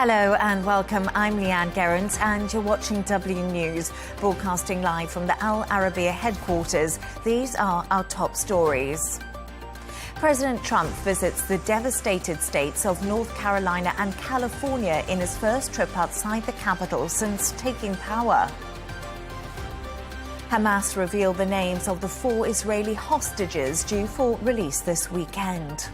Hello and welcome. I'm Leigh Ann Gerrans and you're watching W News, broadcasting live from the Al Arabiya headquarters. These are our top stories. President Trump visits the devastated states of North Carolina and California in his first trip outside the capital since taking power. Hamas revealed the names of the 4 Israeli hostages due for release this weekend.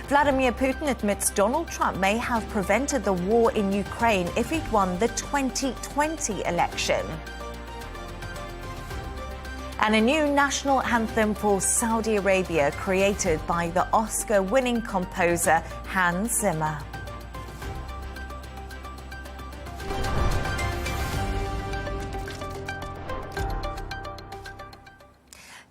Vladimir Putin admits Donald Trump may have prevented the war in Ukraine if he'd won the 2020 election. And a new national anthem for Saudi Arabia created by the Oscar-winning composer Hans Zimmer.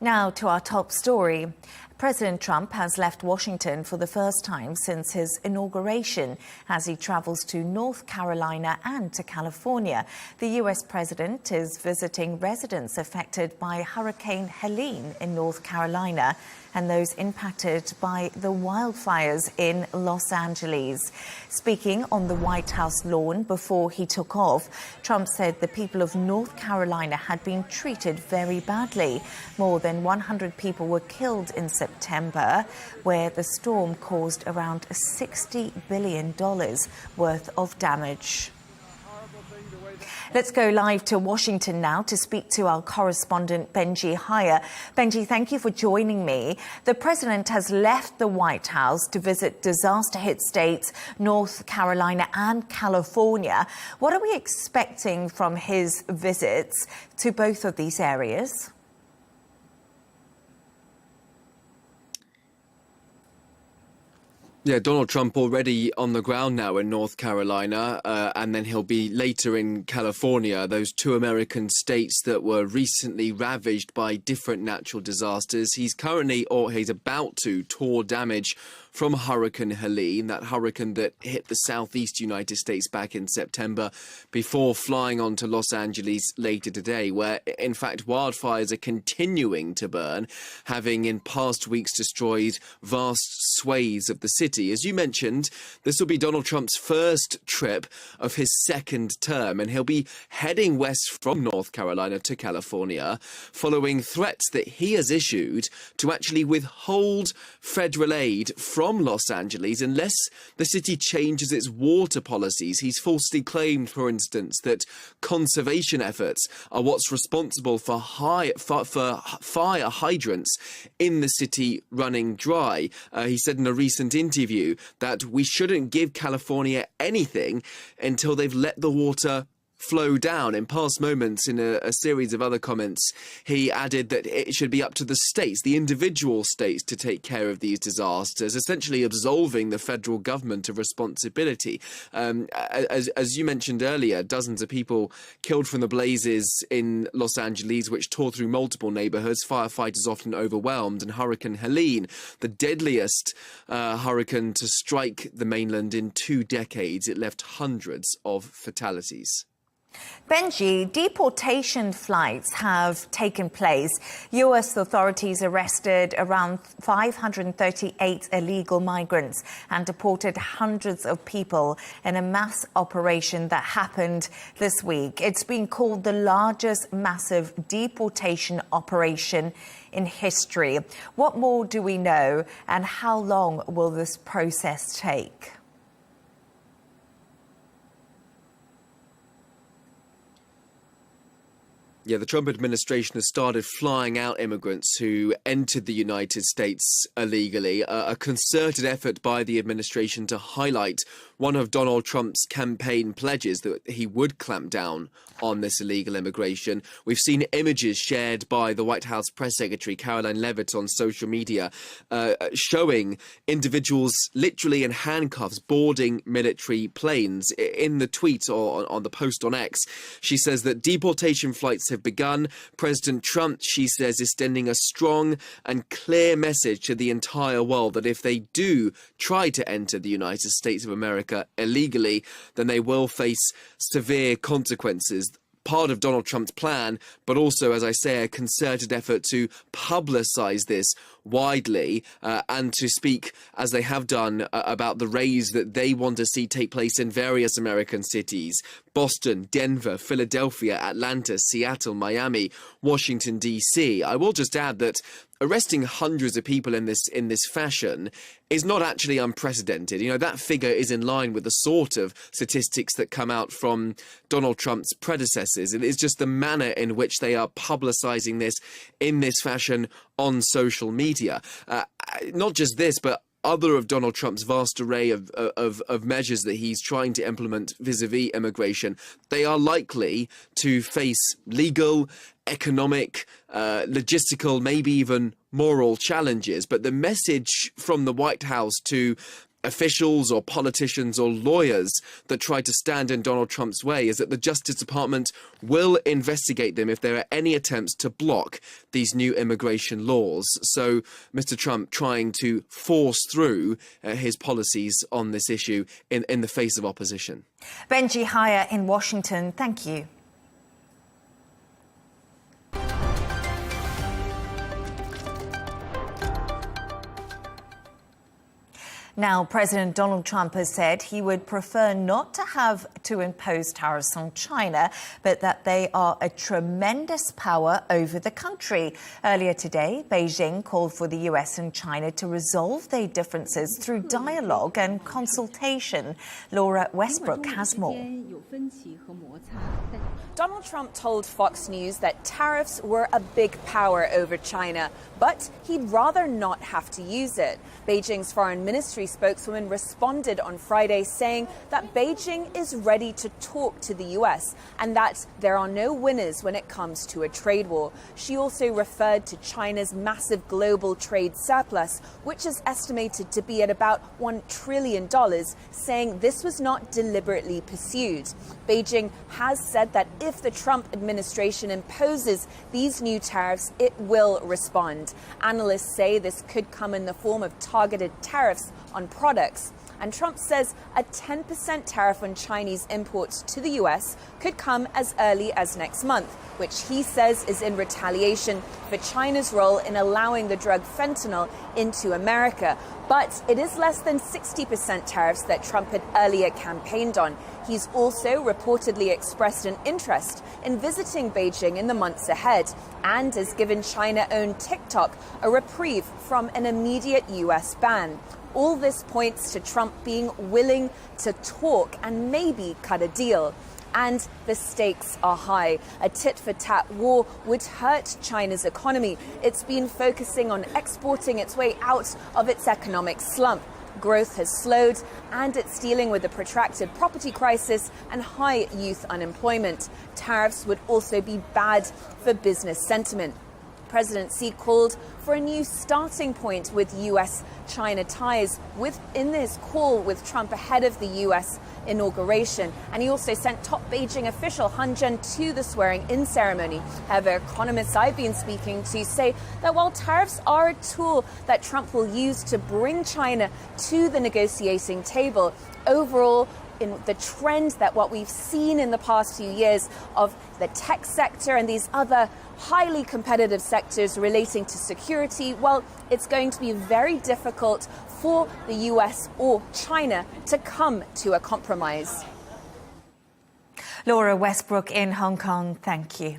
Now to our top story. President Trump has left Washington for the first time since his inauguration as he travels to North Carolina and to California. The U.S. president is visiting residents affected by Hurricane Helene in North Carolina and those impacted by the wildfires in Los Angeles. Speaking on the White House lawn before he took off, Trump said the people of North Carolina had been treated very badly. More than 100 people were killed in September, where the storm caused around $60 billion worth of damage. Let's go live to Washington now to speak to our correspondent, Benji Hyer. Benji, thank you for joining me. The president has left the White House to visit disaster-hit states, North Carolina and California. What are we expecting from his visits to both of these areas? Yeah, Donald Trump already on the ground now in North Carolina, and then he'll be later in California, those 2 American states that were recently ravaged by different natural disasters. He's currently, or he's about to, tour damage from Hurricane Helene, that hurricane that hit the southeast United States back in September, before flying on to Los Angeles later today, where, in fact, wildfires are continuing to burn, having in past weeks destroyed vast swathes of the city. As you mentioned, this will be Donald Trump's first trip of his second term, and he'll be heading west from North Carolina to California, following threats that he has issued to actually withhold federal aid from Los Angeles unless the city changes its water policies. He's falsely claimed, for instance, that conservation efforts are what's responsible for fire hydrants in the city running dry. He said in a recent interview that we shouldn't give California anything until they've let the water flow down. In past moments, in a series of other comments, he added that it should be up to the states, the individual states, to take care of these disasters, essentially absolving the federal government of responsibility. As you mentioned earlier, dozens of people killed from the blazes in Los Angeles, which tore through multiple neighborhoods, firefighters often overwhelmed, and Hurricane Helene, the deadliest hurricane to strike the mainland in 2 decades. It left hundreds of fatalities. Benji, deportation flights have taken place. U.S. authorities arrested around 538 illegal migrants and deported hundreds of people in a mass operation that happened this week. It's been called the largest massive deportation operation in history. What more do we know, and how long will this process take? Yeah, the Trump administration has started flying out immigrants who entered the United States illegally, a concerted effort by the administration to highlight one of Donald Trump's campaign pledges, that he would clamp down on this illegal immigration. We've seen images shared by the White House press secretary, Caroline Leavitt, on social media, showing individuals literally in handcuffs boarding military planes. In the tweet or on the post on X, she says that deportation flights have begun. President Trump, she says, is sending a strong and clear message to the entire world that if they do try to enter the United States of America illegally, then they will face severe consequences. Part of Donald Trump's plan, but also, as I say, a concerted effort to publicize this widely and to speak, as they have done, about the raids that they want to see take place in various American cities: Boston, Denver, Philadelphia, Atlanta, Seattle, Miami, Washington, D.C. I will just add that arresting hundreds of people in this fashion is not actually unprecedented. You know, that figure is in line with the sort of statistics that come out from Donald Trump's predecessors. It is just the manner in which they are publicizing this in this fashion on social media. Not just this, but other of Donald Trump's vast array of measures that he's trying to implement vis-a-vis immigration, they are likely to face legal, economic, logistical, maybe even moral challenges. But the message from the White House to officials or politicians or lawyers that try to stand in Donald Trump's way is that the Justice Department will investigate them if there are any attempts to block these new immigration laws. So Mr. Trump trying to force through his policies on this issue in the face of opposition. Benji, Hyer in Washington, thank you. Now, President Donald Trump has said he would prefer not to have to impose tariffs on China, but that they are a tremendous power over the country. Earlier today, Beijing called for the US and China to resolve their differences through dialogue and consultation. Laura Westbrook has more. Donald Trump told Fox News that tariffs were a big power over China, but he'd rather not have to use it. Beijing's foreign ministry spokeswoman responded on Friday saying that Beijing is ready to talk to the US and that there are no winners when it comes to a trade war. She also referred to China's massive global trade surplus, which is estimated to be at about $1 trillion, saying this was not deliberately pursued. Beijing has said that if the Trump administration imposes these new tariffs, it will respond. Analysts say this could come in the form of targeted tariffs on products. And Trump says a 10% tariff on Chinese imports to the US could come as early as next month, which he says is in retaliation for China's role in allowing the drug fentanyl into America. But it is less than 60% tariffs that Trump had earlier campaigned on. He's also reportedly expressed an interest in visiting Beijing in the months ahead and has given China-owned TikTok a reprieve from an immediate US ban. All this points to Trump being willing to talk and maybe cut a deal. And the stakes are high. A tit-for-tat war would hurt China's economy. It's been focusing on exporting its way out of its economic slump. Growth has slowed, and it's dealing with a protracted property crisis and high youth unemployment. Tariffs would also be bad for business sentiment. President Xi called for a new starting point with US-China ties in this call with Trump ahead of the US inauguration. And he also sent top Beijing official Han Zhen to the swearing-in ceremony. However, economists I've been speaking to say that while tariffs are a tool that Trump will use to bring China to the negotiating table, overall, in the trend that what we've seen in the past few years of the tech sector and these other highly competitive sectors relating to security, well, it's going to be very difficult for the US or China to come to a compromise. Laura Westbrook in Hong Kong, thank you.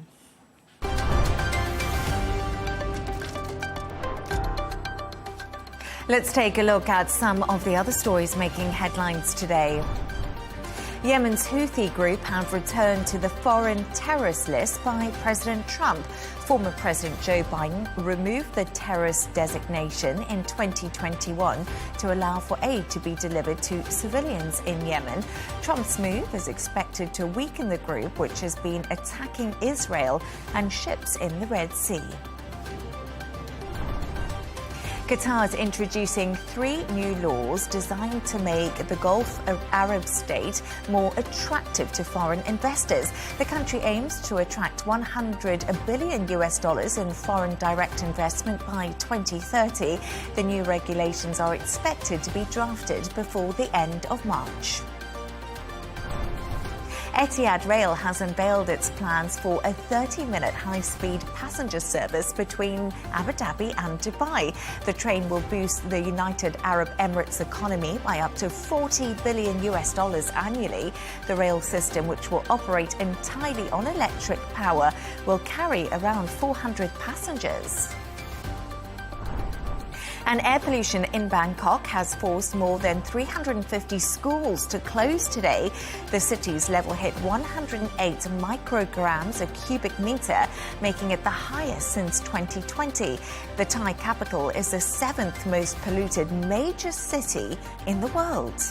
Let's take a look at some of the other stories making headlines today. Yemen's Houthi group have returned to the foreign terrorist list by President Trump. Former President Joe Biden removed the terrorist designation in 2021 to allow for aid to be delivered to civilians in Yemen. Trump's move is expected to weaken the group, which has been attacking Israel and ships in the Red Sea. Qatar is introducing 3 new laws designed to make the Gulf Arab state more attractive to foreign investors. The country aims to attract $100 billion in foreign direct investment by 2030. The new regulations are expected to be drafted before the end of March. Etihad Rail has unveiled its plans for a 30-minute high-speed passenger service between Abu Dhabi and Dubai. The train will boost the United Arab Emirates economy by up to $40 billion annually. The rail system, which will operate entirely on electric power, will carry around 400 passengers. And air pollution in Bangkok has forced more than 350 schools to close today. The city's level hit 108 micrograms a cubic metre, making it the highest since 2020. The Thai capital is the 7th most polluted major city in the world.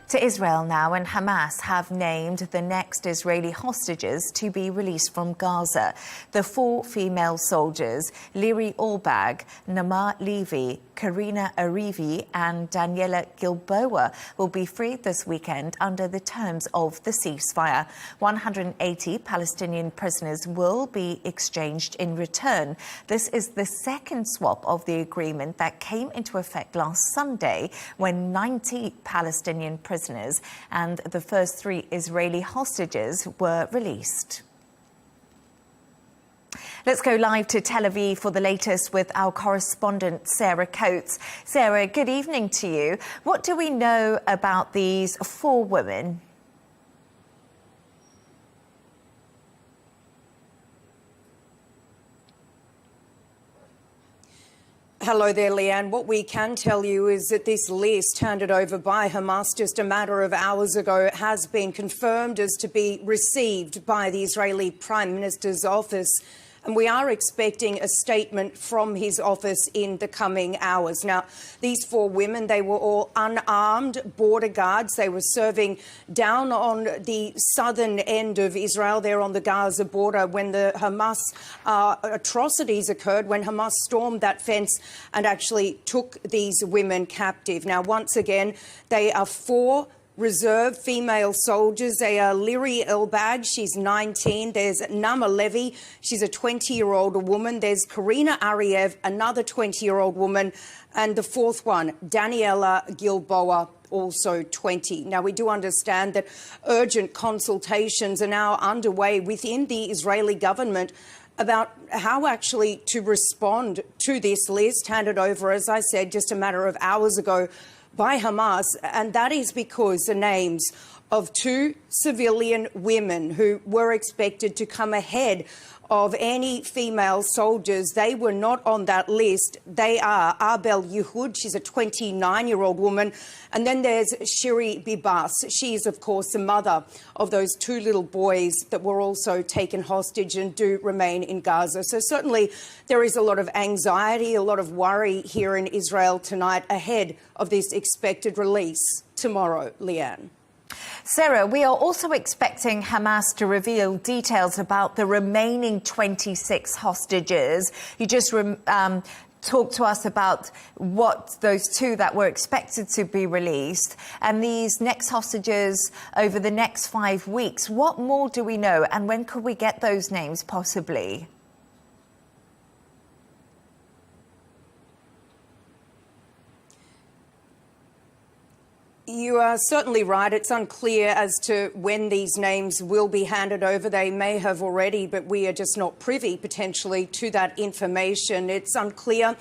To Israel now, and Hamas have named the next Israeli hostages to be released from Gaza. The 4 female soldiers, Leigh Ann, Nama Levy, Karina Arivi and Daniela Gilboa, will be freed this weekend under the terms of the ceasefire. 180 Palestinian prisoners will be exchanged in return. This is the second swap of the agreement that came into effect last Sunday, when 90 Palestinian prisoners and the first 3 Israeli hostages were released. Let's go live to Tel Aviv for the latest with our correspondent, Sarah Coates. Sarah, good evening to you. What do we know about these 4 women? Hello there, Leigh Ann. What we can tell you is that this list, handed over by Hamas just a matter of hours ago, has been confirmed as to be received by the Israeli Prime Minister's office. And we are expecting a statement from his office in the coming hours. Now, these 4 women, they were all unarmed border guards. They were serving down on the southern end of Israel, there on the Gaza border, when the Hamas atrocities occurred, when Hamas stormed that fence and actually took these women captive. Now, once again, they are 4 reserve female soldiers. They are Leigh Ann, she's 19. There's Nama Levy, she's a 20-year-old woman. There's Karina Arivi, another 20-year-old woman. And the 4th one, Daniela Gilboa, also 20. Now, we do understand that urgent consultations are now underway within the Israeli government about how actually to respond to this list handed over, as I said, just a matter of hours ago by Hamas, and that is because the names of 2 civilian women who were expected to come ahead of any female soldiers, they were not on that list. They are Arbel Yehud, she's a 29-year-old woman, and then there's Shiri Bibas. She is, of course, the mother of those 2 little boys that were also taken hostage and do remain in Gaza. So certainly there is a lot of anxiety, a lot of worry here in Israel tonight ahead of this expected release tomorrow, Leigh Ann. Sarah, we are also expecting Hamas to reveal details about the remaining 26 hostages. You just talked to us about what those 2 that were expected to be released, and these next hostages over the next 5 weeks. What more do we know, and when could we get those names possibly? You are certainly right. It's unclear as to when these names will be handed over. They may have already, but we are just not privy, potentially, to that information. It's unclear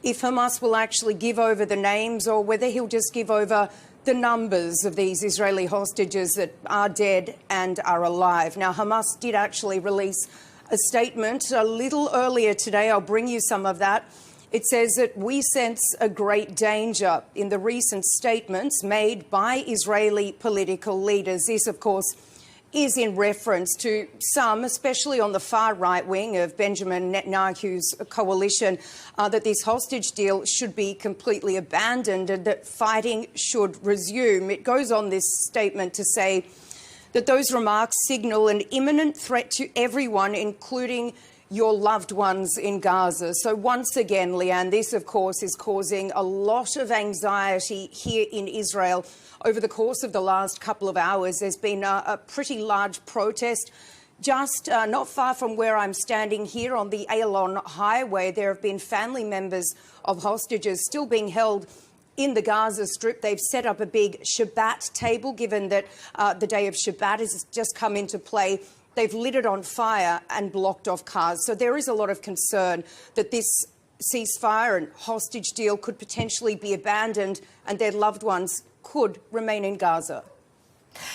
if Hamas will actually give over the names or whether he'll just give over the numbers of these Israeli hostages that are dead and are alive. Now, Hamas did actually release a statement a little earlier today. I'll bring you some of that. It says that we sense a great danger in the recent statements made by Israeli political leaders. This, of course, is in reference to some, especially on the far right wing of Benjamin Netanyahu's coalition, that this hostage deal should be completely abandoned and that fighting should resume. It goes on, this statement, to say that those remarks signal an imminent threat to everyone, including your loved ones in Gaza. So once again, Leigh Ann, this, of course, is causing a lot of anxiety here in Israel. Over the course of the last couple of hours, there's been a pretty large protest Just not far from where I'm standing here on the Ayalon Highway, there have been family members of hostages still being held in the Gaza Strip. They've set up a big Shabbat table, given that the day of Shabbat has just come into play. They've lit it on fire and blocked off cars. So there is a lot of concern that this ceasefire and hostage deal could potentially be abandoned and their loved ones could remain in Gaza.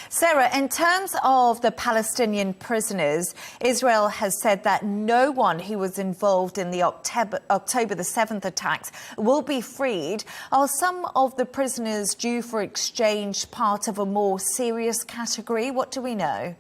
Sarah, in terms of the Palestinian prisoners, Israel has said that no one who was involved in the October the 7th attacks will be freed. Are some of the prisoners due for exchange part of a more serious category? What do we know?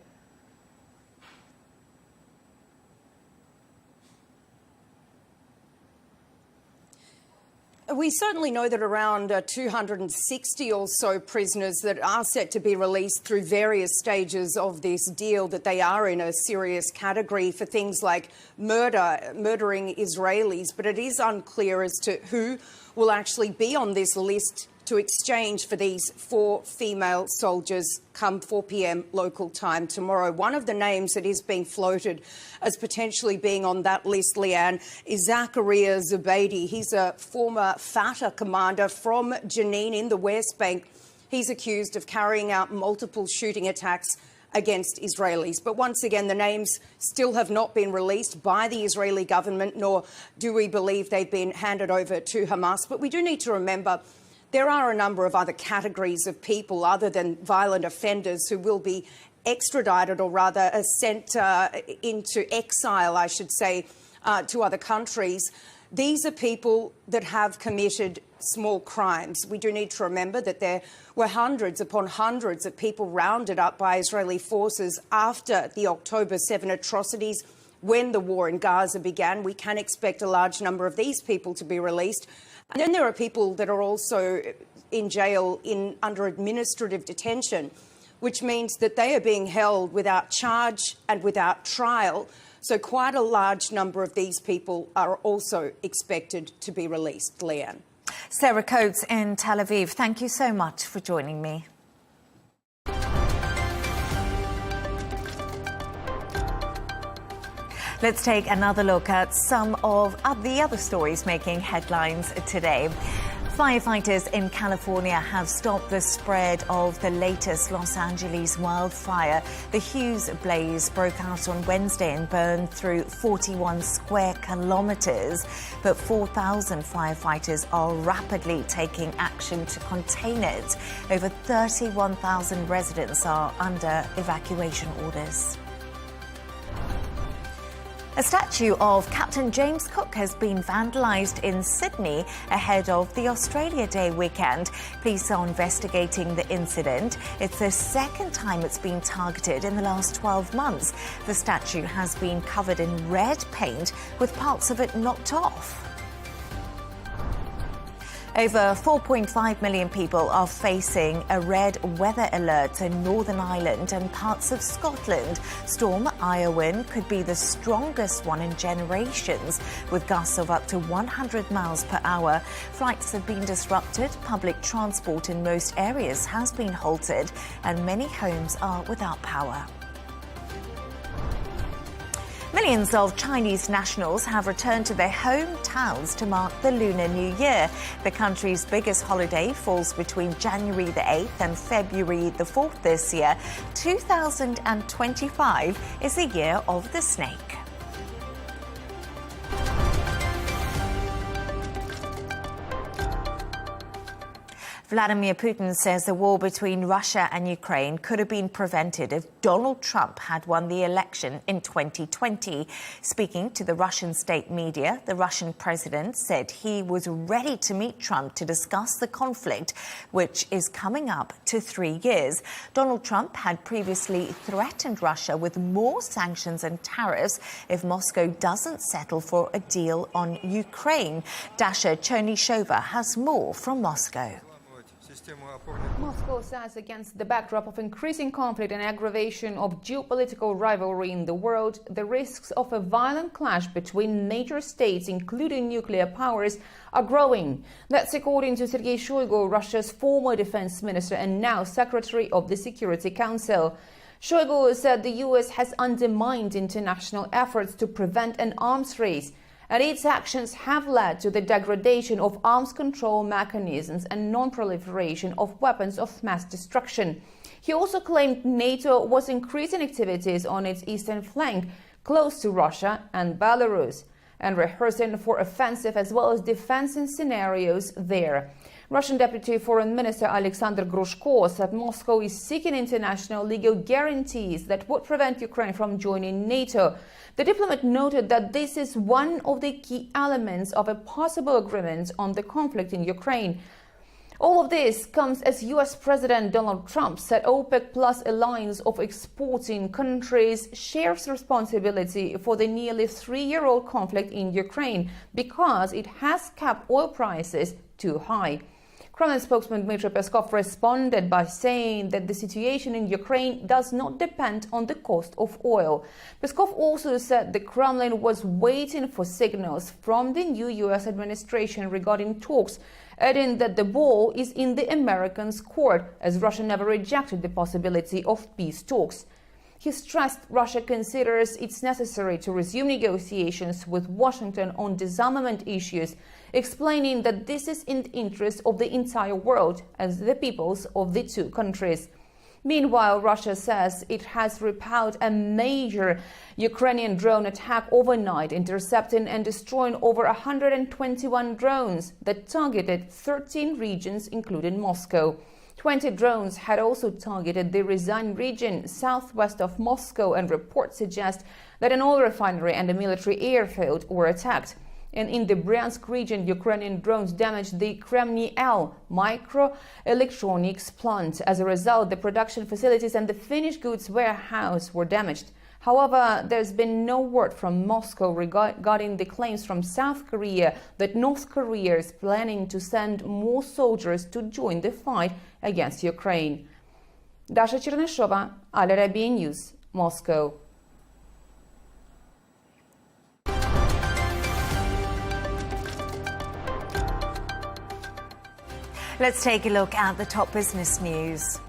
We certainly know that around 260 or so prisoners that are set to be released through various stages of this deal, that they are in a serious category for things like murdering Israelis. But it is unclear as to who will actually be on this list to exchange for these 4 female soldiers come 4 p.m. local time tomorrow. One of the names that is being floated as potentially being on that list, Leigh Ann, is Arabiya Zubaidi. He's a former Fatah commander from Jenin in the West Bank. He's accused of carrying out multiple shooting attacks against Israelis. But once again, the names still have not been released by the Israeli government, nor do we believe they've been handed over to Hamas. But we do need to remember there are a number of other categories of people other than violent offenders who will be extradited, or rather sent into exile, I should say, to other countries. These are people that have committed small crimes. We do need to remember that there were hundreds upon hundreds of people rounded up by Israeli forces after the October 7 atrocities. When the war in Gaza began, we can expect a large number of these people to be released. And then there are people that are also in jail under administrative detention, which means that they are being held without charge and without trial. So quite a large number of these people are also expected to be released. Leigh Ann. Sarah Coates in Tel Aviv, thank you so much for joining me. Let's take another look at some of the other stories making headlines today. Firefighters in California have stopped the spread of the latest Los Angeles wildfire. The Hughes blaze broke out on Wednesday and burned through 41 square kilometers. But 4,000 firefighters are rapidly taking action to contain it. Over 31,000 residents are under evacuation orders. A statue of Captain James Cook has been vandalised in Sydney ahead of the Australia Day weekend. Police are investigating the incident. It's the second time it's been targeted in the last 12 months. The statue has been covered in red paint with parts of it knocked off. Over 4.5 million people are facing a red weather alert in Northern Ireland and parts of Scotland. Storm Hyer could be the strongest one in generations, with gusts of up to 100 miles per hour. Flights have been disrupted, public transport in most areas has been halted, and many homes are without power. Millions of Chinese nationals have returned to their hometowns to mark the Lunar New Year. The country's biggest holiday falls between January the 8th and February the 4th this year. 2025 is the year of the snake. Vladimir Putin says the war between Russia and Ukraine could have been prevented if Donald Trump had won the election in 2020. Speaking to the Russian state media, the Russian president said he was ready to meet Trump to discuss the conflict, which is coming up to 3 years. Donald Trump had previously threatened Russia with more sanctions and tariffs if Moscow doesn't settle for a deal on Ukraine. Dasha Chernishova has more from Moscow. Moscow says against the backdrop of increasing conflict and aggravation of geopolitical rivalry in the world, the risks of a violent clash between major states, including nuclear powers, are growing. That's according to Sergei Shoigu, Russia's former defense minister and now secretary of the Security Council. Shoigu said the US has undermined international efforts to prevent an arms race, and its actions have led to the degradation of arms control mechanisms and non-proliferation of weapons of mass destruction. He also claimed NATO was increasing activities on its eastern flank, close to Russia and Belarus, and rehearsing for offensive as well as defensive scenarios there. Russian Deputy Foreign Minister Alexander Grushko said Moscow is seeking international legal guarantees that would prevent Ukraine from joining NATO. The diplomat noted that this is one of the key elements of a possible agreement on the conflict in Ukraine. All of this comes as US President Donald Trump said OPEC Plus alliance of exporting countries shares responsibility for the nearly 3-year-old conflict in Ukraine because it has kept oil prices too high. Kremlin spokesman Dmitry Peskov responded by saying that the situation in Ukraine does not depend on the cost of oil. Peskov also said the Kremlin was waiting for signals from the new US administration regarding talks, adding that the ball is in the Americans' court, as Russia never rejected the possibility of peace talks. He stressed Russia considers it's necessary to resume negotiations with Washington on disarmament issues, explaining that this is in the interest of the entire world as the peoples of the two countries. Meanwhile, Russia says it has repelled a major Ukrainian drone attack overnight, intercepting and destroying over 121 drones that targeted 13 regions, including Moscow. 20 drones had also targeted the Ryazan region southwest of Moscow, and reports suggest that an oil refinery and a military airfield were attacked. And in the Bryansk region, Ukrainian drones damaged the Kremny-L microelectronics plant. As a result, the production facilities and the finished goods warehouse were damaged. However, there's been no word from Moscow regarding the claims from South Korea that North Korea is planning to send more soldiers to join the fight against Ukraine. Dasha Cherneshova, Arabiya News, Moscow. Let's take a look at the top business news.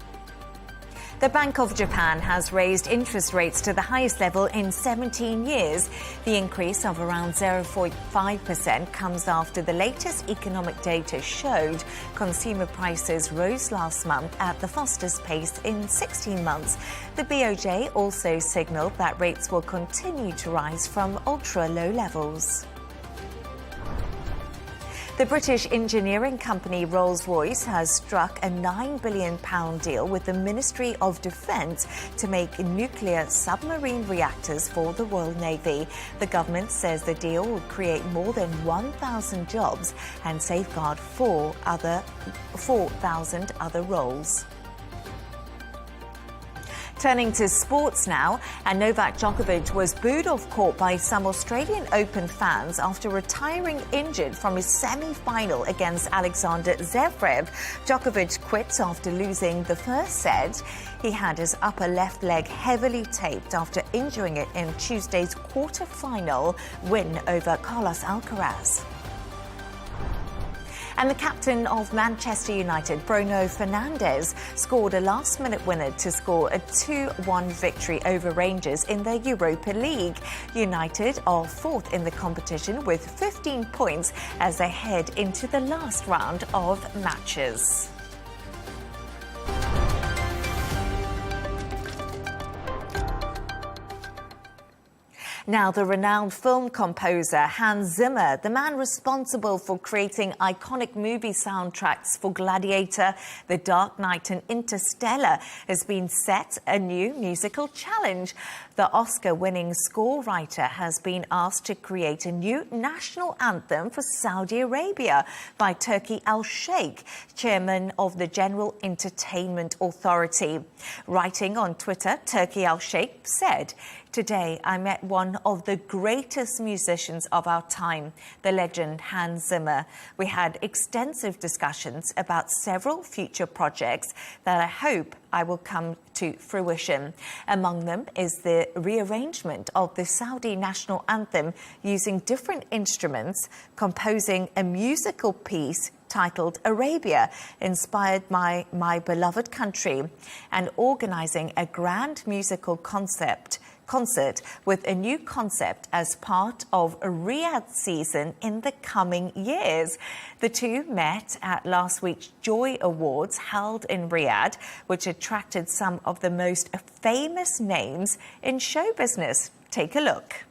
The Bank of Japan has raised interest rates to the highest level in 17 years. The increase of around 0.5% comes after the latest economic data showed consumer prices rose last month at the fastest pace in 16 months. The BOJ also signalled that rates will continue to rise from ultra-low levels. The British engineering company Rolls-Royce has struck a £9 billion deal with the Ministry of Defence to make nuclear submarine reactors for the Royal Navy. The government says the deal will create more than 1,000 jobs and safeguard 4,000 other roles. Turning to sports now, and Novak Djokovic was booed off court by some Australian Open fans after retiring injured from his semi-final against Alexander Zverev. Djokovic quit after losing the first set. He had his upper left leg heavily taped after injuring it in Tuesday's quarter-final win over Carlos Alcaraz. And the captain of Manchester United, Bruno Fernandes, scored a last-minute winner to score a 2-1 victory over Rangers in the Europa League. United are fourth in the competition with 15 points as they head into the last round of matches. Now, the renowned film composer Hans Zimmer, the man responsible for creating iconic movie soundtracks for Gladiator, The Dark Knight and Interstellar, has been set a new musical challenge. The Oscar-winning score writer has been asked to create a new national anthem for Saudi Arabia by Turki Al-Sheikh, chairman of the General Entertainment Authority. Writing on Twitter, Turki Al-Sheikh said, "Today, I met one of the greatest musicians of our time, the legend Hans Zimmer. We had extensive discussions about several future projects that I hope I will come to fruition. Among them is the rearrangement of the Saudi national anthem using different instruments, composing a musical piece titled Arabia, inspired by my beloved country, and organising a grand musical concert with a new concept as part of a Riyadh season in the coming years. The two met at last week's Joy Awards held in Riyadh, which attracted some of the most famous names in show business. Take a look.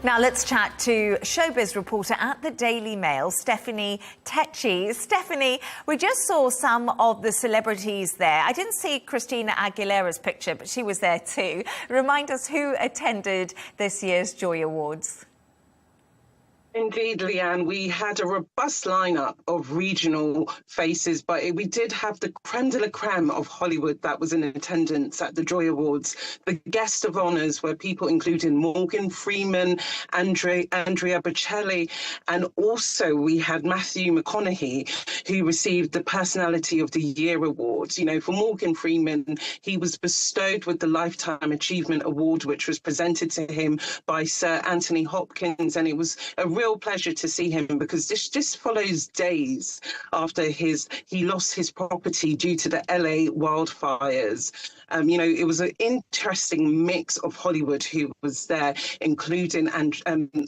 Now let's chat to showbiz reporter at the Daily Mail, Stephanie Tecci. Stephanie, we just saw some of the celebrities there. I didn't see Christina Aguilera's picture, but she was there too. Remind us who attended this year's Joy Awards. Indeed, Leigh Ann, we had a robust lineup of regional faces, but we did have the creme de la creme of Hollywood that was in attendance at the Joy Awards. The guest of honours were people including Morgan Freeman, Andrea Bocelli, and also we had Matthew McConaughey, who received the Personality of the Year Award. You know, for Morgan Freeman, he was bestowed with the Lifetime Achievement Award, which was presented to him by Sir Anthony Hopkins, and it was a real pleasure to see him because this just follows days after he lost his property due to the LA wildfires. You know, it was an interesting mix of Hollywood who was there, including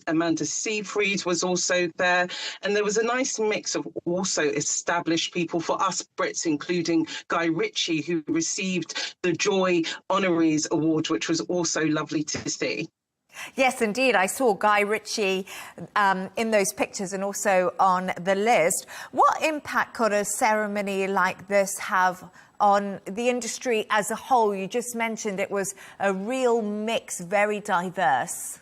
Amanda Seyfried was also there. And there was a nice mix of also established people for us Brits, including Guy Ritchie, who received the Joy Honorees Award, which was also lovely to see. Yes, indeed. I saw Guy Ritchie in those pictures and also on the list. What impact could a ceremony like this have on the industry as a whole? You just mentioned it was a real mix, very diverse.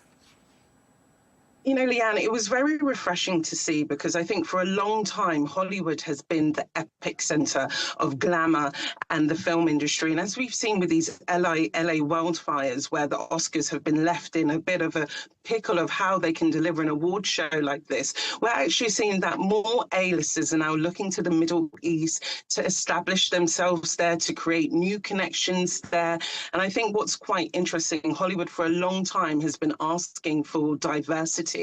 You know, Leigh Ann, it was very refreshing to see because I think for a long time, Hollywood has been the epicenter of glamour and the film industry. And as we've seen with these LA wildfires, where the Oscars have been left in a bit of a pickle of how they can deliver an award show like this, we're actually seeing that more A-listers are now looking to the Middle East to establish themselves there, to create new connections there. And I think what's quite interesting, Hollywood for a long time has been asking for diversity.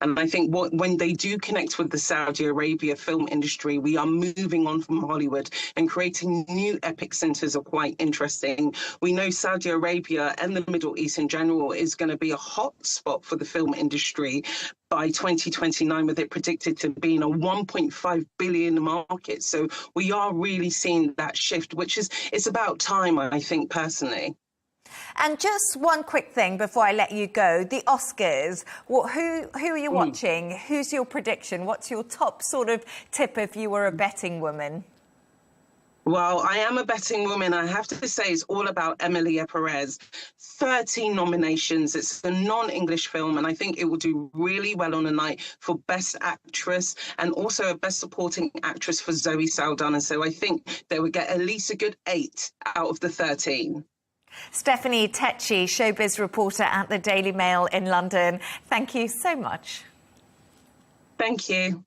And I think when they do connect with the Saudi Arabia film industry, we are moving on from Hollywood and creating new epic centers are quite interesting. We know Saudi Arabia and the Middle East in general is going to be a hot spot for the film industry by 2029, with it predicted to be in a 1.5 billion market. So we are really seeing that shift, which is, it's about time, I think, personally. And just one quick thing before I let you go, the Oscars. Who are you watching? Who's your prediction? What's your top sort of tip if you were a betting woman? Well, I am a betting woman. I have to say it's all about Emilia Perez. 13 nominations. It's a non-English film, and I think it will do really well on a night for Best Actress and also a Best Supporting Actress for Zoe Saldana. So I think they would get at least a good 8 out of the 13. Stephanie Tecci, showbiz reporter at the Daily Mail in London. Thank you so much. Thank you.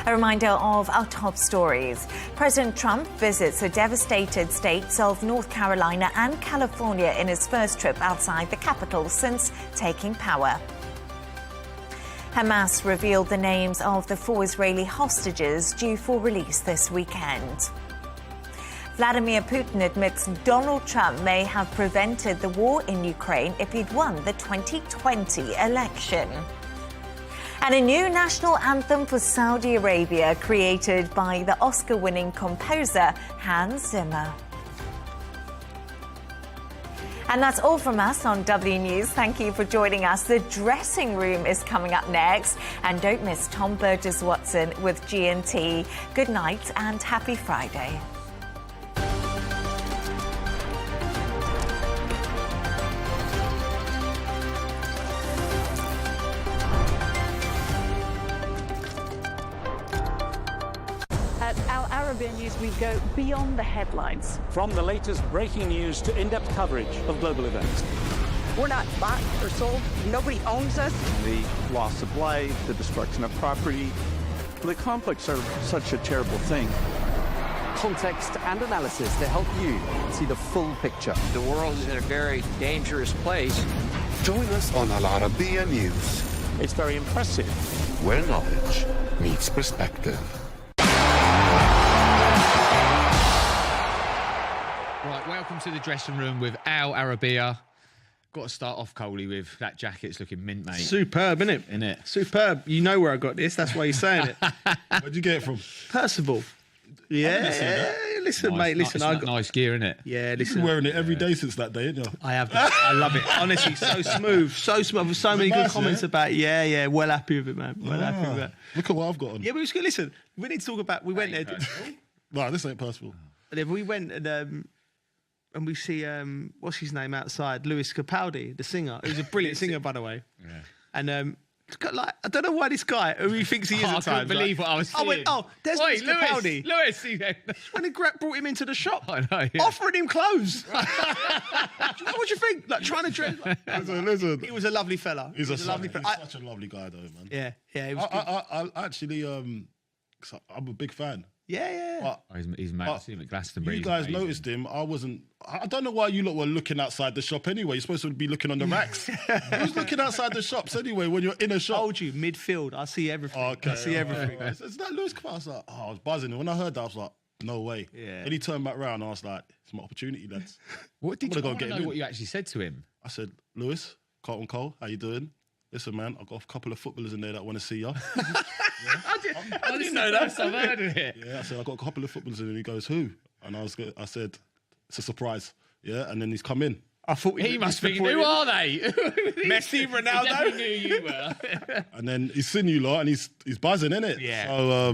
A reminder of our top stories. President Trump visits the devastated states of North Carolina and California in his first trip outside the capital since taking power. Hamas revealed the names of the 4 Israeli hostages due for release this weekend. Vladimir Putin admits Donald Trump may have prevented the war in Ukraine if he'd won the 2020 election. And a new national anthem for Saudi Arabia created by the Oscar-winning composer Hans Zimmer. And that's all from us on W News. Thank you for joining us. The dressing room is coming up next. And don't miss Tom Burges Watson with G&T. Good night and happy Friday. At Arabiya News, we go beyond the headlines. From the latest breaking news to in-depth coverage of global events. We're not bought or sold. Nobody owns us. The loss of life, the destruction of property. The conflicts are such a terrible thing. Context and analysis to help you see the full picture. The world is in a very dangerous place. Join us on Arabiya News. It's very impressive. Where knowledge meets perspective. Right, welcome to the dressing room with Al Arabiya. Got to start off, Coley, with that jacket's looking mint, mate. Superb, isn't it? Innit? Superb. You know where I got this. That's why you're saying it. Where'd you get it from? Percival. Yeah. Listen, nice, mate. Listen, I got nice gear, innit? Yeah, You've listen. been wearing it every day since that day, haven't you? I have. I love it. Honestly, so smooth, so smooth. So many good comments about it. Yeah. Well happy with it, man. Well happy with it. Look at what I've got on. Yeah, but listen. We need to talk about. We went there. No, this ain't personal. We went and we see what's his name outside, Lewis Capaldi, the singer. Who's a brilliant singer, by the way. Yeah. And I don't know why this guy, who he thinks he is at times. I couldn't believe what I was seeing. There's Lewis Capaldi. Lewis. When he brought him into the shop, I know, yeah. offering him clothes. What do you think? Like trying to dress. Listen. He was a lovely fella. He's such a lovely guy, though, man. Yeah. It was I actually, I'm a big fan. Yeah. He's mad. I've seen him at Glastonbury. You guys noticed him. I don't know why you lot were looking outside the shop anyway. You're supposed to be looking on the racks. Who's looking outside the shops anyway when you're in a shop? I told you, midfield. I see everything. Okay, I see everything. Is that Lewis Capaldi? I was like, I was buzzing. When I heard that, I was like, no way. Yeah. And he turned back round and I was like, it's my opportunity, lads. What did you know what you actually said to him? I said, Lewis, Carlton Cole, how you doing? Listen, man, I've got a couple of footballers in there that want to see you. I didn't know that. I've heard of it. Yeah, I said, I've got a couple of footballers in there. And he goes, who? And I said, it's a surprise. Yeah, and then he's come in. I thought he must think, who are they? Messi, Ronaldo. He definitely knew you were. And then he's seen you lot and he's buzzing, innit? Yeah. So,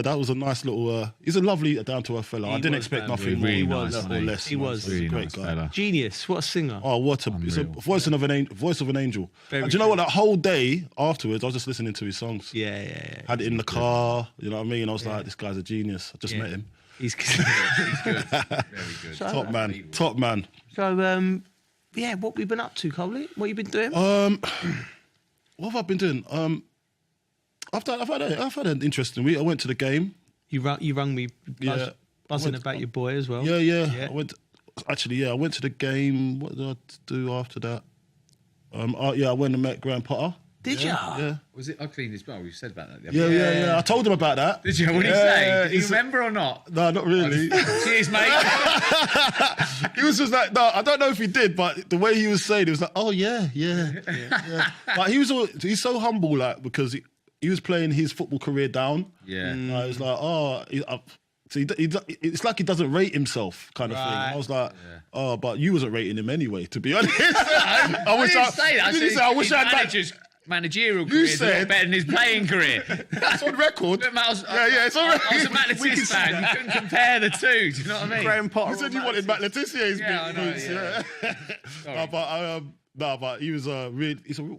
that was a nice little... he's a lovely, down-to-earth fella. I didn't expect nothing more really or nice, less. He was. He's a great nice guy. fella. Genius. What a singer. Oh, it's a voice of an angel. And do you know what? That whole day afterwards, I was just listening to his songs. Yeah. Had it in the car, you know what I mean? I was like, this guy's a genius. I just met him. He's good. Very good. Top man. So, what we've been up to, Coley? What you been doing? What have I been doing? I've had an interesting week. I went to the game. You rung me buzzing about your boy as well. Yeah. I went to the game. What did I do after that? I went and met Graham Potter. Did you? Yeah. Was it? I cleaned his bell. You said about that. Yeah. I told him about that. Did you? What did he say? Did you remember or not? No, not really. Cheers, mate. He was just like, no, I don't know if he did, but the way he was saying it was like, oh yeah. But he's so humble, like, because he was playing his football career down. Yeah. I was like, so it's like he doesn't rate himself, kind of thing. I was like, but you wasn't rating him anyway, to be honest. I didn't say that. I wish I'd managerial career is a lot better than his playing career. That's on record. It's on record. I was a Matt Letizia fan. You couldn't compare the two. Do you know what I mean? Graham Potter. You said you wanted Matt Letizia. But he was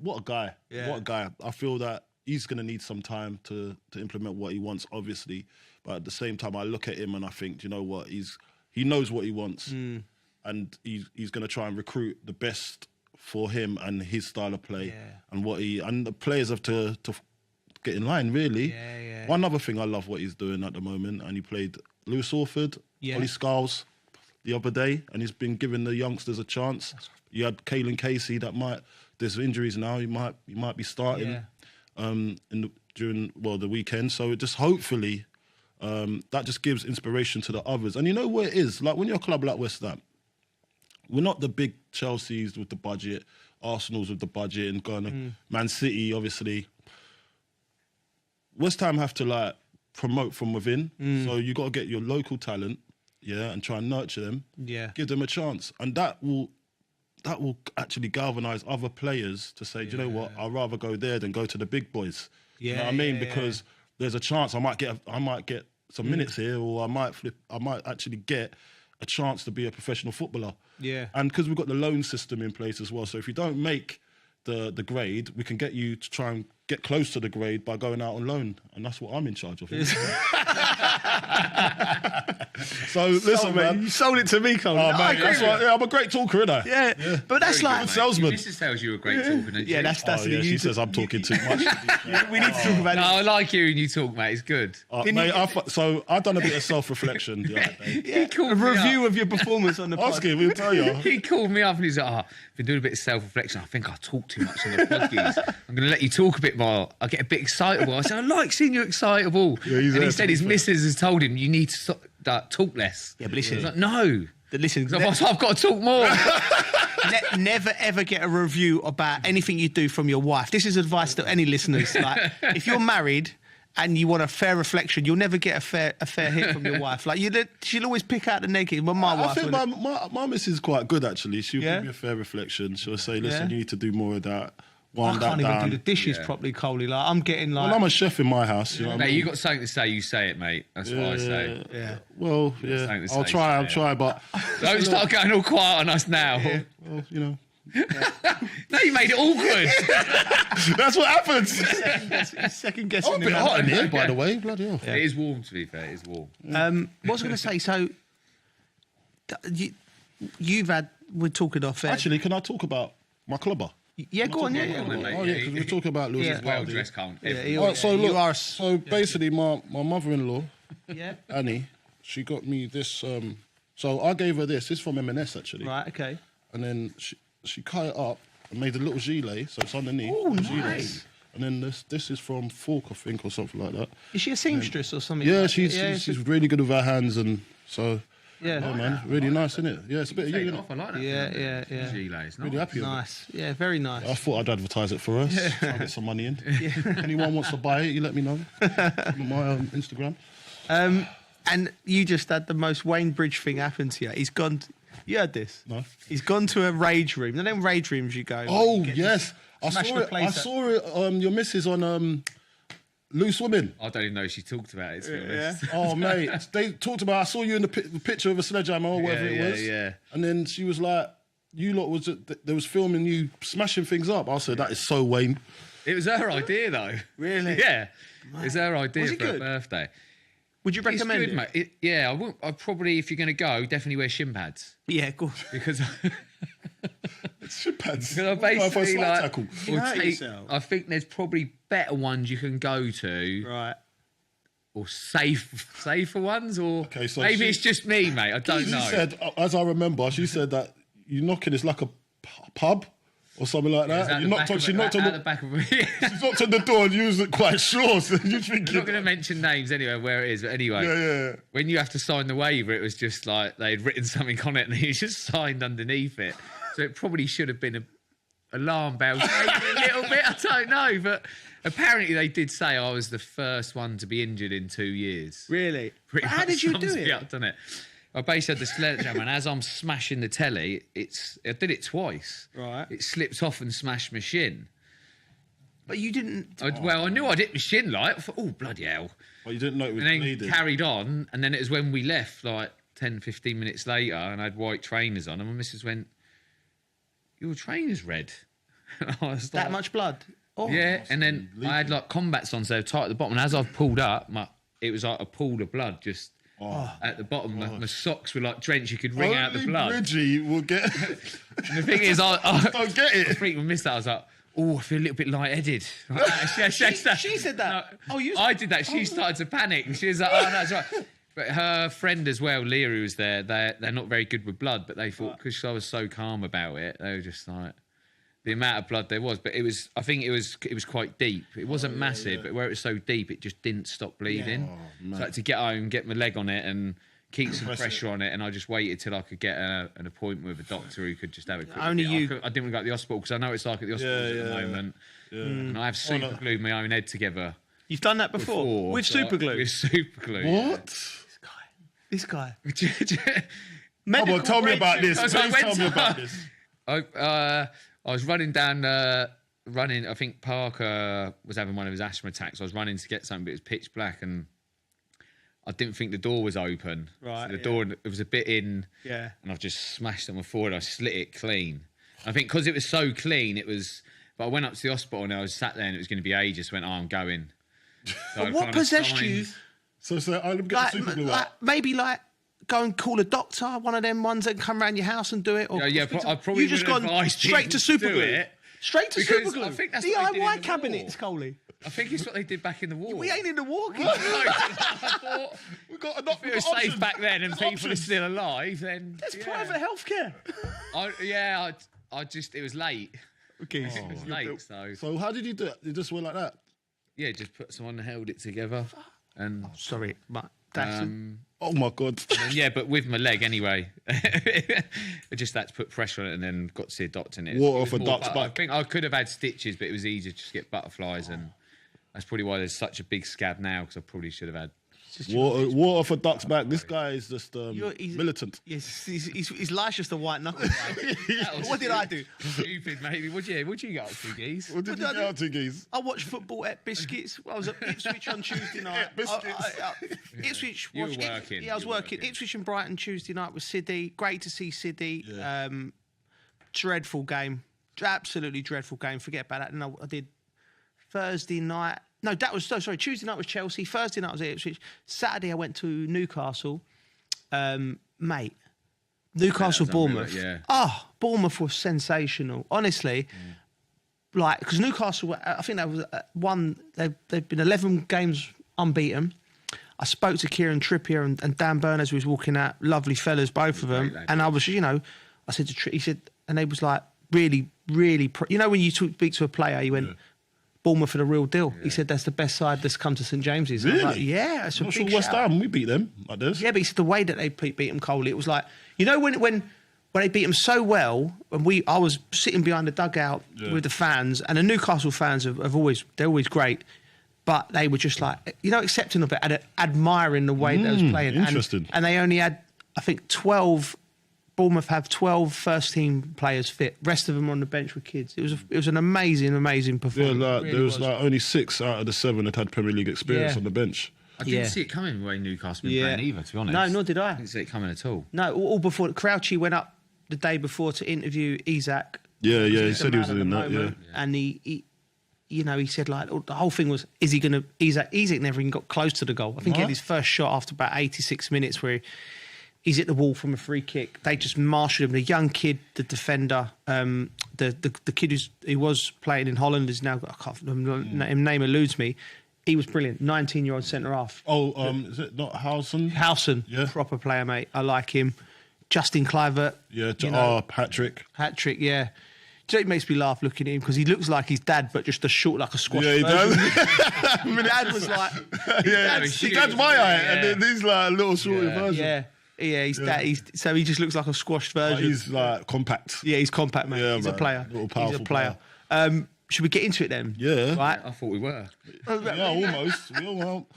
what a guy. Yeah. What a guy. I feel that he's going to need some time to implement what he wants, obviously. But at the same time, I look at him and I think, you know what? He knows what he wants, and he's going to try and recruit the best for him and his style of play, and the players have to get in line, really. One other thing, I love what he's doing at the moment, and he played Lewis Orford, Ollie Scholes the other day, and he's been giving the youngsters a chance. You had Caelan Casey there's injuries now, he might be starting during the weekend. So it just hopefully that just gives inspiration to the others. And you know what it is? Like when you're a club like West Ham, we're not the big Chelseas with the budget, Arsenal's with the budget, and going to Man City, obviously. West Ham have to promote from within. So you got to get your local talent, and try and nurture them. Yeah. Give them a chance. And that that will actually galvanise other players to say, do you know what, I'd rather go there than go to the big boys. You know what I mean? Because there's a chance I might get some minutes here, or I might actually get a chance to be a professional footballer. Yeah. And because we've got the loan system in place as well, so if you don't make the grade, we can get you to try and get close to the grade by going out on loan, and that's what I'm in charge of. So listen, man, you sold it to me, Colin. Oh, man, that's right. I'm a great talker, innit? Yeah, but that's Very like good, salesman. Your missus tells you a great talker, doesn't she? Yeah, that's she says I'm talking too much. We need to talk about No, I like hearing you talk, mate. It's good. Mate, so I've done a bit of self-reflection the other day. He called a me review up. of your performance on the podcast. Ask him, he'll tell you. He called me up and he's like, I've been doing a bit of self-reflection. I think I talk too much on the podcast. I'm going to let you talk a bit more. I get a bit excitable. I said, I like seeing you excitable. Yeah, and he said his missus has told him, you need to stop, talk less. Yeah, but listen. I was like, no. Listen, I've got to talk more. Never ever get a review about anything you do from your wife. This is advice to any listeners. Like, if you're married and you want a fair reflection, you'll never get a fair hit from your wife. Like, she'll always pick out the negative. But I think my missus is quite good, actually. She'll give me a fair reflection. She'll say, listen, you need to do more of that. I can't even do the dishes properly, Coley. Like, I'm getting like... Well, I'm a chef in my house. You know what I mean? You got something to say, you say it, mate. That's what I say. Yeah. Well, yeah. I'll try, but... Don't start going all quiet on us now. Yeah. Well, you know... No, you made it awkward. That's what happens. Second guessing. I'm a bit hot in here, by the way. Bloody hell. It is warm, to be fair. It is warm. What was I going to say? So, you've had... We're talking off air. Actually, can I talk about my clubber? Yeah, go on. Yeah, because we're talking about Lewis. Well dressed, can't. So basically, my mother-in-law, Annie, she got me this. So I gave her this. This is from M&S, actually. Right. Okay. And then she cut it up and made a little gilet, so it's underneath. Oh, nice. And then this is from Fork, I think, or something like that. Is she a seamstress or something? Yeah, she's really good with her hands, and so. Yeah, man, really nice, isn't it? Yeah, it's a bit. Take it off. I like that. Yeah. Gilets, really happy. Nice. Yeah, very nice. I thought I'd advertise it for us. Try and get some money in. Anyone wants to buy it, you let me know. My Instagram. And you just had the most Wayne Bridge thing happen to you. He's gone. You heard this? No. He's gone to a rage room. Then rage rooms you go. Oh yes, I saw it. Your missus on. Loose Women. I don't even know if she talked about it, to be honest. Oh, mate. They talked about, I saw you in the picture of a sledgehammer or whatever it was. Yeah. And then she was like, you lot they was filming you smashing things up. I said, that is so Wayne. It was her idea, though. Really? Yeah. It was her idea for her birthday. Would you recommend it? Mate. I'd probably, if you're going to go, definitely wear shin pads. Yeah, of course. Because... shin pads? Because I basically, I think there's probably better ones you can go to. Right. Or safer ones, or okay, so maybe it's just me, mate. I don't know. She said, as I remember, she said that you knocking is like a pub or something like that. She knocked on the door and you was quite sure. So you're thinking, I'm not going to mention names anyway, where it is, but anyway. When you have to sign the waiver, it was just like they'd written something on it and you just signed underneath it. So it probably should have been an alarm bell a little bit. I don't know, but apparently they did say I was the first one to be injured in 2 years. Really? How did you do it? Up, done it? I basically had the sledgehammer, and as I'm smashing the telly, I did it twice. Right. It slipped off and smashed my shin. But you didn't... I knew I'd hit my shin, like, I thought, oh, bloody hell. Well, you didn't know it was bleeding. bleeding. Carried on, and then it was when we left, like, 10, 15 minutes later, and I had white trainers on, and my missus went, your trainer's red. I was that much blood? Oh, yeah, and then I had, like, combats on, so tight at the bottom, and as I've pulled up, it was like a pool of blood just... at the bottom, my socks were like drenched. You could wring out the blood. Bridgie will get. The thing is, I don't get it. I frequently missed that. I was like, oh, I feel a little bit lightheaded. She said that. No, I did that. She started to panic. She was like, oh, no, that's right. But her friend as well, Leah, who was there, they're not very good with blood, but they thought because I was so calm about it, they were just like. The amount of blood there was, but I think it was quite deep. It wasn't massive, but where it was so deep, it just didn't stop bleeding. So I had to get home, get my leg on it, and keep some pressure on it. And I just waited till I could get an appointment with a doctor who could just have a quick. Only you. I didn't want to go to the hospital because I know it's like at the hospital at the moment. Yeah. And I have super glued my own head together. You've done that before? With super glue? With super glue. What? This guy. Come on, tell me about this. Please tell me about this. I was running down, I think Parker was having one of his asthma attacks. I was running to get something, but it was pitch black and I didn't think the door was open. Right. So the door, it was a bit in. Yeah. And I've just smashed it on my forehead. I slit it clean. I think because it was so clean, it was. But I went up to the hospital and I was sat there and it was going to be ages. Went, I'm going. So what possessed you? So I'm getting super glue out. Maybe go and call a doctor, one of them ones that come around your house and do it. Or I probably you just gone straight to super glue. Straight to super glue. I think that's what they did DIY in cabinets, Coley. I think it's what they did back in the war. We ain't in the war. I thought we got if it was safe back then and people are still alive, then there's private healthcare. I just it was late. Okay, it was late. So how did you do it? You just went like that? Yeah, just put someone held it together, and sorry, that's. Oh my God! Yeah, but with my leg anyway. I just had to put pressure on it and then got to see a doctor. And water off a duck's back. I think I could have had stitches, but it was easier to just get butterflies, and that's probably why there's such a big scab now. Because I probably should have had water off a duck's back. This guy is just militant. Yes, his life's just a white knuckle. What did I do? Stupid, maybe. What'd you get up to, Geese? What did you get up to, Geese? I watched football at Biscuits. I was at Ipswich on Tuesday night. Ipswich. You were working. Yeah, I was working. Ipswich and Brighton Tuesday night with Sidney. Great to see Sidney. Yeah. Dreadful game. Absolutely dreadful game. Forget about that. And I did Thursday night. No, sorry. Tuesday night was Chelsea. Thursday night was Ipswich. Saturday I went to Newcastle. Mate, Newcastle, Bournemouth. Yeah. Oh, Bournemouth was sensational. Honestly, because Newcastle, I think that was one. They've been 11 games unbeaten. I spoke to Kieran Trippier and Dan Burn as we was walking out. Lovely fellas, both of them. And I was, I said to he said, and they was like really, really. When you speak to a player, you went. Bournemouth are the real deal. Yeah. He said that's the best side that's come to St James's. Really? Like, yeah, it's a big West Ham, we beat them like this. Yeah, but he said the way that they beat them, Coley, it was like when they beat them so well, and I was sitting behind the dugout with the fans, and the Newcastle fans they're always great, but they were just like accepting of it and admiring the way they was playing. Interesting. And they only had, I think, 12. Bournemouth have 12 first-team players fit. Rest of them on the bench were kids. It was an amazing performance. Yeah, there was only 6 out of the 7 that had Premier League experience on the bench. I didn't see it coming the way Newcastle been playing either, to be honest. No, nor did I. Didn't see it coming at all. No, all before. Crouchy went up the day before to interview Isak. Yeah, he said he was in that, And he said, like, the whole thing was, is he going to... Isak never even got close to the goal. I think he had his first shot after about 86 minutes where he's hit the wall from a free kick. They just marshalled him. The young kid, the defender, the kid who was playing in Holland is now... His name eludes me. He was brilliant. 19-year-old centre-half. Oh, is it not Howson? Howson. Yeah. Proper player, mate. I like him. Justin Kluivert. Yeah, Patrick. Patrick, yeah. It makes me laugh looking at him because he looks like his dad, but just short like a squash. Yeah, he does. My dad was like... Dad's my height, and then he's like a little shorter version. Yeah, he's dad. So he just looks like a squashed version. He's like compact. Yeah, he's compact, mate. He's a player. Powerful he's a player. Should we get into it then? Yeah. Right? I thought we were. Yeah, almost.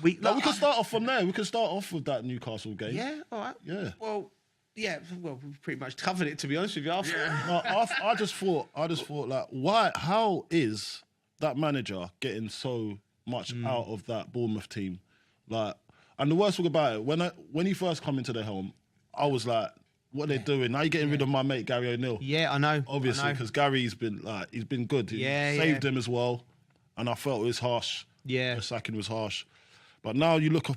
We can start off from there. We can start off with that Newcastle game. Yeah, all right. Yeah. Well, we pretty much covered it, to be honest with you. I just thought, like, why? How is that manager getting so much out of that Bournemouth team? Like, and the worst thing about it, when he first come into the helm, I was like, what are they doing? Now you're getting rid of my mate Gary O'Neill. Yeah, I know. Obviously, because Gary's been good. He saved him as well, and I felt it was harsh. Yeah, the sacking was harsh. But now you look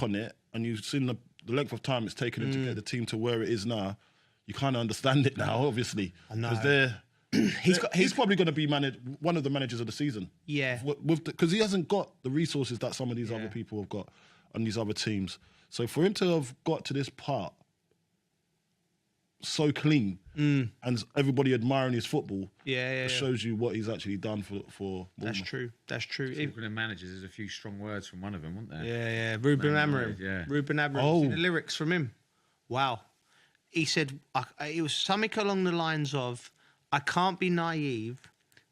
on it, and you've seen the length of time it's taken him to get the team to where it is now. You kind of understand it now, obviously. I know. Because he's probably going to be one of the managers of the season. Yeah, because he hasn't got the resources that some of these other people have got on these other teams. So for him to have got to this part so clean and everybody admiring his football, shows you what he's actually done for Bournemouth. That's true. Talking of managers, there's a few strong words from one of them, weren't there? Yeah. Ruben Amorim. Yeah. Ruben Amorim. The lyrics from him. Wow. He said it was something along the lines of, "I can't be naive.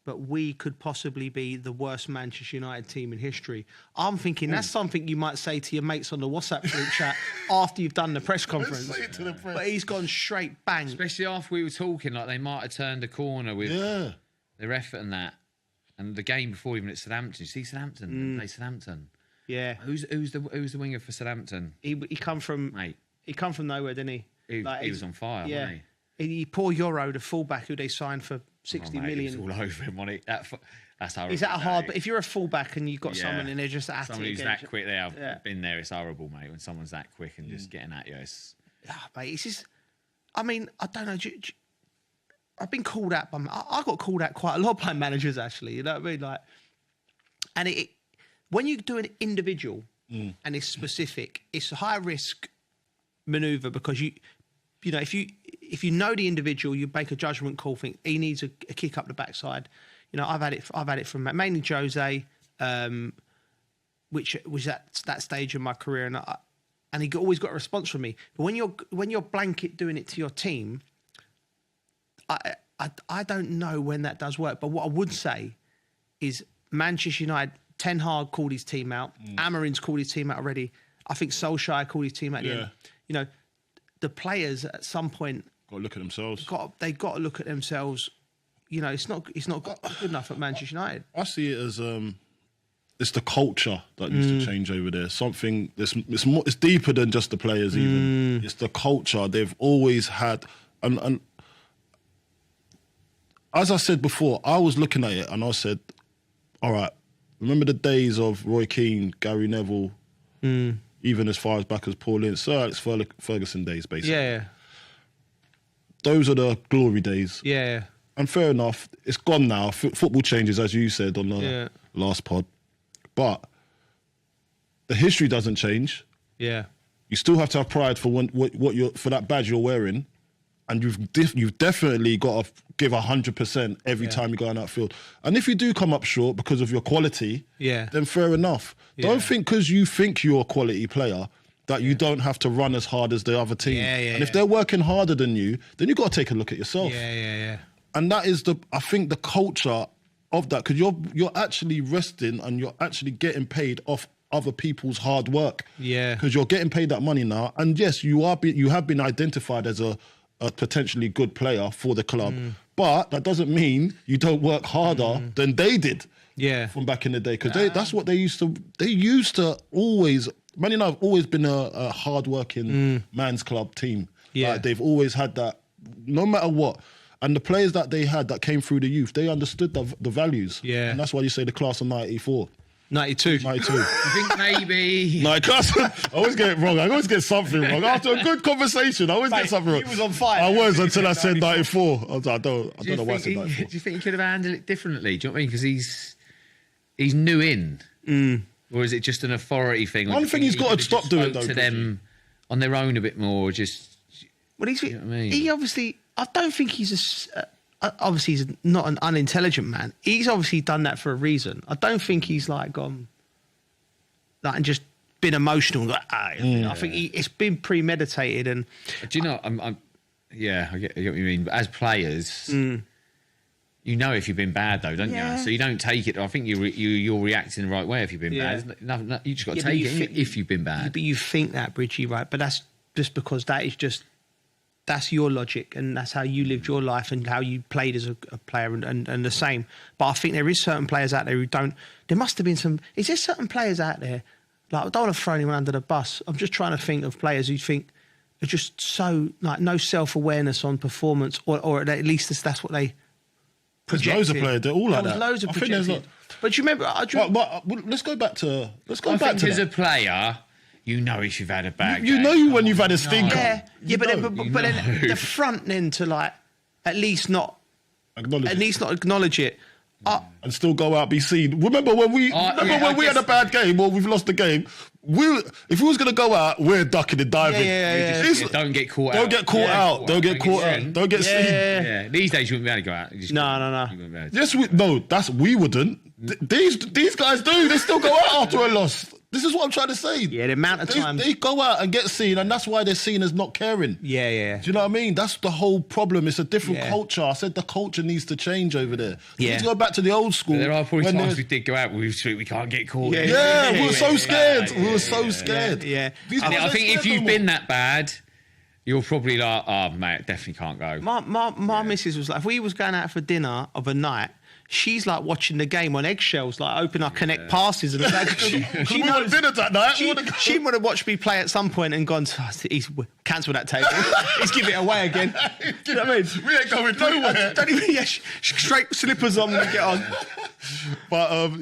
but we could possibly be the worst Manchester United team in history. I'm thinking that's something you might say to your mates on the WhatsApp group chat after you've done the press conference. Say it to the press. But he's gone straight bang. Especially after we were talking, like they might have turned a corner with their effort and that. And the game before, even at Southampton, you see Southampton, they play Southampton. Yeah. Who's the winger for Southampton? He come from nowhere, didn't he? He was on fire, wasn't he? Poor Euro, the fullback who they signed for 60 million. He was all over him, wasn't he? That's horrible. Is that a hard? But if you're a fullback and you've got someone and they're just at someone it who's against that quick, I've been there. It's horrible, mate. When someone's that quick and just getting at you, it's. Mate, it's just. I mean, I don't know. I've been called out by. I got called out quite a lot by managers, actually. You know what I mean? Like, and when you do an individual and it's specific, it's a high risk maneuver because you know, if you know the individual, you make a judgment call. Think he needs a kick up the backside. You know, I've had it from mainly Jose, which was at that stage of my career, and he always got a response from me. But when you're blanket doing it to your team, I don't know when that does work. But what I would say is Manchester United, Ten Hag called his team out. Amarin's called his team out already. I think Solskjaer called his team out. Yeah. You know, the players at some point got to look at themselves. They got to look at themselves. You know, it's not good enough at Manchester United. I see it as it's the culture that needs to change over there. Something it's deeper than just the players. Even it's the culture they've always had. And as I said before, I was looking at it and I said, all right, remember the days of Roy Keane, Gary Neville, even as far as back as Paul Ince, Sir Alex Ferguson days, basically. Yeah. Those are the glory days. Yeah. And fair enough, it's gone now. Football changes, as you said on the last pod. But the history doesn't change. Yeah. You still have to have pride for what you're for that badge you're wearing. And you've definitely got to give 100% every time you go on that field. And if you do come up short because of your quality, then fair enough. Yeah. Don't think because you think you're a quality player that you don't have to run as hard as the other team. And if they're working harder than you, then you've got to take a look at yourself. And that is I think the culture of that, because you're actually resting and you're actually getting paid off other people's hard work. Yeah. Because you're getting paid that money now. And yes, you have been identified as a potentially good player for the club. But that doesn't mean you don't work harder than they did from back in the day. Because that's what they used to always... Man United have always been a hard-working man's club team. Yeah. Like, they've always had that, no matter what. And the players that they had that came through the youth, they understood the values. Yeah. And that's why you say the class of 94. 92. You think maybe... No, I always get it wrong. I always get something wrong. After a good conversation, I always get something wrong. He was on fire. I was until I said 94. I don't know why I said 94. Do you think he could have handled it differently? Do you know what I mean? Because he's new in. Or is it just an authority thing? One thing he's got to stop doing, though, to them on their own a bit more. Just... Well, you know what I mean? He obviously... I don't think he's obviously he's not an unintelligent man. He's obviously done that for a reason. I don't think he's gone and just been emotional and I think it's been premeditated. And do you know? I get what you mean. But as players, you know if you've been bad though, don't you? So you don't take it. I think you're reacting the right way if you've been bad. No, you just got to take it if you've been bad. But you think that, Bridgie, right? But that's just because that's your logic and that's how you lived your life and how you played as a player and the same. But I think there is certain players out there who don't... There must have been some... Is there certain players out there... Like, I don't want to throw anyone under the bus. I'm just trying to think of players who think are just so... Like, no self-awareness on performance or at least that's what they projected. There's loads of players. They're all like that. There's loads of projected. But do you remember... let's go back to... I think as a player... You know if you've had a bad game. You know when you've had a stinker. But then the front end to at least not acknowledge it. And still go out, be seen. Remember when we had a bad game or we've lost the game? If we was going to go out, we're ducking and diving. Don't get caught out. Don't get caught out. Don't get caught out. Don't get seen. Yeah. These days you wouldn't be able to go out. No. Yes, we wouldn't. These guys do. They still go out after a loss. This is what I'm trying to say. Yeah, the amount of time they go out and get seen, and that's why they're seen as not caring. Yeah. Do you know what I mean? That's the whole problem. It's a different culture. I said the culture needs to change over there. We need to go back to the old school. There are probably times we did go out, we can't get caught. Yeah, we were so scared. We were so scared. Yeah. I think if you've been that bad, you're probably like, oh, mate, definitely can't go. My missus was like, if we was going out for dinner of a night, she's like watching the game on eggshells, like open our connect passes and that. She knows dinner that night. She would have watched me play at some point and gone, he's cancelled that table. He's giving it away again. Do you know what I mean? We ain't going nowhere. Don't even, straight slippers on when we get on. But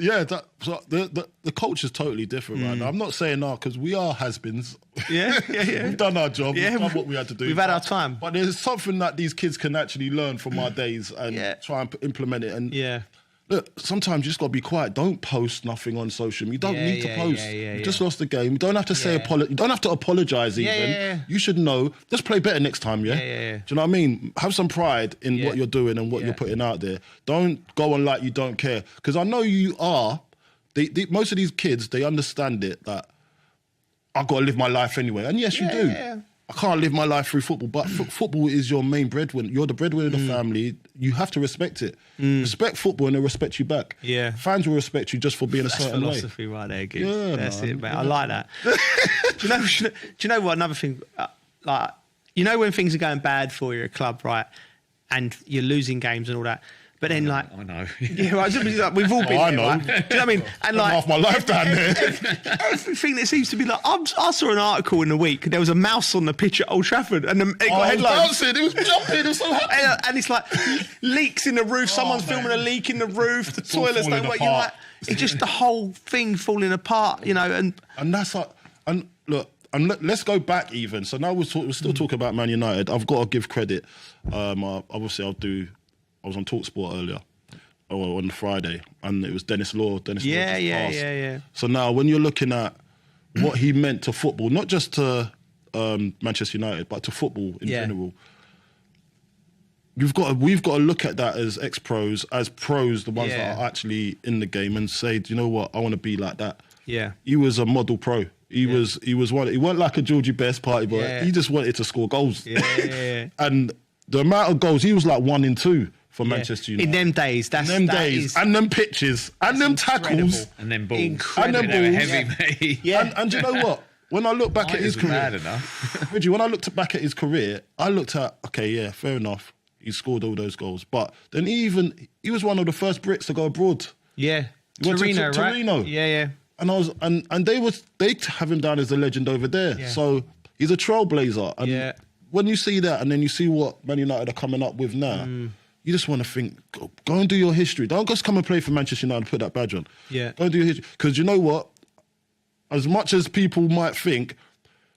the culture's totally different right now. I'm not saying because we are has-beens. Yeah. We've done our job. Yeah, we've done what we had to do. We've had our time. But there's something that these kids can actually learn from our days and try and implement it. And look, sometimes you just got to be quiet. Don't post nothing on social media. You don't need to post. You just lost the game. You don't have to say you don't have to apologise even. You should know. Just play better next time, yeah? Yeah. Do you know what I mean? Have some pride in what you're doing and what you're putting out there. Don't go on like you don't care. Because I know you are. Most of these kids, they understand it that I've got to live my life anyway. And yes, you do. Yeah. I can't live my life through football, but football is your main breadwinner. You're the breadwinner of the family. You have to respect it. Respect football and they'll respect you back. Yeah. Fans will respect you just for being a certain way. That's philosophy right there, Gibbs. Yeah, that's it, mate. I like that. do you know what? Another thing, when things are going bad for you at a club, right, and you're losing games and all that, but then, I know. Yeah, right, we've all been there, know. right? Do you know what I mean? And half my life down there. Everything that seems to be I saw an article in the week. There was a mouse on the pitch at Old Trafford, and it got headlines. It was jumping. It was so happy. And it's like leaks in the roof. Someone's filming a leak in the roof. The toilets don't work. You're like, it's just the whole thing falling apart, you know. And that's like, and look. And let's go back even. So now we're still talking about Man United. I've got to give credit. Obviously, I was on TalkSport earlier, on Friday, and it was Dennis Law. Yeah. So now, when you're looking at what he meant to football, not just to Manchester United, but to football in general, we've got to look at that as ex-pros, as pros, the ones that are actually in the game, and say, do you know what? I want to be like that. Yeah, he was a model pro. He was one. He wasn't like a Georgie Best party boy. Yeah. He just wanted to score goals. Yeah. And the amount of goals, he was like 1 in 2 for Manchester United. In them days, and them pitches, and them tackles, and them balls, incredible. And them balls. Heavy, mate. And you know what? When I look back at his career, Reggie, when I looked back at his career, I looked at fair enough. He scored all those goals, but then he was one of the first Brits to go abroad. Yeah, he went to Torino. Yeah. And they have him down as a legend over there. Yeah. So he's a trailblazer. And when you see that, and then you see what Man United are coming up with now, you just want to think, go and do your history. Don't just come and play for Manchester United and put that badge on. Yeah. Go and do your history. Because you know what? As much as people might think,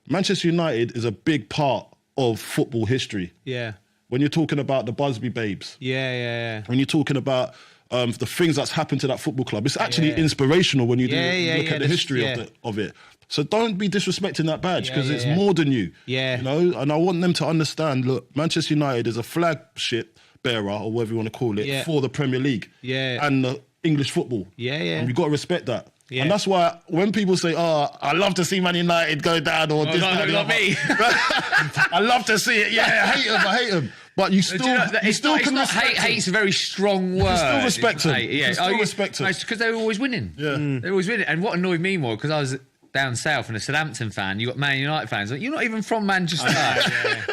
Manchester United is a big part of football history. Yeah. When you're talking about the Busby Babes. Yeah. When you're talking about the things that's happened to that football club. It's actually inspirational when you look at the history of it. So don't be disrespecting that badge because it's more than you. Yeah. You know, and I want them to understand, look, Manchester United is a flagship bearer, or whatever you want to call it, for the Premier League and the English football. Yeah. And you've got to respect that. Yeah. And that's why when people say, I love to see Man United go down or this, not me. I love to see it. I hate them. But you still, can respect them. Hate's a very strong word. You still respect them. Yeah. You still respect them. It's because they're always winning. Yeah. They're always winning. And what annoyed me more, because I was down south and a Southampton fan, you got Man United fans. Like, you're not even from Manchester.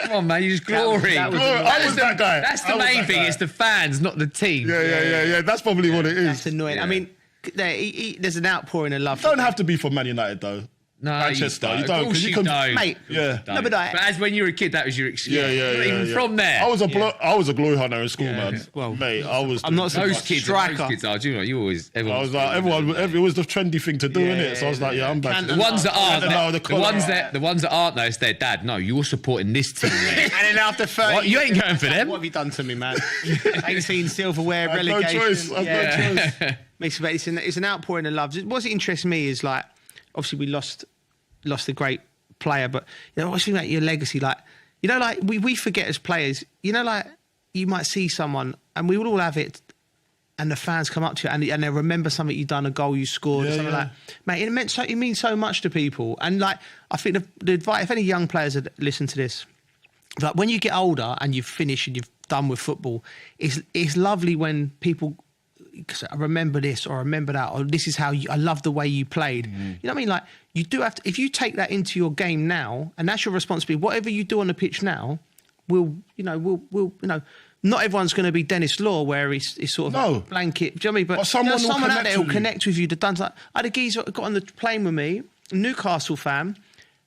Come on, man, you just glory. I was that guy. That's the main thing. It's the fans, not the team. Yeah. That's probably what it is. That's annoying. I mean, there's an outpouring of love. You don't have to be for Man United, though. No, Manchester. You don't. Because you can, mate. Yeah. No, but as when you were a kid, that was your excuse. Yeah. Even from there. I was a glory hunter in school, man. Well, mate, I'm not those kids. Those kids are. Do you know? You always. I was like, it was the trendy thing to do, innit? So I was like, I'm back. The ones that aren't. The ones that aren't, though, it's their dad. No, you're supporting this team. And then after 30, what? You ain't going for them. What have you done to me, man? 18 silverware relegation. No choice. I've no choice. It's an outpouring of love. What interests me is like, obviously we lost a great player, but you know, what's about your legacy? Like, you know, like we forget as players, you know, like you might see someone, and we would all have it and the fans come up to you and they remember something you've done, a goal you scored, something like that. Mate, it means so much to people. And like, I think the advice, if any young players listen to this, like when you get older and you've finished and you've done with football, it's lovely when people, I remember this or I remember that, or this is how I love the way you played. You know what I mean? Like, you do have to, if you take that into your game now, and that's your responsibility, whatever you do on the pitch now, will not everyone's going to be Dennis Law, where he's sort of a blanket. Do you know what I mean? But someone out there will connect with you. The Duns, like, I had a geezer got on the plane with me, a Newcastle fan,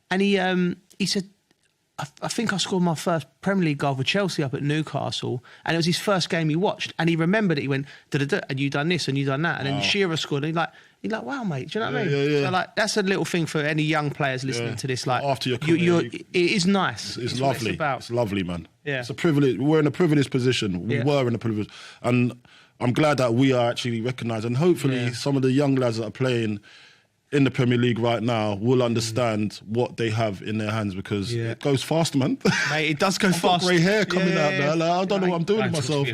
and he said, I think I scored my first Premier League goal for Chelsea up at Newcastle, and it was his first game he watched, and he remembered it. He went, da-da-da, and you done this and you done that, and then Shearer scored, and he's like, wow, mate, do you know what I mean? Yeah. So like, that's a little thing for any young players listening to this. Like, after it is nice. It's lovely. It's lovely, man. Yeah. It's a privilege. We're in a privileged position. We were in a privilege, and I'm glad that we are actually recognised, and hopefully some of the young lads that are playing in the Premier League right now will understand what they have in their hands, because it goes fast, man. Mate, it does go fast. I've got grey hair coming out there. Like, I don't know what I'm doing with myself.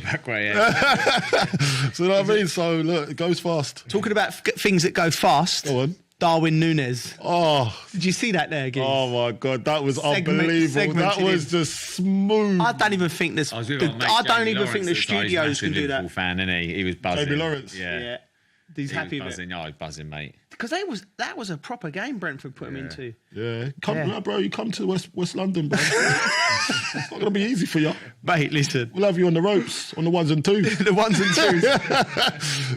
So you know what I mean? So look, it goes fast. Talking about things that go fast. Go on. Darwin Núñez. Oh, did you see that there again? Oh my God, that was unbelievable. That was just smooth. I don't even think this. I don't even think the studios can do that. Fan, isn't he? He was buzzing. Jamie Lawrence. Yeah. He's happy with it. No, he's buzzing, mate. Because that was a proper game Brentford put him into. Yeah. Bro, you come to West London, bro. It's not going to be easy for you. Mate, listen. We'll have you on the ropes, on the ones and twos. The ones and twos.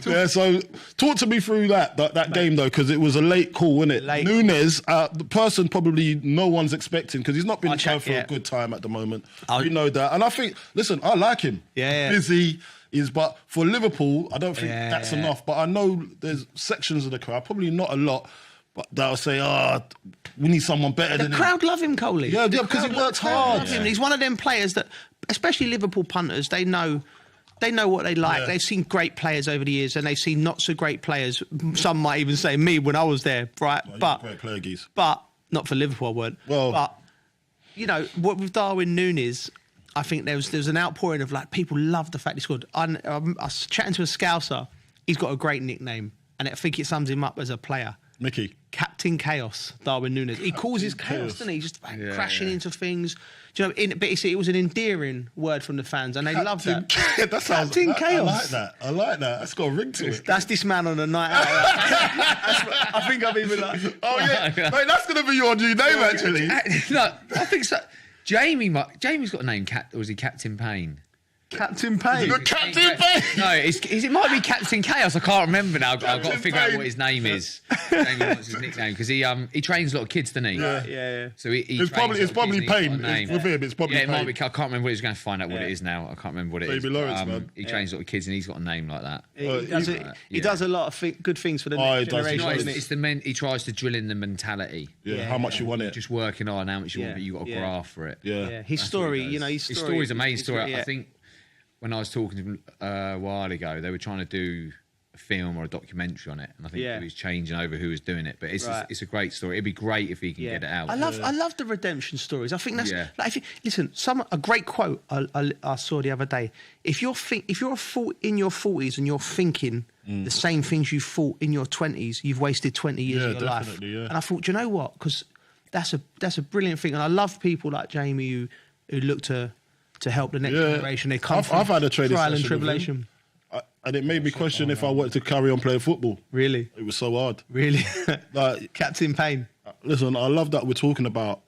Yeah, so talk to me through that game, though, because it was a late call, wasn't it? Núñez, the person probably no one's expecting, because he's not been trying for a good time at the moment. You know that. And I think, listen, I like him. Yeah. Busy. But for Liverpool, I don't think that's enough. But I know there's sections of the crowd, probably not a lot, but they'll say, we need someone better than him. The crowd love him, Coley. Yeah, because he works hard. He's one of them players that, especially Liverpool punters, they know what they like. Yeah. They've seen great players over the years, and they've seen not so great players. Some might even say me when I was there, right? Well, great player, Geese. But not for Liverpool, I weren't. Well, but you know what with Darwin Núñez, I think there was an outpouring of like people love the fact he scored. I was chatting to a Scouser. He's got a great nickname, and I think it sums him up as a player. Mickey. Captain Chaos, Darwin Núñez. He causes chaos, doesn't he? Just crashing into things. Do you know? But it was an endearing word from the fans, and they loved that. Captain Chaos. I like that. That's got a ring to it. That's this man on a night out. I think I've even like. Oh yeah, mate. That's gonna be your new name, actually. No, I think so. Jamie's got a name, or was he Captain Payne? Captain Payne. Captain Payne. No, it might be Captain Chaos. I can't remember now. I've got to figure out what his name is. Jamie wants his nickname because he trains a lot of kids, doesn't he? Yeah. So it's probably Payne with him. It's probably it might be. I can't remember what he's going to find out what it is now. I can't remember what it is. Lawrence, man. He trains a lot of kids, and he's got a name like that. He does a lot of good things for the next generation. It's the men. He tries to drill in the mentality. Yeah, how much you want it. Just working on how much you want, but you got to graft for it. Yeah. His story, his story's a main story. I think. When I was talking to him a while ago, they were trying to do a film or a documentary on it, and I think he was changing over who was doing it. But it's a great story. It'd be great if he can get it out. I love the redemption stories. I think that's like listen. A great quote I saw the other day. If you're in your 40s and you're thinking the same things you thought in your 20s, you've wasted 20 years of your life. Yeah. And I thought, do you know what? Because that's a brilliant thing, and I love people like Jamie who look to help the next generation. They come from I've had a training trial and session tribulation. And it made me question if I wanted to carry on playing football. Really? It was so hard. Really? Like Captain Payne. Listen, I love that we're talking about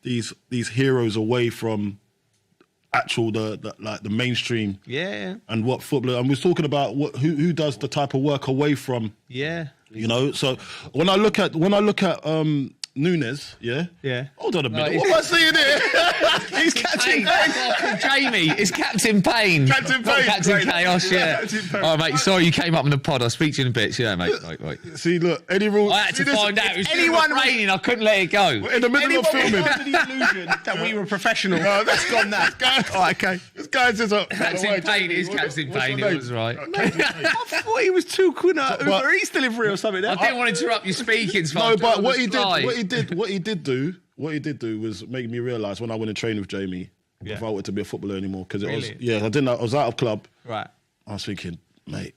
these heroes away from actual the mainstream. Yeah. And what football, and we're talking about who does the type of work away from. Yeah. You know, so when I look at Núñez, yeah. Hold on a minute. What am I seeing here? He's Captain Payne. Jamie, it's Captain Payne. Captain Payne. Captain Chaos, Oh, mate, sorry you came up in the pod. I'll speak to you in a bit. Yeah, mate. Right. See, look, any rule. I had to find out. It was raining. I couldn't let it go. We're in the middle of filming. Under the illusion that we were professional. No, that's gone now. All right, okay. This guy's just a... Captain Payne is Captain Payne. It was right. I thought he was too good at Uber Eats delivery or something. I didn't want to interrupt your speaking. No, but what he did do was make me realise when I went to train with Jamie if I wanted to be a footballer anymore, because it was I was out of club. Right. I was thinking, mate,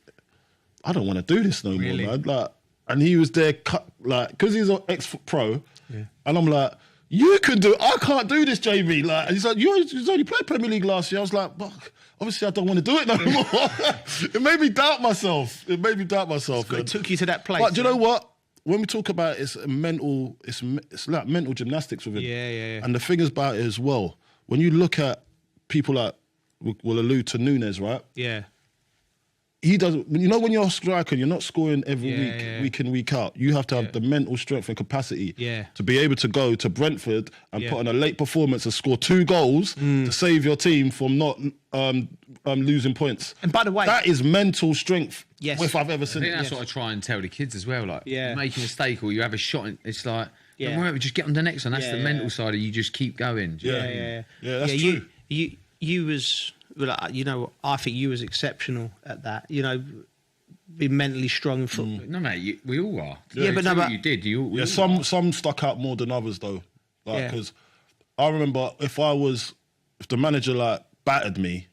I don't want to do this no more, man. Like, and he was there, because he's an ex-pro, and I'm like, you can do it. I can't do this, JB. Like, and he's like, you only played Premier League last year. I was like, well, obviously I don't want to do it no more. It made me doubt myself. It took you to that place. But do you know what? When we talk about it's like mental gymnastics with him. Yeah. And the thing is about it as well, when you look at people like, we'll allude to Nunes, right? Yeah. He doesn't. You know, when you're a striker, you're not scoring every week in, week out. You have to have the mental strength and capacity to be able to go to Brentford and put on a late performance and score 2 goals to save your team from not losing points. And by the way, that is mental strength. Yes, if I've ever seen. I think that's what I try and tell the kids as well. Like, you make a mistake or you have a shot, it's like, don't worry, just get on the next one. That's the mental side of you. Just keep going. Yeah, that's true. You was. You know, I think you was exceptional at that. You know, being mentally strong in football. No, mate, we all are. Yeah, but no, but you did. Some stuck out more than others though. Like, because I remember if the manager like battered me,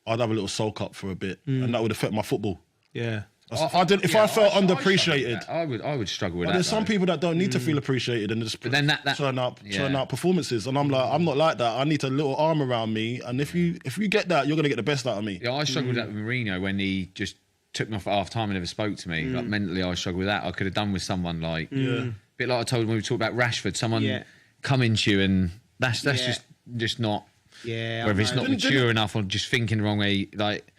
I'd have a little sulk up for a bit, and that would affect my football. Yeah. I felt underappreciated, I would struggle with that. There's some people that don't need to feel appreciated and just turn out performances, and I'm not like that. I need a little arm around me, and if you get that, you're gonna get the best out of me. Yeah, I struggled with that with Mourinho when he just took me off at half time and never spoke to me. Like, mentally, I struggled with that. I could have done with someone like a bit like I told when we talked about Rashford, someone coming to you, and that's just not. Yeah, whether it's not mature enough or just thinking the wrong way, like.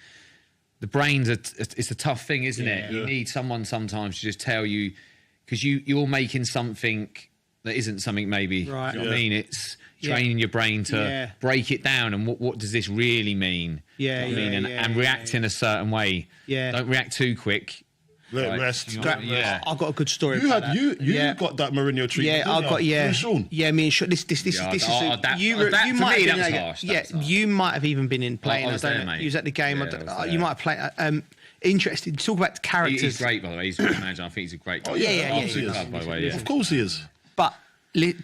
The brain's it's a tough thing, isn't it? You need someone sometimes to just tell you, because you're making something that isn't something maybe. Right. You know what I mean? It's training your brain to break it down and what does this really mean? And react in a certain way. Yeah. Don't react too quick. Rest. I've got a good story. You got that Mourinho treatment. Yeah, I've got Sean. Yeah, me and Sean. This is you might have you might have even been in playing. I don't know. You was at the game. You might have played. Interesting. Talk about the characters. He's great, by the way. He's a good manager. I think he's a great. By the way. Of course he is. But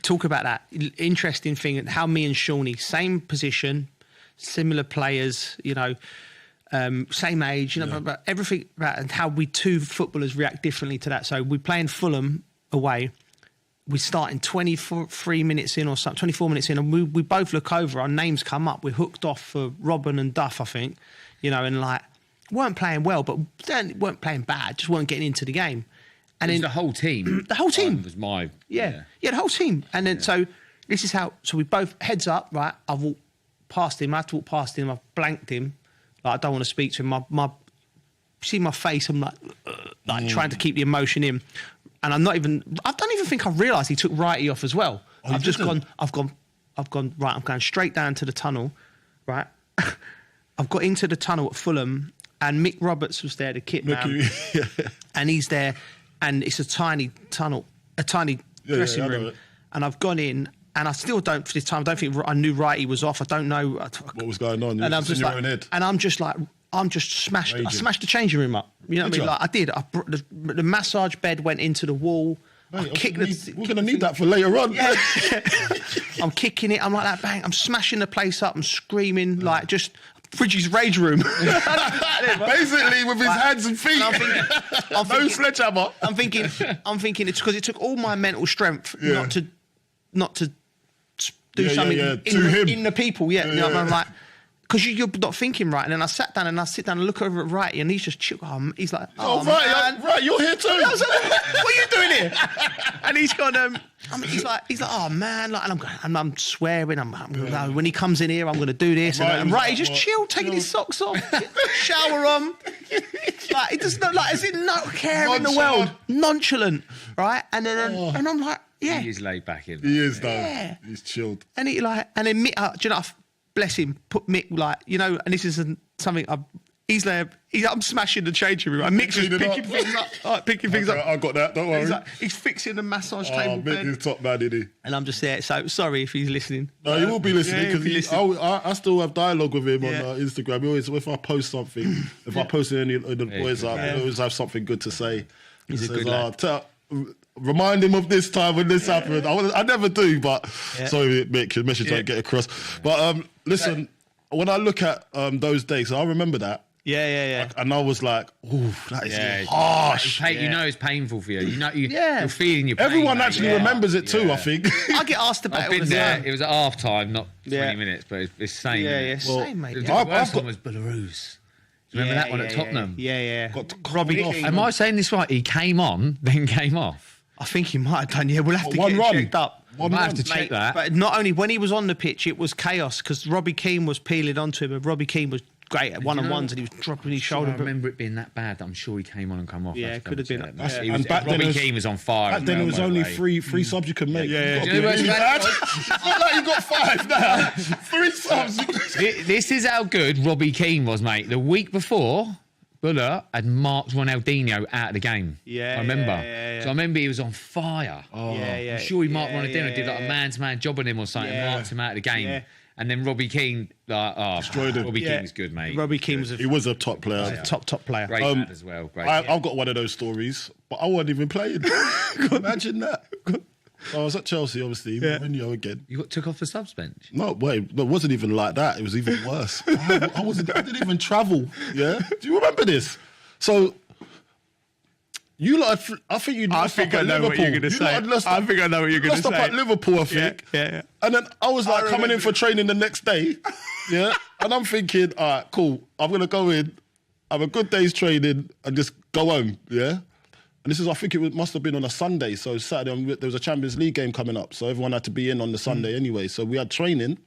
talk about that interesting thing. How me and Shawnee, same position, similar players. You know. Same age, you know, but everything about and how we two footballers react differently to that. So we play in Fulham away. We start in 23 minutes in or something, 24 minutes in, and we both look over. Our names come up. We're hooked off for Robin and Duff, I think, you know, and like weren't playing well, but weren't playing bad. Just weren't getting into the game. And then the whole team. The whole team was my the whole team. And then so this is how. So we both heads up, right? I've walked past him. I had to walk past him. I've blanked him. Like, I don't want to speak to him. See my face. I'm like trying to keep the emotion in, and I don't even think I realised he took righty off as well. I've gone. Right. I'm going straight down to the tunnel. Right. I've got into the tunnel at Fulham, and Mick Roberts was there, the kit man, and he's there, and it's a tiny tunnel, a tiny dressing room, and I've gone in. And I still don't, for this time, I don't think I knew Righty was off. I don't know what was going on. And I'm just smashed. Raging. I smashed the changing room up. You know what I mean? Like I did. The massage bed went into the wall. Mate, we're going to need that for later on. Yeah. I'm kicking it. I'm like that. Bang! I'm smashing the place up. I'm screaming like just Bridgie's rage room. Basically, with his hands and feet. And I'm thinking, no sledgehammer. I'm thinking it's because it took all my mental strength not to do something in the people. You know, I'm like, because you're not thinking right. And then I sat down and look over at Righty, and he's just chill. He's like, right, you're here too. I was like, what are you doing here? And he's gone. He's like, oh man, like, and I'm going, and I'm swearing. When he comes in here, I'm going to do this. And Righty just chill, taking his socks off, shower on. Like it does not like as in no care in the world, nonchalant, right? And then and I'm like. Yeah, he is laid back in. He is though. Yeah. He's chilled. And he like, and then Mick, do you know? Bless him. Put Mick like, you know. And this isn't something. He's there. I'm smashing the changing room. And Mick's just picking things up. Picking things up. I got that. Don't worry. He's fixing the massage table. Mick is top man, isn't he? And I'm just there. So sorry if he's listening. No, he will be listening because I still have dialogue with him on Instagram. He always, if I post something, if I post any of the boys up, I always have something good to say. He's a good lad. Remind him of this time when this happened. I never do, but sorry, Mick, your message don't get across. But listen, when I look at those days, I remember that. Yeah. And I was like, "Ooh, that is harsh." You know, it's painful for you. You're feeling your pain. Everyone actually remembers it too. I think. I get asked about I've it. been there. It was at half time, not 20 minutes, but it's the same. Same, mate. The worst one was Belarus. Do you remember that one at Tottenham? Yeah. Got Robbie off. Am I saying this right? He came on, then came off. I think he might have done. Yeah, we'll have to One get run. it checked up. Might have to check that. But not only when he was on the pitch, it was chaos because Robbie Keane was peeling onto him, and Robbie Keane was great at one-on-ones, and he was dropping his shoulder. I remember it being that bad. I'm sure he came on and come off. Yeah, it could have been. Robbie Keane was on fire. Back then, it was only three subs you could make. Yeah. It's not like you got 5 now. 3 subs. This is how good Robbie Keane was, mate. The week before, Buller had marked Ronaldinho out of the game. I remember. So I remember he was on fire. I'm sure he marked Ronaldinho, did like a man-to-man job on him or something, and marked him out of the game. Yeah. And then Robbie Keane, destroyed him. Robbie Keane was good, mate. Robbie Keane he was a top player. Top player. Great lad as well. Great. I've got one of those stories, but I wasn't even playing. Imagine that. I was at Chelsea, obviously, Mourinho again. You got took off the subs bench? No, wait, it wasn't even like that. It was even worse. I didn't even travel. Yeah, do you remember this? So, I think you. I think I know what you're going to say. I think I know what you're going to say. Lost up at Liverpool, I think. Yeah. And then I was like coming in for training the next day. Yeah, and I'm thinking, all right, cool. I'm going to go in, have a good day's training, and just go home. Yeah. And this is, I think must have been on a Sunday. So Saturday, there was a Champions League game coming up. So everyone had to be in on the Sunday anyway. So we had training.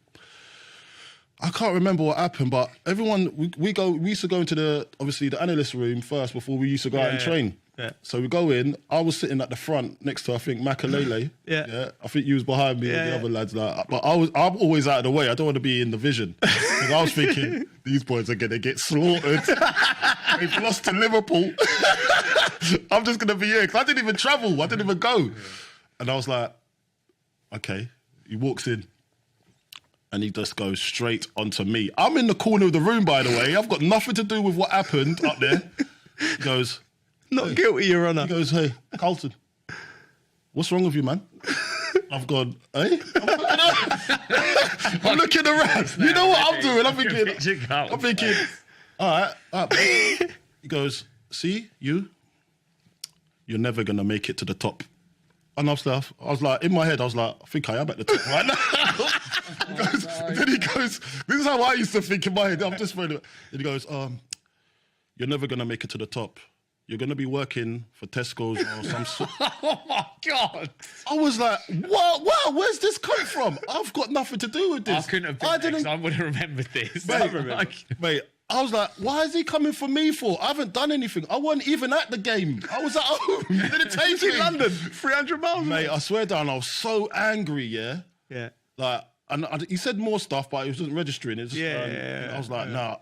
I can't remember what happened, but everyone, we used to go into the analyst room first before we used to go out and train. Yeah. So we go in. I was sitting at the front next to, I think, Makalele. Yeah. I think you was behind me and the other lads. But I'm always out of the way. I don't want to be in the vision. Because I was thinking, these boys are going to get slaughtered. They've lost to Liverpool. I'm just going to be here. Because I didn't even travel. I didn't even go. And I was like, okay. He walks in. And he just goes straight onto me. I'm in the corner of the room, by the way. I've got nothing to do with what happened up there. He goes... Not guilty, Your Honour. He goes, hey, Carlton, what's wrong with you, man? I've gone, eh? I'm looking around. You know what I'm doing? I'm thinking, all right. He goes, see, you're never going to make it to the top. And I was like, in my head, I was like, I think I am at the top right now. Then he goes, this is how I used to think in my head. I'm just throwing it. Then he goes, you're never going to make it to the top. You're going to be working for Tesco's or some sort. Oh, my God. I was like, wow, where's this come from? I've got nothing to do with this. I couldn't have been there 'cause I would have remembered this. Mate, I was like, why is he coming for me for? I haven't done anything. I wasn't even at the game. I was at home. Didn't take in London, 300 miles. Mate, I swear down, I was so angry, yeah? Yeah. Like, and he said more stuff, but he wasn't registering it. I was like, nah,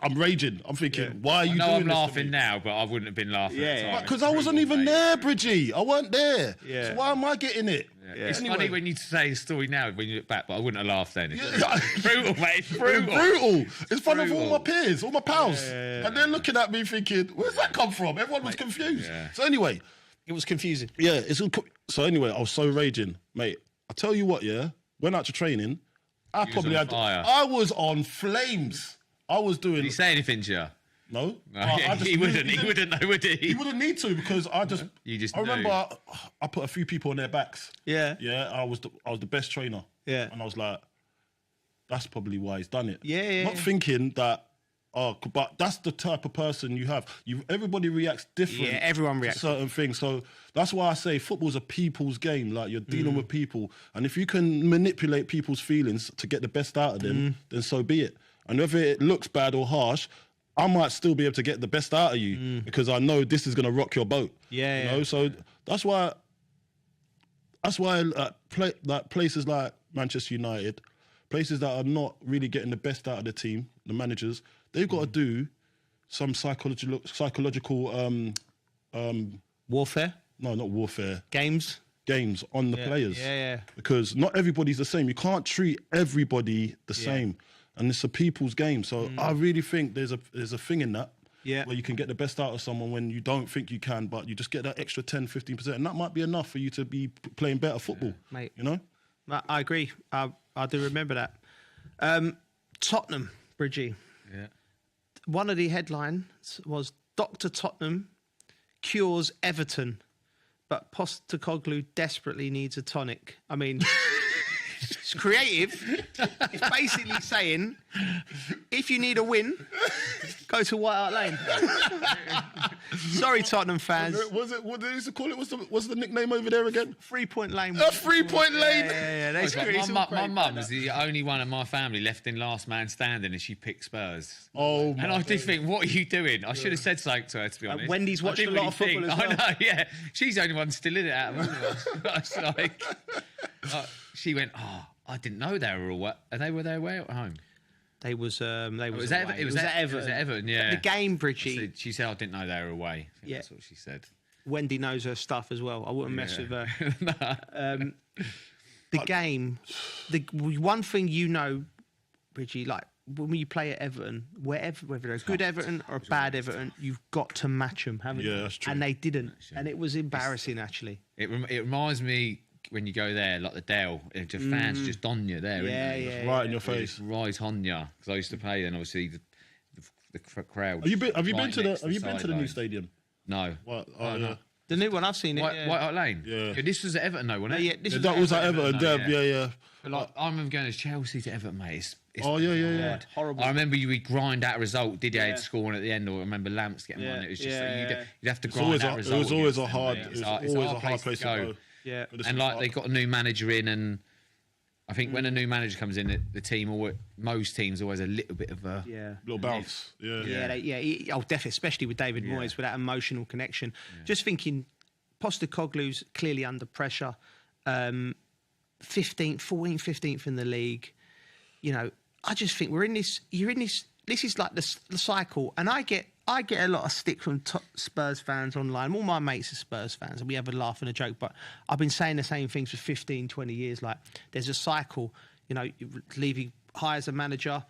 I'm raging. I'm thinking, why are you doing this? I'm laughing now, but I wouldn't have been laughing at the time. Because I wasn't even there, Bridgie. I weren't there. Yeah. So why am I getting it? Yeah. It's funny when you say the story now, when you look back, but I wouldn't have laughed then. Yeah. Brutal, mate. It's brutal. It's in front of all my peers, all my pals. And they're looking at me thinking, where's that come from? Everyone was confused. Yeah. So anyway. It was confusing. Yeah. So anyway, I was so raging. Mate, I tell you what, went out to training. I was on flames. I was doing... Did he say anything to you? No. He wouldn't know, would he? He wouldn't need to because I remember I put a few people on their backs. Yeah. Yeah, I was the best trainer. Yeah. And I was like, that's probably why he's done it. Yeah. Not thinking that, but that's the type of person you have. Everybody reacts different. Yeah, everyone reacts to certain things. So that's why I say football's a people's game. Like you're dealing with people, and if you can manipulate people's feelings to get the best out of them, then so be it. And whether it looks bad or harsh, I might still be able to get the best out of you because I know this is going to rock your boat. Yeah, you know. So that's why places like Manchester United, places that are not really getting the best out of the team, the managers, they've got to do some psychological warfare. No, not warfare. Games on the players. Yeah. Because not everybody's the same. You can't treat everybody the same, and it's a people's game. So I really think there's a thing in that. Yeah. Where you can get the best out of someone when you don't think you can, but you just get that extra 10, 15%, and that might be enough for you to be playing better football. Mate. You know? I agree. I do remember that. Tottenham, Bridgie. Yeah. one of the headlines was Dr. Tottenham cures Everton, but Postecoglou desperately needs a tonic. I mean, it's creative. It's basically saying, if you need a win, go to White Hart Lane. Sorry, Tottenham fans. What they used to call it? What's the nickname over there again? 3 Point Lane. 3 Point Lane. Yeah. That's my mum was the only one in my family left in last man standing, and she picked Spurs. Oh, and I did think, what are you doing? I should have said something to her, to be honest. Wendy's watched a lot of football as well. I know, yeah. She's the only one still in it out of all of us. I was like, she went, I didn't know they were all. And they were there away at home. It was at Everton. It was at Everton, yeah. The game, Bridgie. She said, I didn't know they were away. I think that's what she said. Wendy knows her stuff as well. I wouldn't mess with her. The game, the one thing you know, Bridgie, like when you play at Everton, whether they're a good Everton or a bad Everton, you've got to match them, haven't you? Yeah, that's true. And they didn't. And it was embarrassing, actually. It reminds me, when you go there, like the Dell, the fans just on you there, right in your face, right on you. Because I used to play, and obviously the crowd. Have you been to the new stadium? No. What? Oh, yeah. The new one, I've seen it. White Hart Lane. Yeah. This was at Everton, though, wasn't it? Yeah, that was at Everton. Yeah. But like, I remember going to Chelsea to Everton, mate. It's yeah. Horrible. I remember you would grind out a result. Did you score at the end, or I remember Lamps getting one? It was just you'd have to grind out a result. It was always a hard place to go. Yeah, and like they got a new manager in, and I think when a new manager comes in, the team most teams always a little bit of a little bounce. Definitely, especially with David Moyes, with that emotional connection. Just thinking, Postecoglou's clearly under pressure. 15th, 14th, 15th in the league. You know, I just think we're in this. You're in this. This is like the cycle, and I get a lot of stick from Spurs fans online. All my mates are Spurs fans, and we have a laugh and a joke, but I've been saying the same things for 15, 20 years. Like, there's a cycle. You know, Levy hires a manager,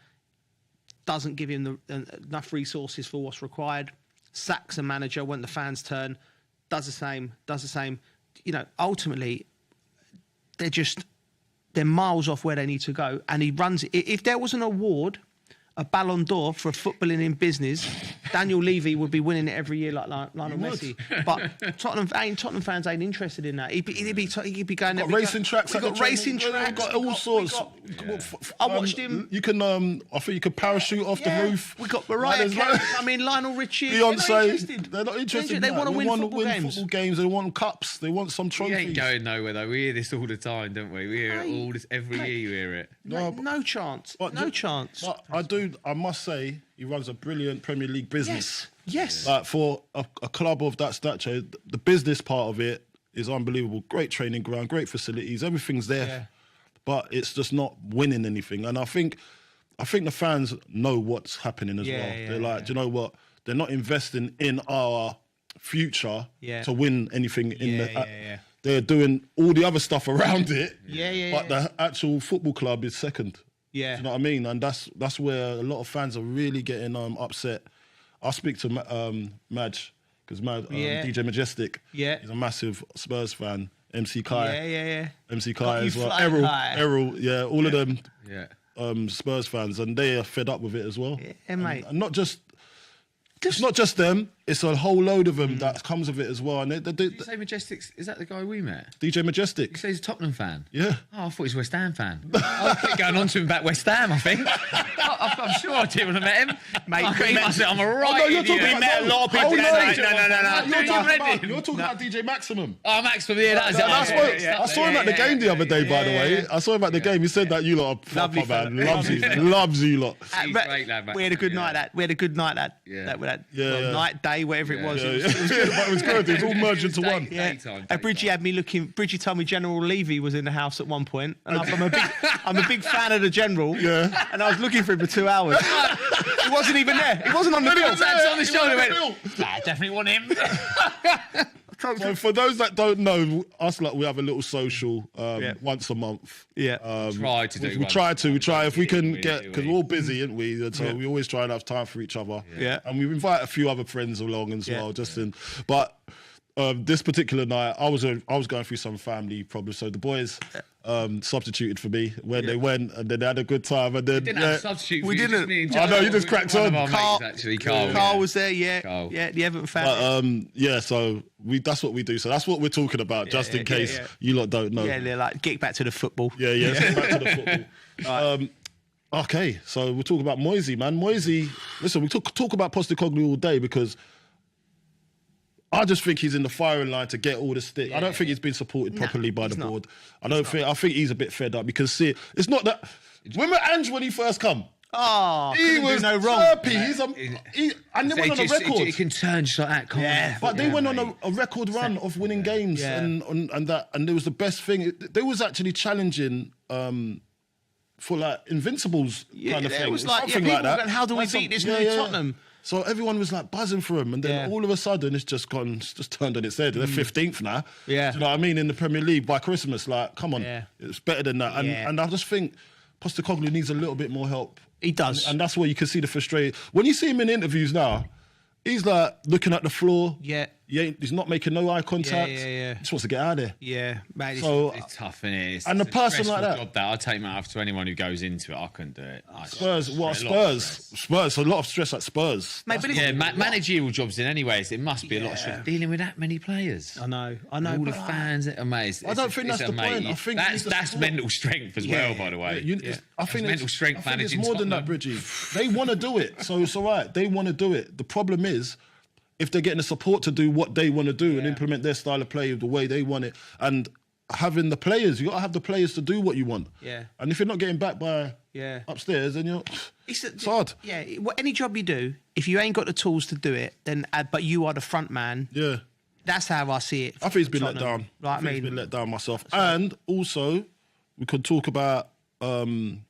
doesn't give him enough resources for what's required, sacks a manager when the fans turn, does the same. You know, ultimately, they're miles off where they need to go. And he runs it. If there was an award, a Ballon d'Or for footballing in business, Daniel Levy would be winning it every year like Lionel Messi. But Tottenham fans ain't interested in that. He'd be going there. Racing tracks. We've got racing tracks. We've got all sorts. I watched him. You can. I think you could parachute off the roof. We got Mariah Carey. Lionel Richie. Beyonce. They're not interested. They want to win football games. They want cups. They want some trophies. We ain't going nowhere though. We hear this all the time, don't we? We hear it all this every year. You hear it. No chance. No chance. But I must say, he runs a brilliant Premier League business. Yes. Like for a club of that stature, the business part of it is unbelievable. Great training ground, great facilities, everything's there. Yeah. But it's just not winning anything. And I think the fans know what's happening as well. They're like, do you know what? They're not investing in our future to win anything They're doing all the other stuff around it. But the actual football club is second. Yeah. Do you know what I mean? And that's where a lot of fans are really getting upset. I speak to Madge, because DJ Majestic, he's a massive Spurs fan. MC Kai, MC Kai as well. Errol, all of them Spurs fans, and they are fed up with it as well. Yeah, mate. And not just... It's not just them, it's a whole load of them that comes with it as well. And Did you say Majestic's, is that the guy we met? DJ Majestic. You say he's a Tottenham fan? Yeah. Oh, I thought he was a West Ham fan. I keep going on to him about West Ham, I think. I'm sure I did when I met him. Mate, I'm a right you're talking about, met a lot of people. No. You're talking about DJ Maximum. Oh, Maximum, that's it. I saw him at the game the other day, by the way. I saw him at the game. He said that you lot are proper, man. Loves you lot. He's great, lad, we had a good night, that. Night, day, whatever it was. It was good. It was all merged into one. Bridgie told me General Levy was in the house at one point, and I'm a big fan of the General. Yeah. And I was looking for him for 2 hours. He wasn't even there. He wasn't on the bill. On his shoulder. I definitely want him. So for those that don't know, us we have a little social once a month. Yeah. We try if we can get, because we're all busy, aren't we? And so we always try and have time for each other. Yeah. And we invite a few other friends along as well, but this particular night, I was going through some family problems, so the boys substituted for me when they went, and then they had a good time. And then We didn't have a substitute. We didn't. I know, you just cracked on. Carl was there, the Everton fan. But, so that's what we do. So that's what we're talking about, just in case you lot don't know. Yeah, they're like, get back to the football. Yeah, get back to the football. Okay, so we'll talk about Moisey, man. Moisey, listen, we talk about Postecoglou all day because I just think he's in the firing line to get all the stick. I don't think he's been supported properly by the board. I think he's a bit fed up because it's not that. Remember Ange when he first come? Oh, he was no wrong. chirpy. And they went on a record. It can turn just like that, can't it? But they went on a record run of winning games, and there was the best thing. They was actually challenging for like Invincibles kind of thing. It was like, something like that. Going, how do we beat this new Tottenham? So everyone was like buzzing for him, and then all of a sudden it's just turned on its head. They're 15th now. Yeah. Do you know what I mean? In the Premier League by Christmas, like, come on, it's better than that. And I just think Postecoglou needs a little bit more help. He does, and that's where you can see the frustration. When you see him in interviews now, he's like looking at the floor. Yeah. He's not making no eye contact. Yeah. He just wants to get out of there. Yeah, man. So it's tough, isn't it? And a person like that. I'd take my off to anyone who goes into it. I couldn't do it. Spurs. A lot of stress at Spurs. Mate, but managerial jobs in anyways. It must be a lot of stress dealing with that many players. I know. All the fans. I don't think that's the point. I think that's mental strength as well. By the way, I think mental strength. I think it's more than that, Bridgie. They want to do it, so it's all right. They want to do it. The problem is, if they're getting the support to do what they want to do and implement their style of play the way they want it, and having the players, you got to have the players to do what you want. Yeah. And if you're not getting backed by upstairs, then it's hard. Yeah. Any job you do, if you ain't got the tools to do it, then but you are the front man. Yeah. That's how I see it. I think he's been let down. Right, he's been let down myself. And also, we could talk about David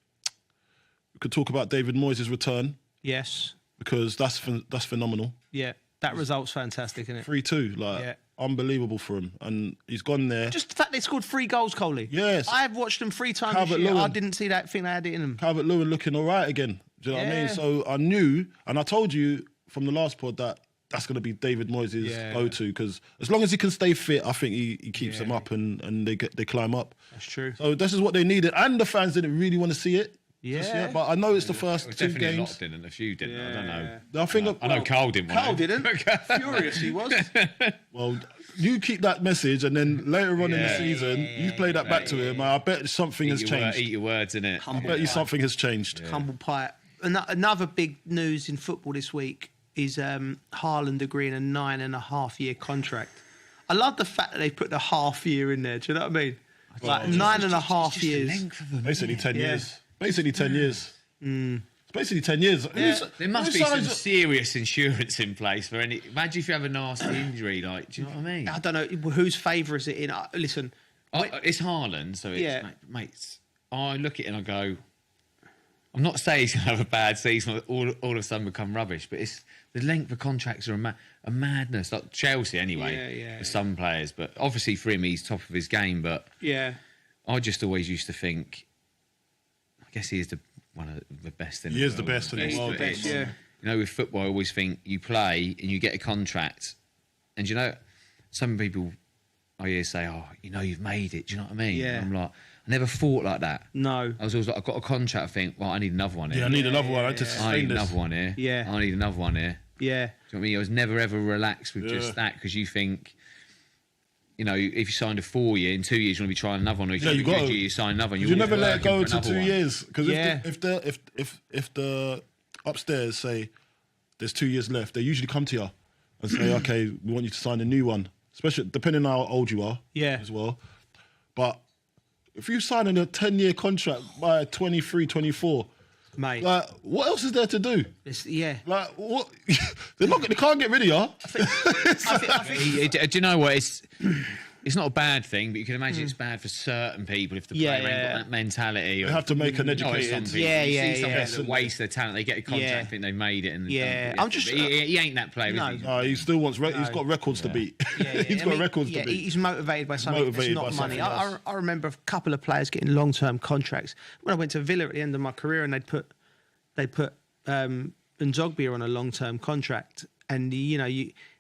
Moyes' return. Yes. Because that's phenomenal. Yeah. That result's fantastic, isn't it? 3-2, unbelievable for him. And he's gone there. Just the fact they scored 3 goals, Coley. Yes. I've watched them 3 times this year. I didn't think they had it in them. Calvert-Lewin looking all right again. Do you know what I mean? So I knew, and I told you from the last pod that that's going to be David Moyes' go-to, because as long as he can stay fit, I think he keeps them up and they climb up. That's true. So this is what they needed. And the fans didn't really want to see it. Yeah, but I know it's the first 2 games. A lot didn't, a few didn't. I don't know. I know Carl didn't. Carl didn't. Furious he was. Well, you keep that message, and then later on in the season, you play that back to him. I bet something has changed. Eat your words, innit? I bet you something has changed. Humble pie. Another big news in football this week is Haaland agreeing a 9.5-year contract. I love the fact that they put the half year in there. Do you know what I mean? Like 9.5 years. Basically 10 years. Basically 10 years. It's basically 10 years. Yeah. There must be some serious insurance in place for any. Imagine if you have a nasty injury, do you know what I mean? I don't know whose favour is it in. Listen, it's Haaland, so it's mates. I look at it and I go, I'm not saying he's going to have a bad season, all of a sudden become rubbish, but it's the length of contracts are a madness. Like Chelsea, anyway, for some players, but obviously for him, he's top of his game. But I just always used to think. I guess he is one of the best in the world. He is the best in the world. You know, with football, I always think you play and you get a contract. And, you know, some people I hear say, you've made it. Do you know what I mean? Yeah. And I'm like, I never thought like that. No. I was always like, I've got a contract. I think, I need another one here. Yeah, I need another one. I need another one here. Yeah. I need another one here. Yeah. Do you know what I mean? I was never, ever relaxed with just that because you think... You know, if you signed a 4-year, in 2 years you want to be trying another one. Or if you sign another one. You never let it go to 2 one. years because if the upstairs say there's 2 years left, they usually come to you and say, okay, we want you to sign a new one, especially depending on how old you are. Yeah, as well. But if you sign in a 10-year contract by 23, 24. Mate, like, what else is there to do? Like, what? They can't get rid of you. Do you know what? It's not a bad thing, but you can imagine it's bad for certain people if the player ain't got that mentality. They have to make an educated. That waste their talent. They get a contract, think they made it, and I'm just. He ain't that player. No, he still wants. He's got records to beat. He's got records to beat. He's motivated by something. It's not money. I remember a couple of players getting long-term contracts when I went to Villa at the end of my career, and they put Nzogby on a long-term contract, and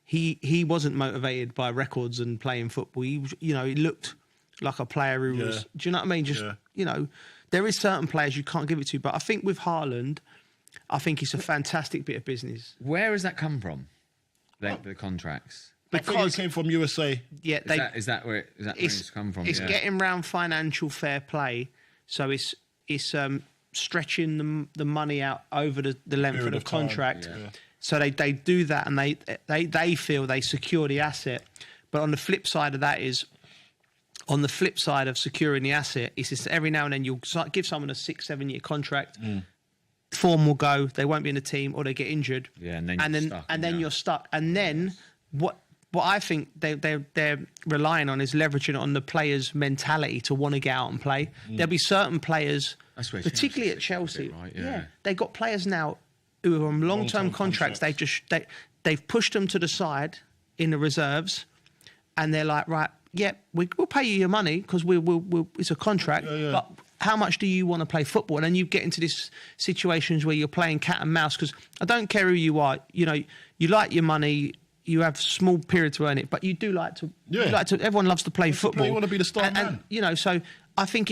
he wasn't motivated by records and playing football. He looked like a player who was. Do you know what I mean? Just there is certain players you can't give it to, but I think with Haaland, I think it's a fantastic bit of business. Where has that come from? The contracts. Because it came from USA. Yeah, is that where it's come from? It's getting round financial fair play, so it's stretching the money out over the length of the contract. Yeah. So they do that, and they feel they secure the asset. But on the flip side of that is, on the flip side of securing the asset, is just every now and then you'll give someone a 6-7 year contract. Form will go, they won't be in the team, or they get injured. Yeah, and then you're stuck. And then what I think they're relying on is leveraging on the players' mentality to want to get out and play. There'll be certain players, particularly at Chelsea. Right, they've got players now who are on long-term contracts. They've pushed them to the side in the reserves, and they're like, right, we'll pay you your money because it's a contract, but how much do you want to play football? And then you get into this situations where you're playing cat and mouse, because I don't care who you are. You like your money. You have small period to earn it, but you do like to. Yeah. Everyone loves to play football. You want to be the star man. And so I think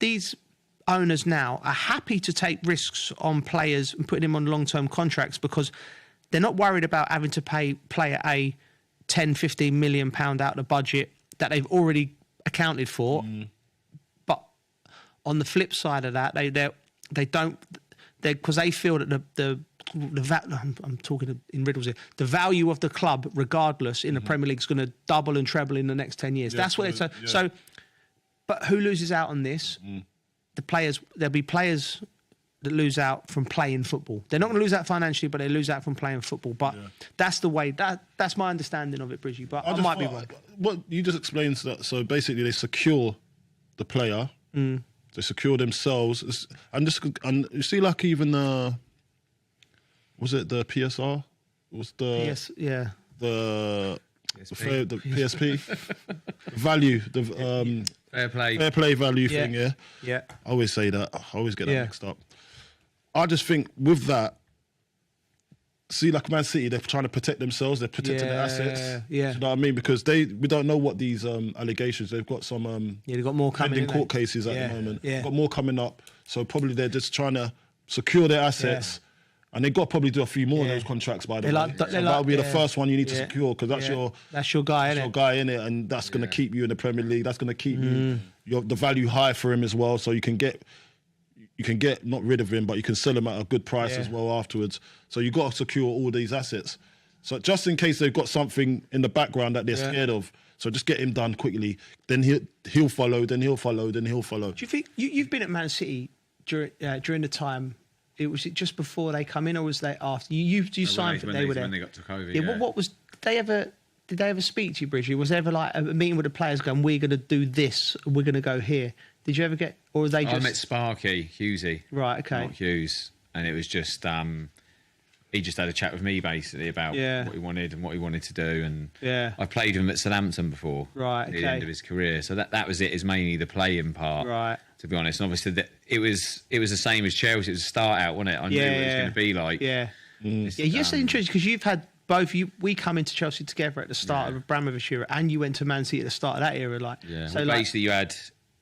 these owners now are happy to take risks on players and putting them on long-term contracts, because they're not worried about having to pay player A 10-15 million pound out of the budget that they've already accounted for. But on the flip side of that, they don't, because they feel that I'm talking in riddles here. The value of the club, regardless, in the Premier League, is going to double and treble in the next 10 years. That's what it's. So, but who loses out on this? The players. There'll be players that lose out from playing football. They're not going to lose out financially, but they lose out from playing football. But that's the way. That's my understanding of it, Bridgie. But I might be wrong. What you just explained that. So basically, they secure the player. They secure themselves, and you see, like even was it the PSR? Was the the PSP value, the fair play value thing? Yeah. I always say that. I always get that mixed up. I just think with that, see, like Man City, they're trying to protect themselves. They're protecting their assets. Yeah. Do you know what I mean? Because we don't know what these allegations. They've got some they've got more coming pending court cases at the moment. Got more coming up. So probably they're just trying to secure their assets. And they've got to probably do a few more of those contracts, by the way. That'll be the first one you need to secure, because that's your guy, innit? Your guy, innit? And that's going to keep you in the Premier League. That's going to keep the value high for him as well. So you can get not rid of him, but you can sell him at a good price as well afterwards. So you've got to secure all these assets. So just in case they've got something in the background that they're scared of, so just get him done quickly. Then he'll follow. Then he'll follow. Then he'll follow. Do you think you've been at Man City during the time? Was it just before they come in, or was they after? You signed for they were there when they took over. What was did they ever speak to you, Bridgie? Was there ever like a meeting with the players going, we're going to do this, we're going to go here? Did you ever get, or were they just? I met Sparky Hughesy. Right. Okay. Mark Hughes, and it was just he just had a chat with me basically about what he wanted and what he wanted to do, and I played him at Southampton before. Right. At the end of his career, so that was it. Is mainly the playing part. Right. To be honest, and obviously it was the same as Chelsea. It was a start out, wasn't it? I knew what it was going to be like. Yeah. You're so interesting because you've had both. We come into Chelsea together at the start of Abramovich era, and you went to Man City at the start of that era. So basically, you had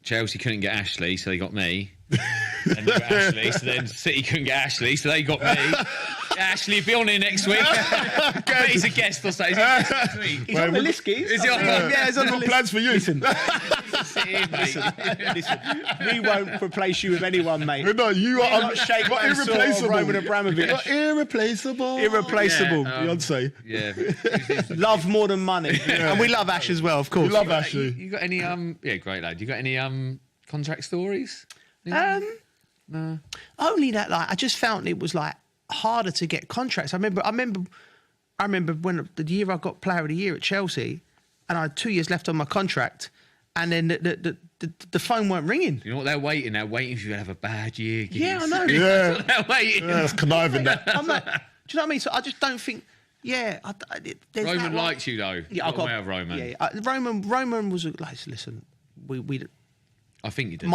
Chelsea couldn't get Ashley, so they got me. And you got Ashley, so then City couldn't get Ashley, so they got me. Ashley, be on here next week. He's a guest or something. He's on the list, Keith. Is he on? Yeah, he's on the list. Plans for you. Listen, Listen, we won't replace you with anyone, mate. No, you are not Sheikh Mansour or Roman Abramovich. You're irreplaceable. Irreplaceable. Beyonce. Yeah. Love more than money. And we love Ash as well, of course. We love Ashley. You got any great lad. You got any contract stories? No. Only that, I just found it was harder to get contracts. I remember when the year I got Player of the Year at Chelsea, and I had 2 years left on my contract, and then the phone weren't ringing. You know what they're waiting? They're waiting for you to have a bad year. Yeah, I know. Yeah, they're waiting. Yeah, it's conniving that. I'm like, do you know what I mean? So I just don't think. Yeah, Roman likes you though. Yeah, I got Roman. Yeah, Roman was listen. I think you did.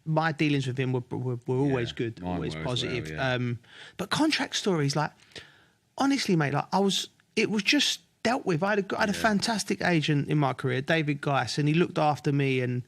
My dealings with him were always good, always positive. Well, yeah. But contract stories, like, honestly, mate, like it was just dealt with. I had a fantastic agent in my career, David Geiss, and he looked after me, and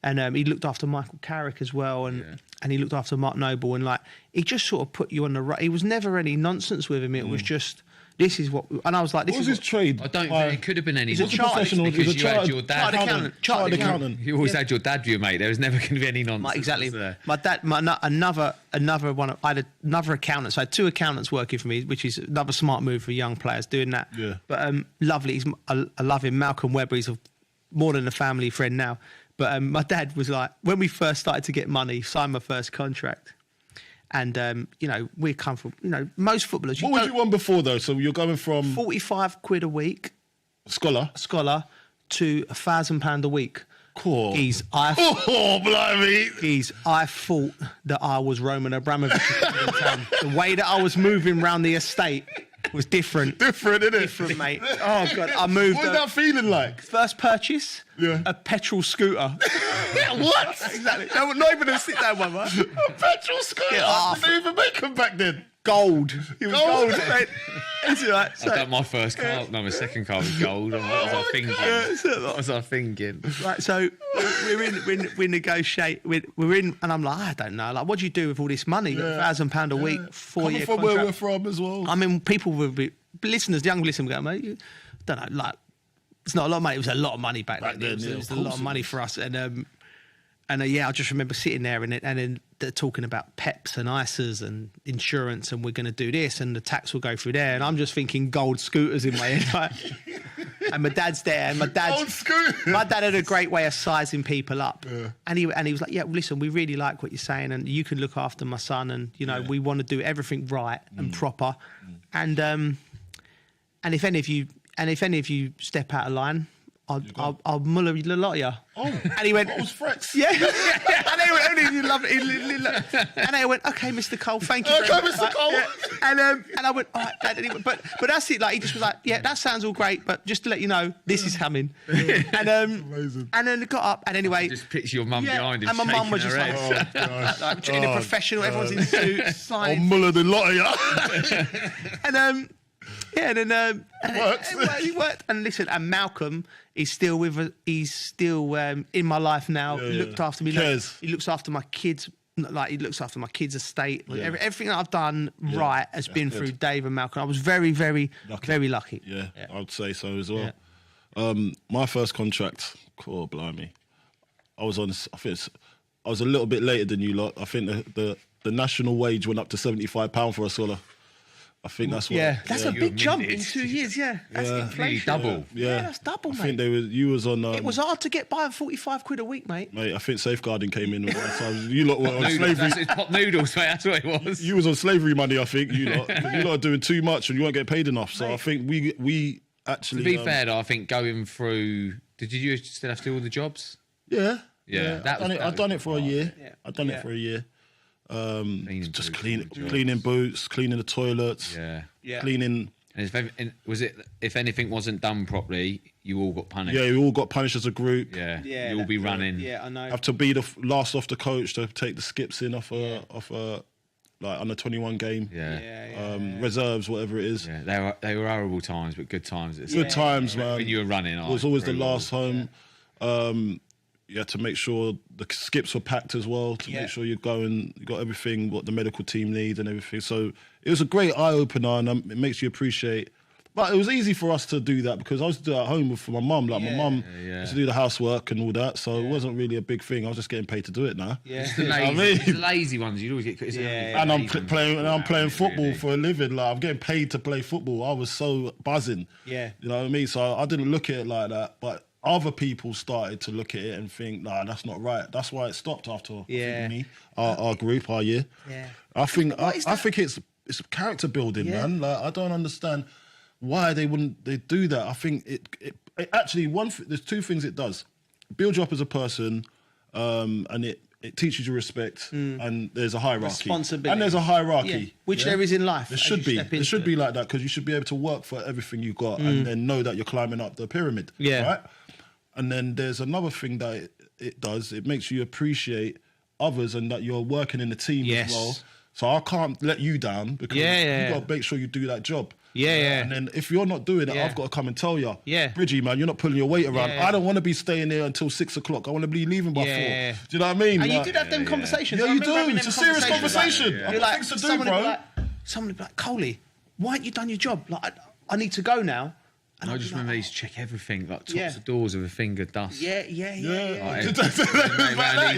he looked after Michael Carrick as well, and he looked after Mark Noble, and like he just sort of put you on the right. He was never any nonsense with him. It was just. This is what, and I was like, "This is his trade." I don't think it could have been any. He's a professional. Because you had your dad. Chartered accountant. You always had your dad, your mate. There was never going to be any nonsense. Exactly. There. My dad, another one. I had another accountant. So I had 2 accountants working for me, which is another smart move for young players doing that. Yeah. But lovely. I love him. Malcolm Webber. He's more than a family friend now. But my dad was like, when we first started to get money, signed my first contract. And, we come from, most footballers... What was you on before, though? So you're going from... 45 quid a week. Scholar to £1,000 a week. Cool. I thought that I was Roman Abramovich. The way that I was moving around the estate was different. Different, isn't it? Different, mate. Oh, God. I moved... What was that feeling like? First purchase, a petrol scooter. What? Exactly. No, not even a sit-down one, right? A petrol scooter? Yeah, didn't even make them back then. Gold. It was gold, mate. I got my first car. No, my second car was gold. What was I thinking? What was I thinking? Right, so we negotiate. We're in, and I'm like, I don't know. Like, what do you do with all this money? £1,000 a week, 4-year contract. From where we're from as well. I mean, people will be listeners, young listeners, go, mate. You don't know, like, it's not a lot of money. It was a lot of money back then. It was a lot of money for us, and I just remember sitting there and then they're talking about PEPs and ISAs and insurance, and we're going to do this, and the tax will go through there, and I'm just thinking gold scooters in my head. Right? And my dad's there, and my dad had a great way of sizing people up, and he was like, "Yeah, listen, we really like what you're saying, and you can look after my son, and we want to do everything right and proper, and if any of you step out of line, I'll muller the lot of you." Oh, and he went, what was Frex? Yeah. And he went, he loved it. And I went, okay, Mr. Cole, thank you. Okay, Mr. Cole. Yeah. And I went, all right, Dad. And he went, but that's it. Like, he just was like, yeah, that sounds all great, but just to let you know, this is coming. And then got up, and anyway. Just picture your mum behind him. And my mum was just like, in a professional, everyone's in suits. I'll muller the lot of you. And it worked. And listen, and Malcolm is still with us. He's still in my life now. He looked after me. He looks after my kids. Like, he looks after my kids' estate. Everything that I've done right has been through Dave and Malcolm. I was very, very, very lucky. Yeah, I would say so as well. Yeah. My first contract, blimey, I was I was a little bit later than you lot. I think the national wage went up to £75 for a scholar. I think that's what. Yeah, that's a big jump in 2 years. Yeah, that's inflation. Double. Yeah, that's double, mate. I think you was on. It was hard to get by on 45 quid a week, mate. Mate, I think safeguarding came in. So you lot were on slavery. That's pot noodles, mate. That's what it was. You was on slavery money, I think. You lot are doing too much, and you weren't getting paid enough. So I think we actually. To be fair, though, I think going through. Did you still have to do all the jobs? Yeah. I've done it for a year. I've done it for a year. Just cleaning boots, cleaning the toilets, cleaning. And if anything wasn't done properly, you all got punished. Yeah, you all got punished as a group. You all be running. Yeah, I know. Have to be the last off the coach to take the skips in off a like under 21 game. Reserves, whatever it is. Yeah, they were horrible times, but good times. Good times, man. When you were running, it was always the last home. You had to make sure the skips were packed as well to make sure you got everything what the medical team needs and everything. So it was a great eye opener, and it makes you appreciate. But it was easy for us to do that because I was doing it at home for my mum. Like my mum used to do the housework and all that, so it wasn't really a big thing. I was just getting paid to do it now. Yeah, the lazy ones you'd always get criticised. And I'm playing football for a living. Like I'm getting paid to play football. I was so buzzing. Yeah, you know what I mean. So I didn't look at it like that, but other people started to look at it and think, nah, that's not right. That's why it stopped after our group, our year. Yeah. I think it's character building, man. Like I don't understand why they do that. I think it actually there's two things it does. It builds you up as a person, and it teaches you respect, and there's a hierarchy. Responsibility. And there's a hierarchy. Which there is in life. There should be. It should be like that because you should be able to work for everything you got and then know that you're climbing up the pyramid. Yeah. Right? And then there's another thing that it does. It makes you appreciate others and that you're working in a team as well. So I can't let you down because you got to make sure you do that job. And then if you're not doing it, I've got to come and tell you, Bridgie, man, you're not pulling your weight around. I don't want to be staying there until 6 o'clock. I want to be leaving by 4. Do you know what I mean? And you did have them conversations. Yeah, you do. It's a serious conversation. You're like, things to do, someone bro. Someone would be like, Coley, why haven't you done your job? Like, I need to go now. And I just remember they used to check everything, like tops of doors with a finger dust. Yeah. Like, you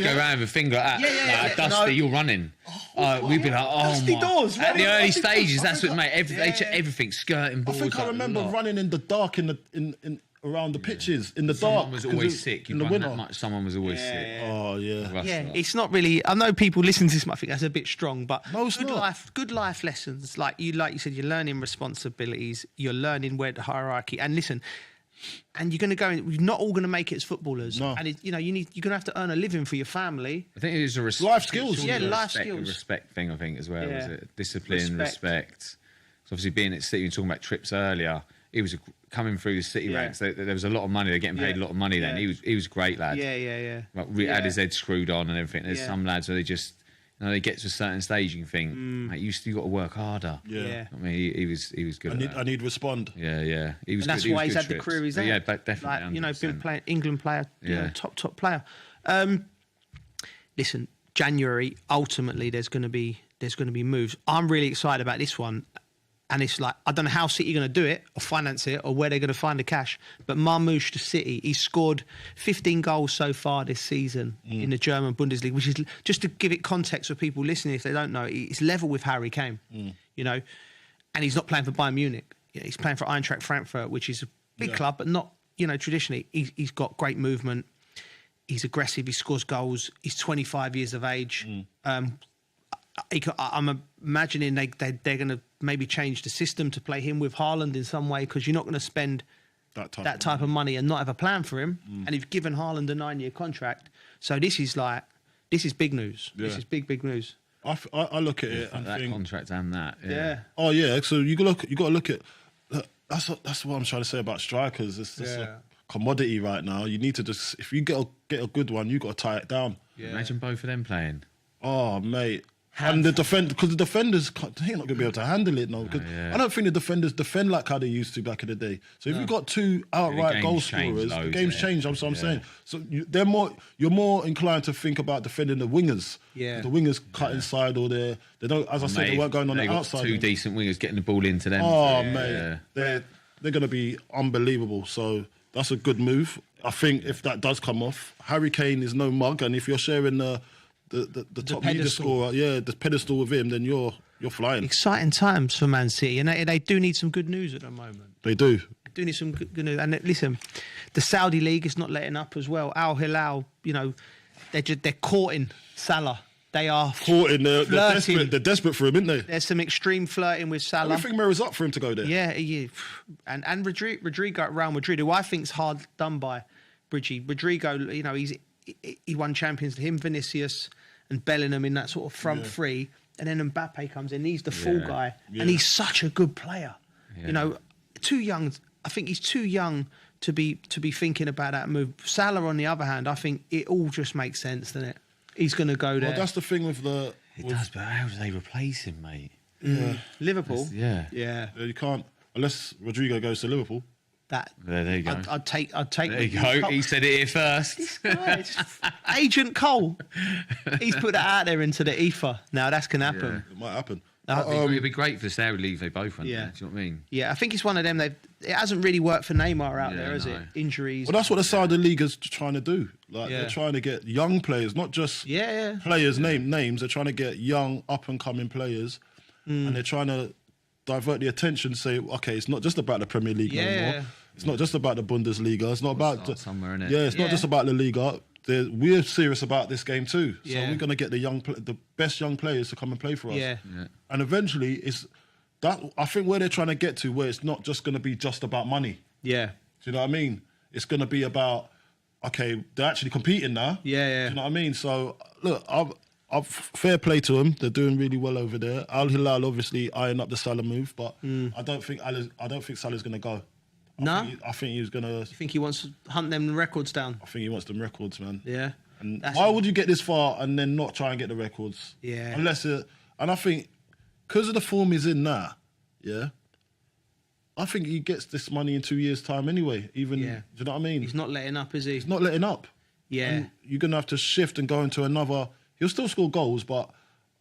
go around with a finger like that. Like, Dusty, you're running. We'd be like, Dusty doors. At the early stages, that's what, mate. They check everything, skirting boards. I think I remember running in the dark in around the pitches in the dark. Someone was always sick. In the winter. That much, someone was always sick. Oh yeah. It's not really. I know people listen to this might think that's a bit strong, but no, it's not. Good life lessons. Like you said, you're learning responsibilities. You're learning where the hierarchy. And listen, and you're going to go. We're not all going to make it as footballers. No. And you're going to have to earn a living for your family. I think it was a life skills. Life skills. Respect thing. I think as well. Was it discipline, respect? So obviously, being at City, we were talking about trips earlier. He was coming through the City ranks. There was a lot of money. They're getting paid a lot of money then. He was great, lad. Like, had his head screwed on and everything. There's some lads where they just, they get to a certain stage and you think, mate, you got to work harder. I mean, he was good. I need respond. Yeah. He was. And that's good. why he's had trips. the career he's had. Yeah, definitely. Like, been playing England player, top player. Listen, January. Ultimately, there's going to be moves. I'm really excited about this one. And it's like, I don't know how City are going to do it or finance it or where they're going to find the cash. But Marmoush to City, he's scored 15 goals so far this season in the German Bundesliga, which is, just to give it context for people listening if they don't know, it's level with Harry Kane, and he's not playing for Bayern Munich. He's playing for Eintracht Frankfurt, which is a big club, but not, traditionally. He's got great movement. He's aggressive. He scores goals. He's 25 years of age. I'm imagining they're going to maybe change the system to play him with Haaland in some way because you're not going to spend that type of money and not have a plan for him. And you've given Haaland a 9-year contract. So this is big news. Yeah. This is big news. I look at it and that think, contract and that. Yeah. Oh yeah. So you got to look at. That's what I'm trying to say about strikers. It's just a commodity right now. You need to just, if you get a good one, you got to tie it down. Yeah. Imagine both of them playing. Oh mate. And the defenders, they're not going to be able to handle it now. I don't think the defenders defend like how they used to back in the day. So if you've got two outright goal scorers, the game's changed. That's what I'm saying. So you're more inclined to think about defending the wingers. Yeah, the wingers cut inside, or they don't. As I said, they weren't going on the outside. Two decent wingers getting the ball into them. Oh mate, they're going to be unbelievable. So that's a good move. I think if that does come off, Harry Kane is no mug, and if you're sharing the top leader scorer, the pedestal with him, then you're flying. Exciting times for Man City, and they do need some good news at the moment. They do. They do need some good news. And listen, the Saudi League is not letting up as well. Al Hilal, they're courting Salah. They are courting. They're desperate for him, aren't they? There's some extreme flirting with Salah. Everything mirrors up for him to go there. Yeah. And Rodrigo at Real Madrid, who I think's hard done by. Rodrigo, he won Champions League. Him, Vinicius, and Bellingham in that sort of front three, and then Mbappe comes in. He's the full guy, and he's such a good player. Too young. I think he's too young to be thinking about that move. Salah, on the other hand, I think it all just makes sense, doesn't it? He's going to go there. Well, that's the thing with the. It does, but how do they replace him, mate? Yeah. Liverpool. Yeah. You can't unless Rodrigo goes to Liverpool. There you go. I'd take. There you go. He said it here first. This guy, Agent Cole. He's put that out there into the ether. Now that's going to happen. It might happen. It'd be great for the Saudi League if they both went there. Do you know what I mean? Yeah, I think it's one of them. It hasn't really worked for Neymar out there, has it? Injuries. Well, that's what the Saudi League is trying to do. They're trying to get young players, not just players names. They're trying to get young, up and coming players, and they're trying to divert the attention. Say, okay, it's not just about the Premier League anymore. It's not just about the Bundesliga. It's not about somewhere in it. It's not just about the Liga. We're serious about this game too. So we're going to get the best young players to come and play for us. And eventually, it's that I think where they're trying to get to, where it's not just going to be just about money. Yeah. Do you know what I mean? It's going to be about, okay, they're actually competing now. Yeah. Do you know what I mean? So look, I've fair play to them. They're doing really well over there. Al Hilal obviously eyeing up the Salah move, but I don't think Salah's going to go. No? I think he was going to... You think he wants to hunt them records down? I think he wants them records, man. Yeah. And why would you get this far and then not try and get the records? Yeah. Unless it... And I think, because of the form he's in now, yeah, I think he gets this money in 2 years' time anyway. Even, do you know what I mean? He's not letting up, is he? He's not letting up. Yeah. And you're going to have to shift and go into another... He'll still score goals, but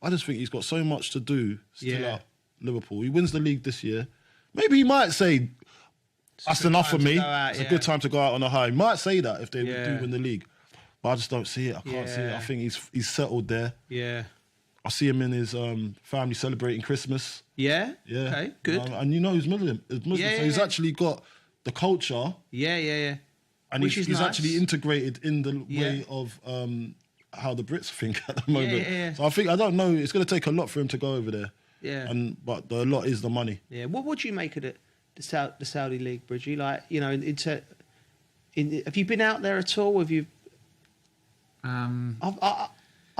I just think he's got so much to do still at Liverpool. He wins the league this year. Maybe he might say, that's enough for me. It's a good time to go out on a high. He might say that if they do win the league. But I just don't see it. I can't see it. I think he's settled there. Yeah. I see him in his family celebrating Christmas. Yeah? Yeah. Okay, good. And you know he's Muslim. So he's actually got the culture. Yeah. And he's nice. actually integrated in the way of how the Brits think at the moment. Yeah. So I don't know. It's going to take a lot for him to go over there. Yeah. But the lot is the money. Yeah. What do you make of the Saudi League, Bridgie? Like, you know, have you been out there at all? Have you? I'm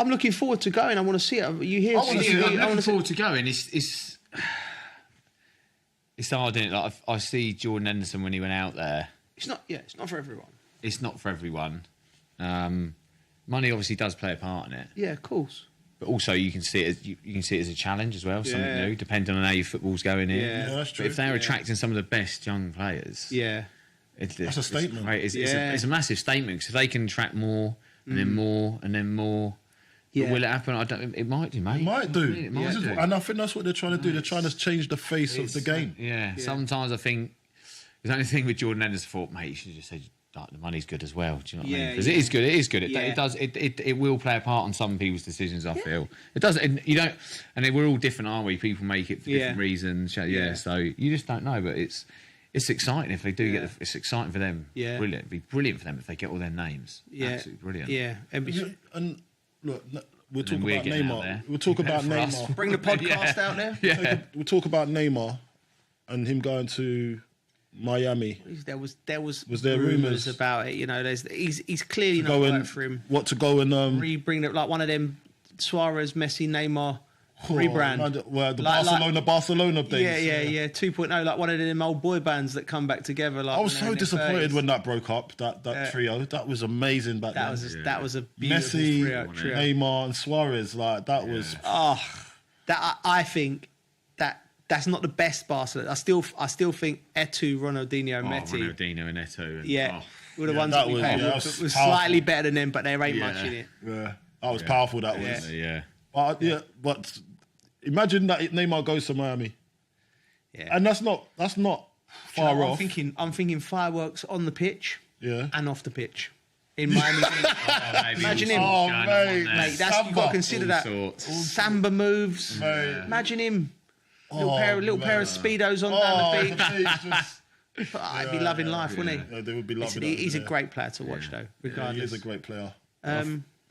looking forward to going. I want to see it. You hear? I'm looking forward to going. It's hard, isn't it? Like I see Jordan Henderson when he went out there. It's not for everyone. It's not for everyone. Money obviously does play a part in it. Yeah, of course. But also you can see it as a challenge as well, something new, depending on how your football's going in. Yeah, that's true. But if they're attracting some of the best young players, that's a statement. It's a massive statement because if they can attract more and then more and then more. Yeah. But will it happen? I don't. It might do, mate. It might do. It might do. And I think that's what they're trying to do. They're trying to change the face of the game. Yeah. Sometimes I think the only thing with Jordan Henderson, thought, mate, you should just say the money's good as well. Do you know what I mean? Because it is good. It is good. It does. It will play a part on some people's decisions. I feel it does. You don't. And we're all different, aren't we? People make it for different reasons. Yeah. So you just don't know. But it's exciting if they do get. It's exciting for them. Yeah. Brilliant. It'd be brilliant for them if they get all their names. Yeah. Absolutely brilliant. Yeah. And look, we'll talk about Neymar. We'll talk about Neymar. Bring the podcast out there. Yeah. We'll talk about Neymar and him going to Miami. There was there rumours about it. You know, he's clearly not worked for him. What to go and bring it like one of them Suarez, Messi, Neymar rebrand. The Barcelona days. Yeah. 2.0, like one of them old boy bands that come back together. Like I was so disappointed when that broke up. That trio, that was amazing back then. That was a beautiful Messi, trio. Neymar, and Suarez. Like that was. I think that's not the best Barcelona. I still think Eto'o, Ronaldinho, Messi. Ronaldinho and Eto'o. Were the ones that we had. Was slightly better than them, but there ain't much in it. Yeah, that was powerful. That was. Yeah. But imagine that Neymar goes to Miami. Yeah. And that's not far off. I'm thinking fireworks on the pitch. Yeah. And off the pitch. In Miami. Imagine him. Oh, mate. You've got to consider that. Samba moves. Mate. Imagine him. Little pair of Speedos on down the beach. I'd be loving life, wouldn't he? Yeah, they would be loving it. He's a great player to watch, though, regardless. He is a great player. I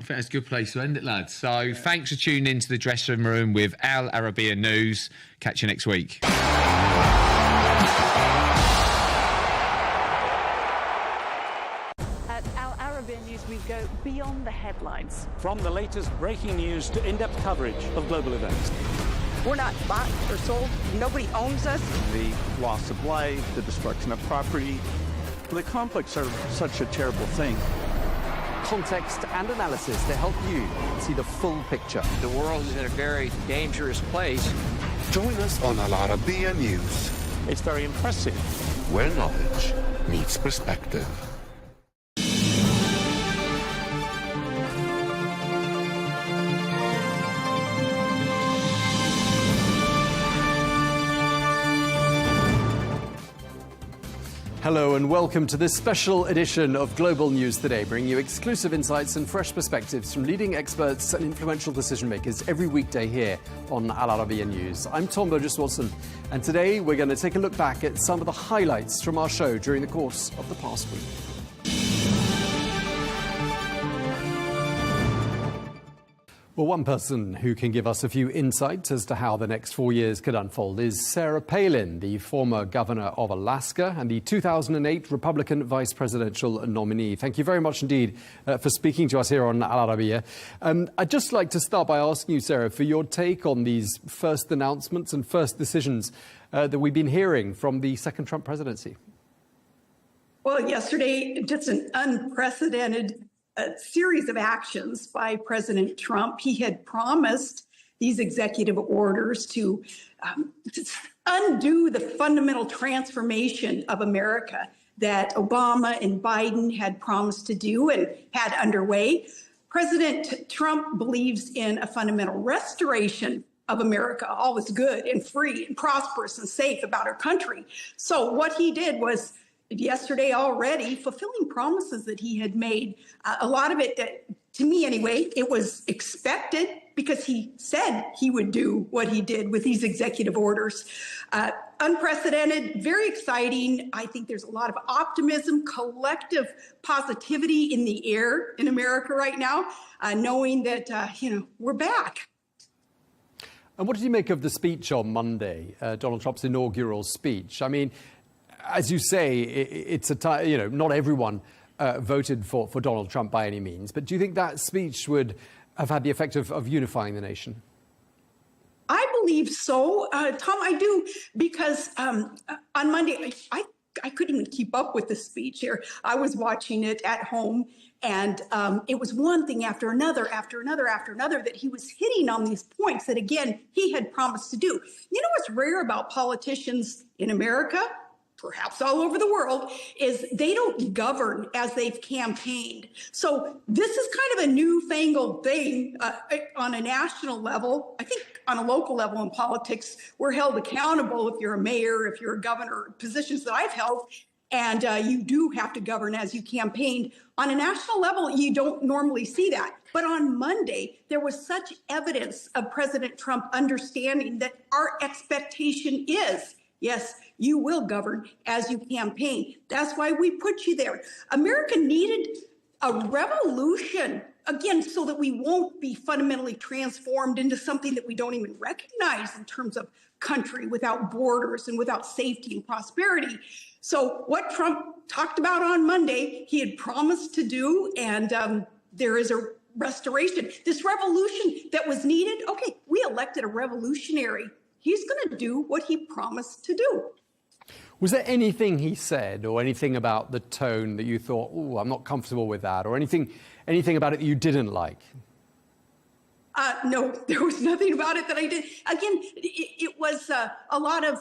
think that's a good place to end it, lads. So thanks for tuning into the dressing room with Al Arabiya News. Catch you next week. At Al Arabiya News, we go beyond the headlines. From the latest breaking news to in-depth coverage of global events. We're not bought or sold. Nobody owns us. The loss of life, the destruction of property. The conflicts are such a terrible thing. Context and analysis to help you see the full picture. The world is in a very dangerous place. Join us on Al Arabiya News, It's very impressive. where knowledge meets perspective. Hello and welcome to this special edition of Global News Today, bringing you exclusive insights and fresh perspectives from leading experts and influential decision makers every weekday here on Al Arabiya News. I'm Tom Burges Watson, and today we're going to take a look back at some of the highlights from our show during the course of the past week. Well, one person who can give us a few insights as to how the next 4 years could unfold is Sarah Palin, the former governor of Alaska and the 2008 Republican vice presidential nominee. Thank you very much indeed for speaking to us here on Al Arabiya. I'd just like to start by asking you, Sarah, for your take on these first announcements and first decisions that we've been hearing from the second Trump presidency. Well, yesterday, just an unprecedented series of actions by President Trump. He had promised these executive orders to undo the fundamental transformation of America that Obama and Biden had promised to do and had underway. President Trump believes in a fundamental restoration of America. All is good and free and prosperous and safe about our country. So what he did was yesterday already fulfilling promises that he had made. A lot of it, to me anyway, it was expected because he said he would do what he did with these executive orders. Unprecedented, very exciting. I think there's a lot of optimism, collective positivity in the air in America right now, knowing that, we're back. And what did you make of the speech on Monday, Donald Trump's inaugural speech? I mean, as you say, it's a time, not everyone voted for Donald Trump by any means. But do you think that speech would have had the effect of unifying the nation? I believe so, Tom. I do, because on Monday, I couldn't even keep up with the speech here. I was watching it at home, and it was one thing after another that he was hitting on these points that, again, he had promised to do. You know what's rare about politicians in America, perhaps all over the world, is they don't govern as they've campaigned. So this is kind of a newfangled thing on a national level. I think on a local level in politics, we're held accountable if you're a mayor, if you're a governor, positions that I've held, and you do have to govern as you campaigned. On a national level, you don't normally see that. But on Monday, there was such evidence of President Trump understanding that our expectation is, yes, you will govern as you campaign. That's why we put you there. America needed a revolution, again, so that we won't be fundamentally transformed into something that we don't even recognize in terms of country without borders and without safety and prosperity. So what Trump talked about on Monday, he had promised to do, and there is a restoration. This revolution that was needed, okay, we elected a revolutionary. He's going to do what he promised to do. Was there anything he said or anything about the tone that you thought, oh, I'm not comfortable with that, or anything about it that you didn't like? No, there was nothing about it that I did. Again, it was a lot of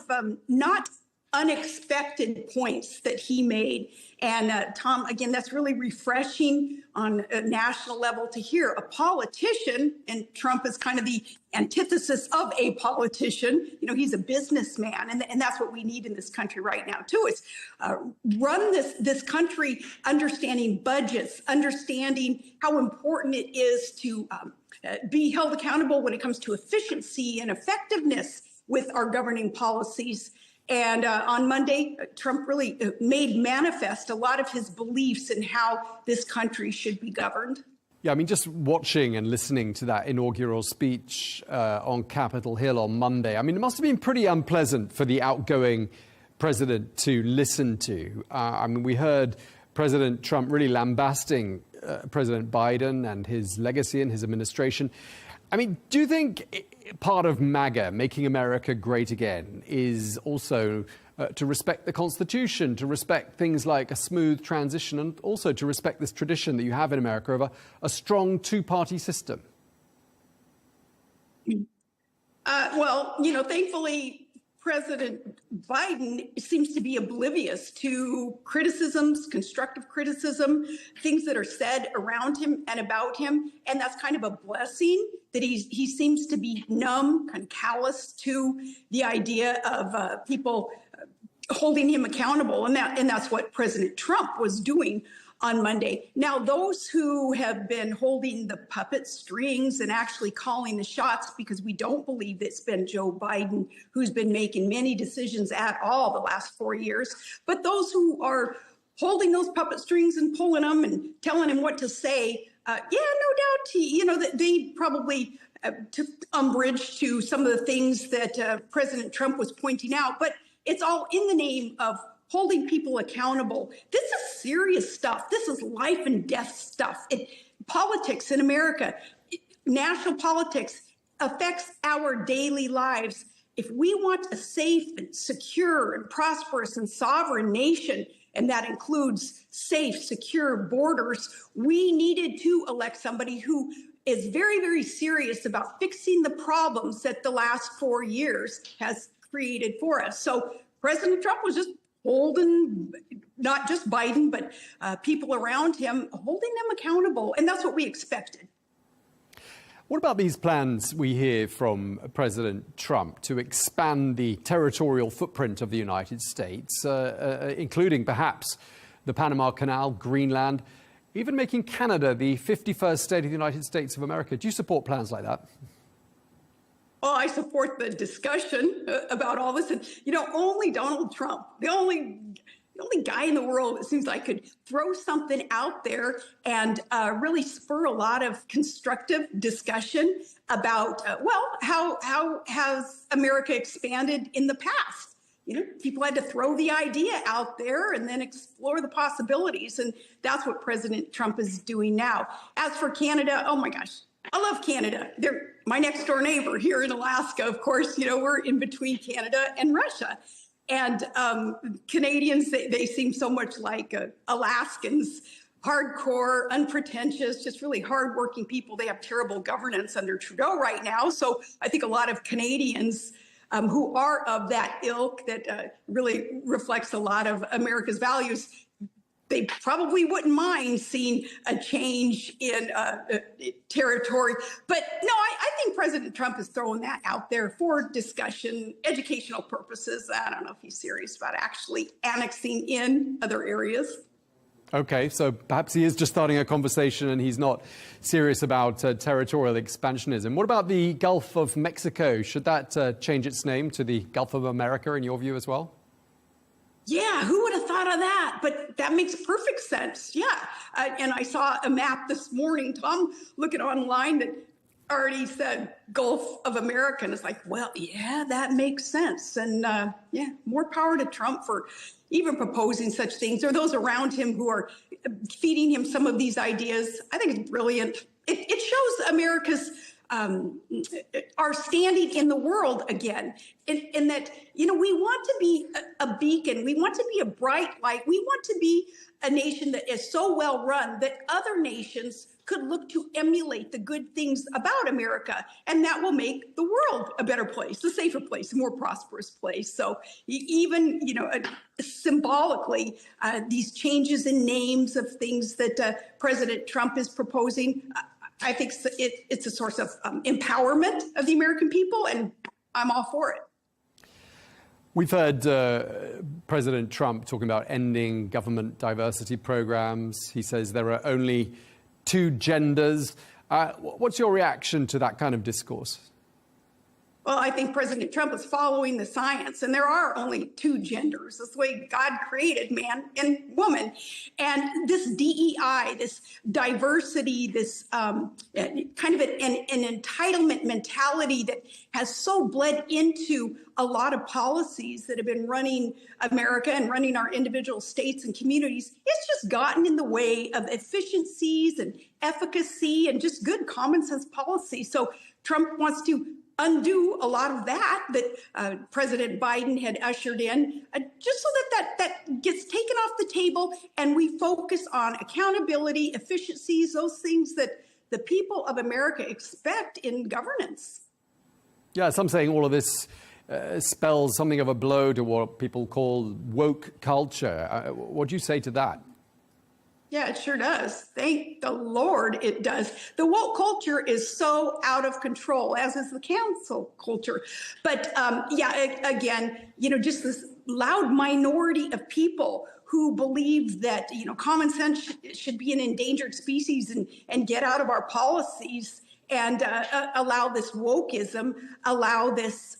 not unexpected points that he made. And Tom, again, that's really refreshing on a national level to hear a politician, and Trump is kind of the antithesis of a politician. He's a businessman, and that's what we need in this country right now, too, is run this country understanding budgets, understanding how important it is to be held accountable when it comes to efficiency and effectiveness with our governing policies. And on Monday, Trump really made manifest a lot of his beliefs in how this country should be governed. Yeah, I mean, just watching and listening to that inaugural speech on Capitol Hill on Monday, I mean, it must have been pretty unpleasant for the outgoing president to listen to. I mean, we heard President Trump really lambasting President Biden and his legacy and his administration. I mean, do you think part of MAGA, making America great again, is also to respect the Constitution, to respect things like a smooth transition, and also to respect this tradition that you have in America of a strong two-party system? Well, thankfully, President Biden seems to be oblivious to criticisms, constructive criticism, things that are said around him and about him. And that's kind of a blessing that he seems to be numb, kind of callous to the idea of people holding him accountable. And that's what President Trump was doing on Monday. Now, those who have been holding the puppet strings and actually calling the shots, because we don't believe it's been Joe Biden who's been making many decisions at all the last 4 years, but those who are holding those puppet strings and pulling them and telling him what to say, no doubt, that they probably took umbrage to some of the things that President Trump was pointing out, but it's all in the name of holding people accountable. This is serious stuff. This is life and death stuff. Politics in America, national politics affects our daily lives. If we want a safe and secure and prosperous and sovereign nation, and that includes safe, secure borders, we needed to elect somebody who is very, very serious about fixing the problems that the last 4 years has created for us. So President Trump was just holding not just Biden, but people around him, holding them accountable. And that's what we expected. What about these plans we hear from President Trump to expand the territorial footprint of the United States, including perhaps the Panama Canal, Greenland, even making Canada the 51st state of the United States of America? Do you support plans like that? Well, I support the discussion about all this. And, only Donald Trump, the only guy in the world, it seems like, could throw something out there and really spur a lot of constructive discussion about, how has America expanded in the past? People had to throw the idea out there and then explore the possibilities. And that's what President Trump is doing now. As for Canada, oh my gosh, I love Canada. They're my next door neighbor here in Alaska. Of course, we're in between Canada and Russia. And Canadians, they seem so much like Alaskans, hardcore, unpretentious, just really hardworking people. They have terrible governance under Trudeau right now. So I think a lot of Canadians who are of that ilk that really reflects a lot of America's values, they probably wouldn't mind seeing a change in territory. But no, I think President Trump is throwing that out there for discussion, educational purposes. I don't know if he's serious about actually annexing in other areas. Okay, so perhaps he is just starting a conversation and he's not serious about territorial expansionism. What about the Gulf of Mexico? Should that change its name to the Gulf of America in your view as well? Yeah, who would have thought of that? But that makes perfect sense. Yeah. And I saw a map this morning, Tom, looking online that already said Gulf of America. And it's like, well, yeah, that makes sense. And more power to Trump for even proposing such things, or those around him who are feeding him some of these ideas. I think it's brilliant. It shows America's our standing in the world again, in that, we want to be a beacon. We want to be a bright light. We want to be a nation that is so well run that other nations could look to emulate the good things about America. And that will make the world a better place, a safer place, a more prosperous place. So even, symbolically, these changes in names of things that President Trump is proposing, I think it's a source of empowerment of the American people, and I'm all for it. We've heard President Trump talking about ending government diversity programs. He says there are only 2 genders. What's your reaction to that kind of discourse? Well, I think President Trump is following the science, and there are only 2 genders. That's the way God created man and woman. And this DEI, this diversity, this kind of an entitlement mentality that has so bled into a lot of policies that have been running America and running our individual states and communities, it's just gotten in the way of efficiencies and efficacy and just good common sense policy. So Trump wants to undo a lot of that President Biden had ushered in, just so that gets taken off the table and we focus on accountability, efficiencies, those things that the people of America expect in governance. Yeah, some saying all of this spells something of a blow to what people call woke culture. What do you say to that? Yeah, it sure does. Thank the Lord it does. The woke culture is so out of control, as is the cancel culture. But again, just this loud minority of people who believe that, common sense should be an endangered species and get out of our policies and allow this wokeism, allow this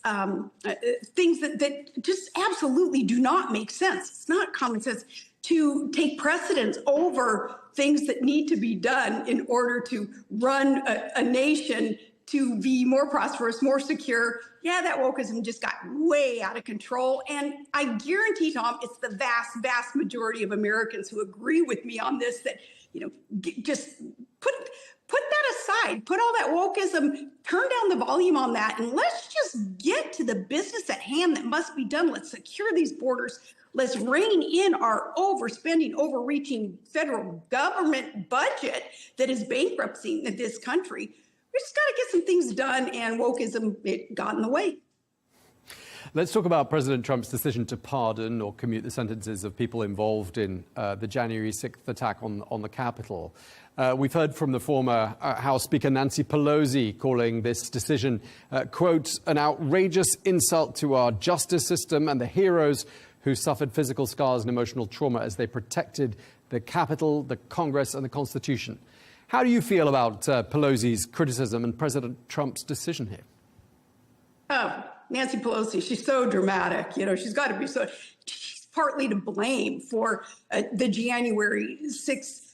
things that just absolutely do not make sense. It's not common sense to take precedence over things that need to be done in order to run a nation to be more prosperous, more secure. Yeah, that wokeism just got way out of control. And I guarantee, Tom, it's the vast, vast majority of Americans who agree with me on this, that, just put that aside, put all that wokeism, turn down the volume on that, and let's just get to the business at hand that must be done. Let's secure these borders. Let's rein in our overspending, overreaching federal government budget that is bankrupting this country. We just got to get some things done, and wokeism, it got in the way. Let's talk about President Trump's decision to pardon or commute the sentences of people involved in the January 6th attack on the Capitol. We've heard from the former House Speaker Nancy Pelosi calling this decision, quote, an outrageous insult to our justice system and the heroes who suffered physical scars and emotional trauma as they protected the Capitol, the Congress, and the Constitution. How do you feel about Pelosi's criticism and President Trump's decision here? Oh, Nancy Pelosi, she's so dramatic. You know, she's got to be so. She's partly to blame for the January 6th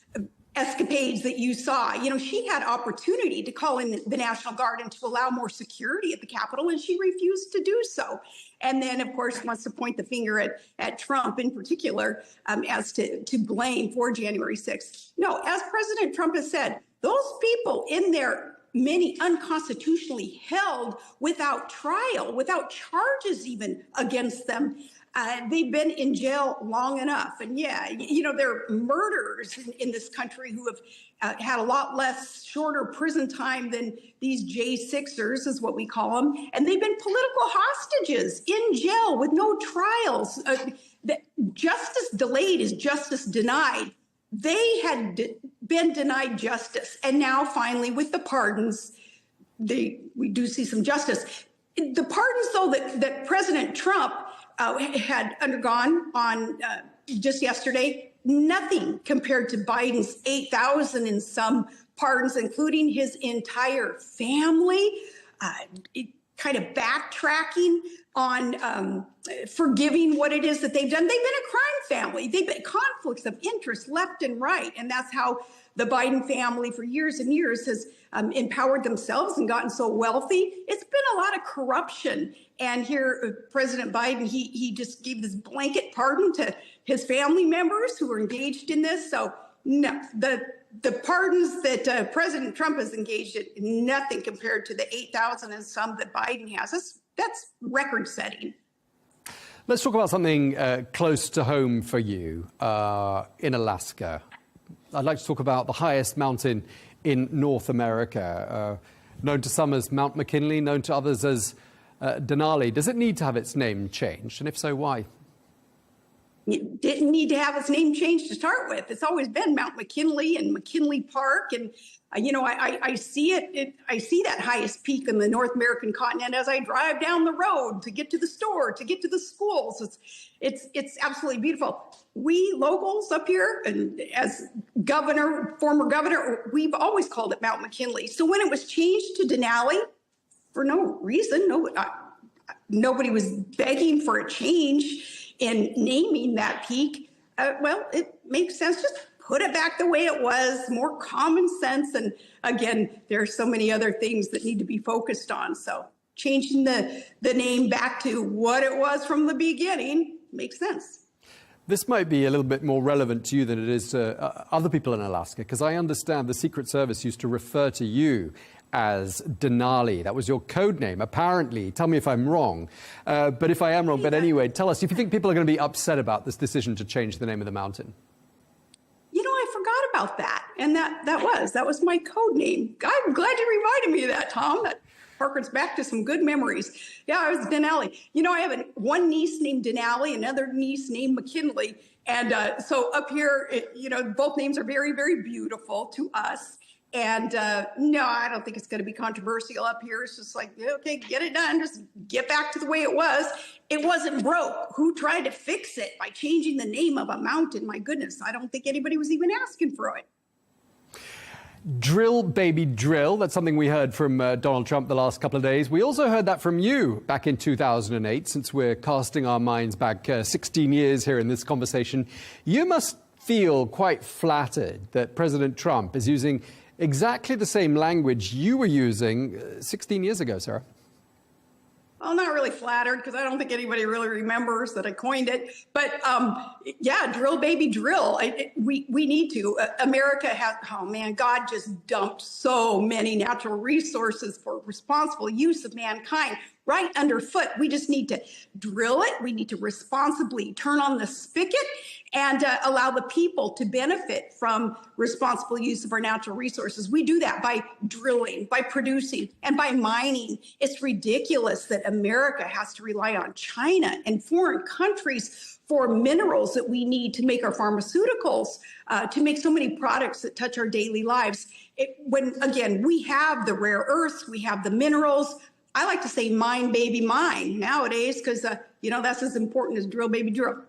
escapades that you saw. You know, she had opportunity to call in the National Guard and to allow more security at the Capitol, and she refused to do so. And then, of course, wants to point the finger at Trump in particular as to blame for January 6th. No, as President Trump has said, those people in there, many unconstitutionally held without trial, without charges even against them. They've been in jail long enough. And yeah, you know, there are murderers in this country who have had a lot less shorter prison time than these J6ers, is what we call them. And they've been political hostages in jail with no trials. Justice delayed is justice denied. They had been denied justice. And now finally with the pardons, we do see some justice. The pardons, though, that President Trump had undergone on just yesterday, nothing compared to Biden's 8,000 and some pardons, including his entire family, kind of backtracking on forgiving what it is that they've done. They've been a crime family. They've been conflicts of interest left and right. And that's how the Biden family for years and years has empowered themselves and gotten so wealthy. It's been a lot of corruption. And here, President Biden, he just gave this blanket pardon to his family members who were engaged in this. So no, the pardons that President Trump has engaged in, nothing compared to the 8,000 and some that Biden has. That's record setting. Let's talk about something close to home for you in Alaska. I'd like to talk about the highest mountain in North America, known to some as Mount McKinley, known to others as Denali. Does it need to have its name changed? And if so, why? It didn't need to have its name changed to start with. It's always been Mount McKinley and McKinley Park. And, you know, I see I see that highest peak in the North American continent as I drive down the road to get to the store, to get to the schools. It's absolutely beautiful. We locals up here, and as former governor, we've always called it Mount McKinley. So when it was changed to Denali, for no reason, nobody was begging for a change in naming that peak. Well, it makes sense. Just put it back the way it was, more common sense. And again, there are so many other things that need to be focused on. So changing the name back to what it was from the beginning makes sense. This might be a little bit more relevant to you than it is to other people in Alaska, because I understand the Secret Service used to refer to you as Denali. That was your code name, apparently. Tell me if I'm wrong. But if I am wrong, but anyway, tell us if you think people are going to be upset about this decision to change the name of the mountain. You know, I forgot about that. And that was my code name. I'm glad you reminded me of that, Tom. That harkens back to some good memories. Yeah, I was Denali. You know, I have one niece named Denali, another niece named McKinley. And so up here, you know, both names are very, very beautiful to us. And no, I don't think it's going to be controversial up here. It's just like, okay, get it done. Just get back to the way it was. It wasn't broke. Who tried to fix it by changing the name of a mountain? My goodness, I don't think anybody was even asking for it. Drill, baby, drill. That's something we heard from Donald Trump the last couple of days. We also heard that from you back in 2008, since we're casting our minds back 16 years here in this conversation. You must feel quite flattered that President Trump is using exactly the same language you were using 16 years ago, Sarah. Well, not really flattered, because I don't think anybody really remembers that I coined it. But yeah, drill, baby, drill. We need to. America has, oh man, God just dumped so many natural resources for responsible use of mankind. right underfoot. We just need to drill it. We need to responsibly turn on the spigot and allow the people to benefit from responsible use of our natural resources. We do that by drilling, by producing, and by mining. It's ridiculous that America has to rely on China and foreign countries for minerals that we need to make our pharmaceuticals, to make so many products that touch our daily lives. When, again, we have the rare earths, we have the minerals. I like to say mine, baby, mine nowadays, because, that's as important as drill, baby, drill.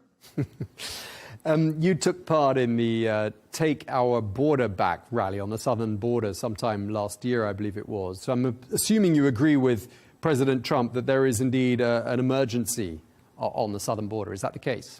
You took part in the Take Our Border Back rally on the southern border sometime last year, I believe it was. So I'm assuming you agree with President Trump that there is indeed an emergency on the southern border. Is that the case?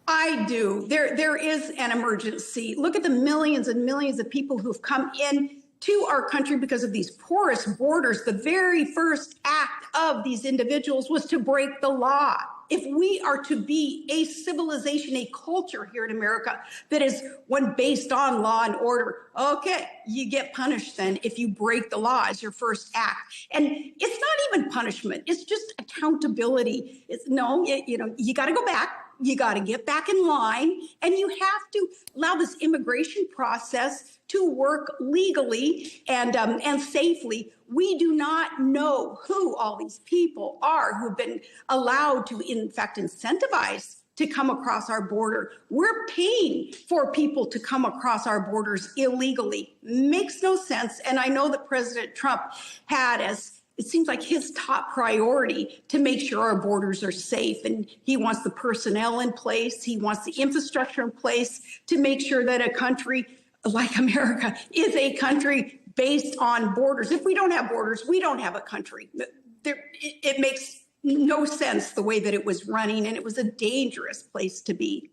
I do. There is an emergency. Look at the millions and millions of people who've come in to our country because of these porous borders. The very first act of these individuals was to break the law. If we are to be a civilization, a culture here in America that is one based on law and order, okay, you get punished then if you break the law as your first act. And it's not even punishment. It's just accountability. You got to go back. You got to get back in line, and you have to allow this immigration process to work legally and safely. We do not know who all these people are who've been allowed to, in fact, incentivize to come across our border. We're paying for people to come across our borders illegally. Makes no sense. And I know that President Trump had, as it seems like, his top priority to make sure our borders are safe. And he wants the personnel in place. He wants the infrastructure in place to make sure that a country like America is a country based on borders. If we don't have borders, we don't have a country. It makes no sense the way that it was running, and it was a dangerous place to be.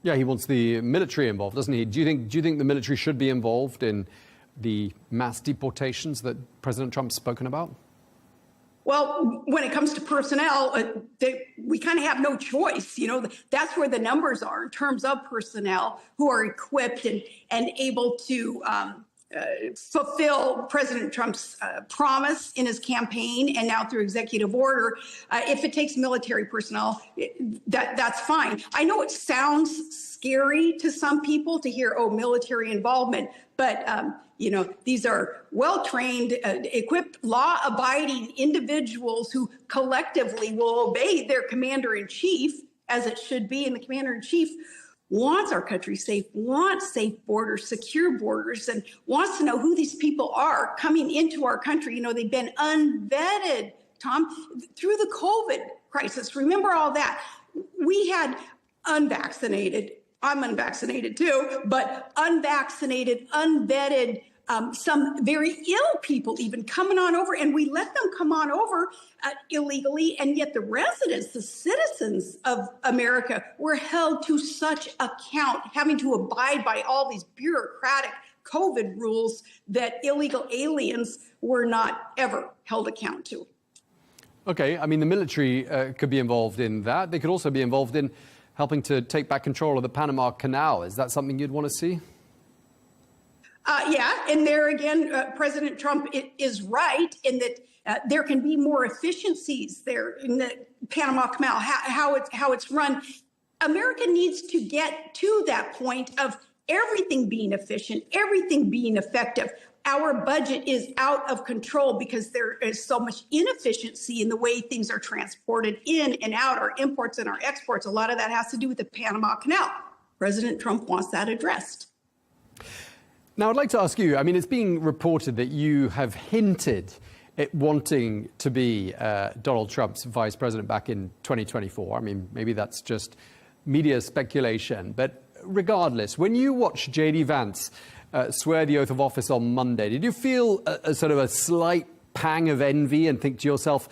Yeah, he wants the military involved, doesn't he? Do you think the military should be involved in the mass deportations that President Trump's spoken about? Well, when it comes to personnel, we kind of have no choice. That's where the numbers are in terms of personnel who are equipped and able to fulfill President Trump's promise in his campaign and now through executive order. If it takes military personnel, that's fine. I know it sounds scary to some people to hear, military involvement, but these are well-trained, equipped, law-abiding individuals who collectively will obey their commander-in-chief, as it should be, and the commander-in-chief wants our country safe, wants safe borders, secure borders, and wants to know who these people are coming into our country. They've been unvetted, Tom, through the COVID crisis. Remember all that. We had unvaccinated, I'm unvaccinated too, but unvaccinated, unvetted, some very ill people even coming on over, and we let them come on over illegally, and yet the residents, the citizens of America, were held to such account, having to abide by all these bureaucratic COVID rules that illegal aliens were not ever held account to. Okay, I mean, the military could be involved in that. They could also be involved in helping to take back control of the Panama Canal. Is that something you'd want to see? Yeah, and there again, President Trump is right in that there can be more efficiencies there in the Panama Canal, how it's run. America needs to get to that point of everything being efficient, everything being effective. Our budget is out of control because there is so much inefficiency in the way things are transported in and out, our imports and our exports. A lot of that has to do with the Panama Canal. President Trump wants that addressed. Now, I'd like to ask you, I mean, it's being reported that you have hinted at wanting to be Donald Trump's vice president back in 2024. I mean, maybe that's just media speculation. But regardless, when you watch J.D. Vance swear the oath of office on Monday, did you feel a sort of a slight pang of envy and think to yourself,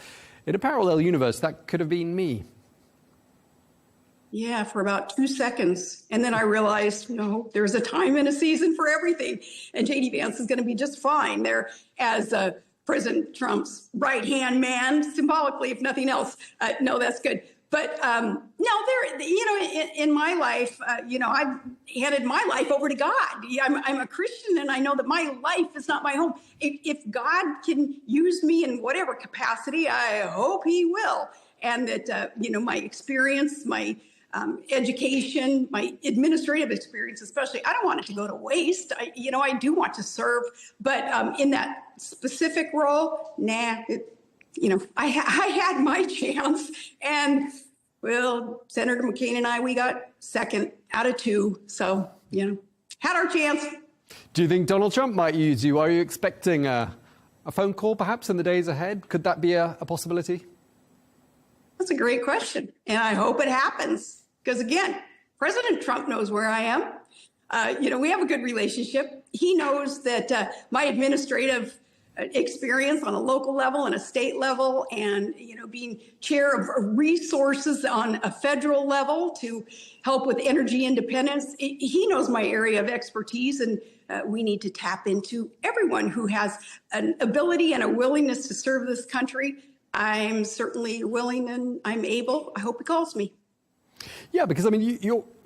in a parallel universe, that could have been me? Yeah, for about 2 seconds. And then I realized, no, there's a time and a season for everything. And J.D. Vance is going to be just fine there as President Trump's right-hand man, symbolically, if nothing else. No, that's good. But no, there, in my life, I've handed my life over to God. I'm a Christian, and I know that my life is not my home. If God can use me in whatever capacity, I hope He will. And that, my experience, my education, my administrative experience, especially, I don't want it to go to waste. I do want to serve, but in that specific role, I had my chance, and well, Senator McCain and I, we got second out of two. So, had our chance. Do you think Donald Trump might use you? Are you expecting a phone call perhaps in the days ahead? Could that be a possibility? That's a great question. And I hope it happens. Because again, President Trump knows where I am. We have a good relationship. He knows that my administrative experience on a local level and a state level, and being chair of resources on a federal level to help with energy independence. He knows my area of expertise, and we need to tap into everyone who has an ability and a willingness to serve this country. I'm certainly willing and I'm able. I hope he calls me. Yeah, because I mean,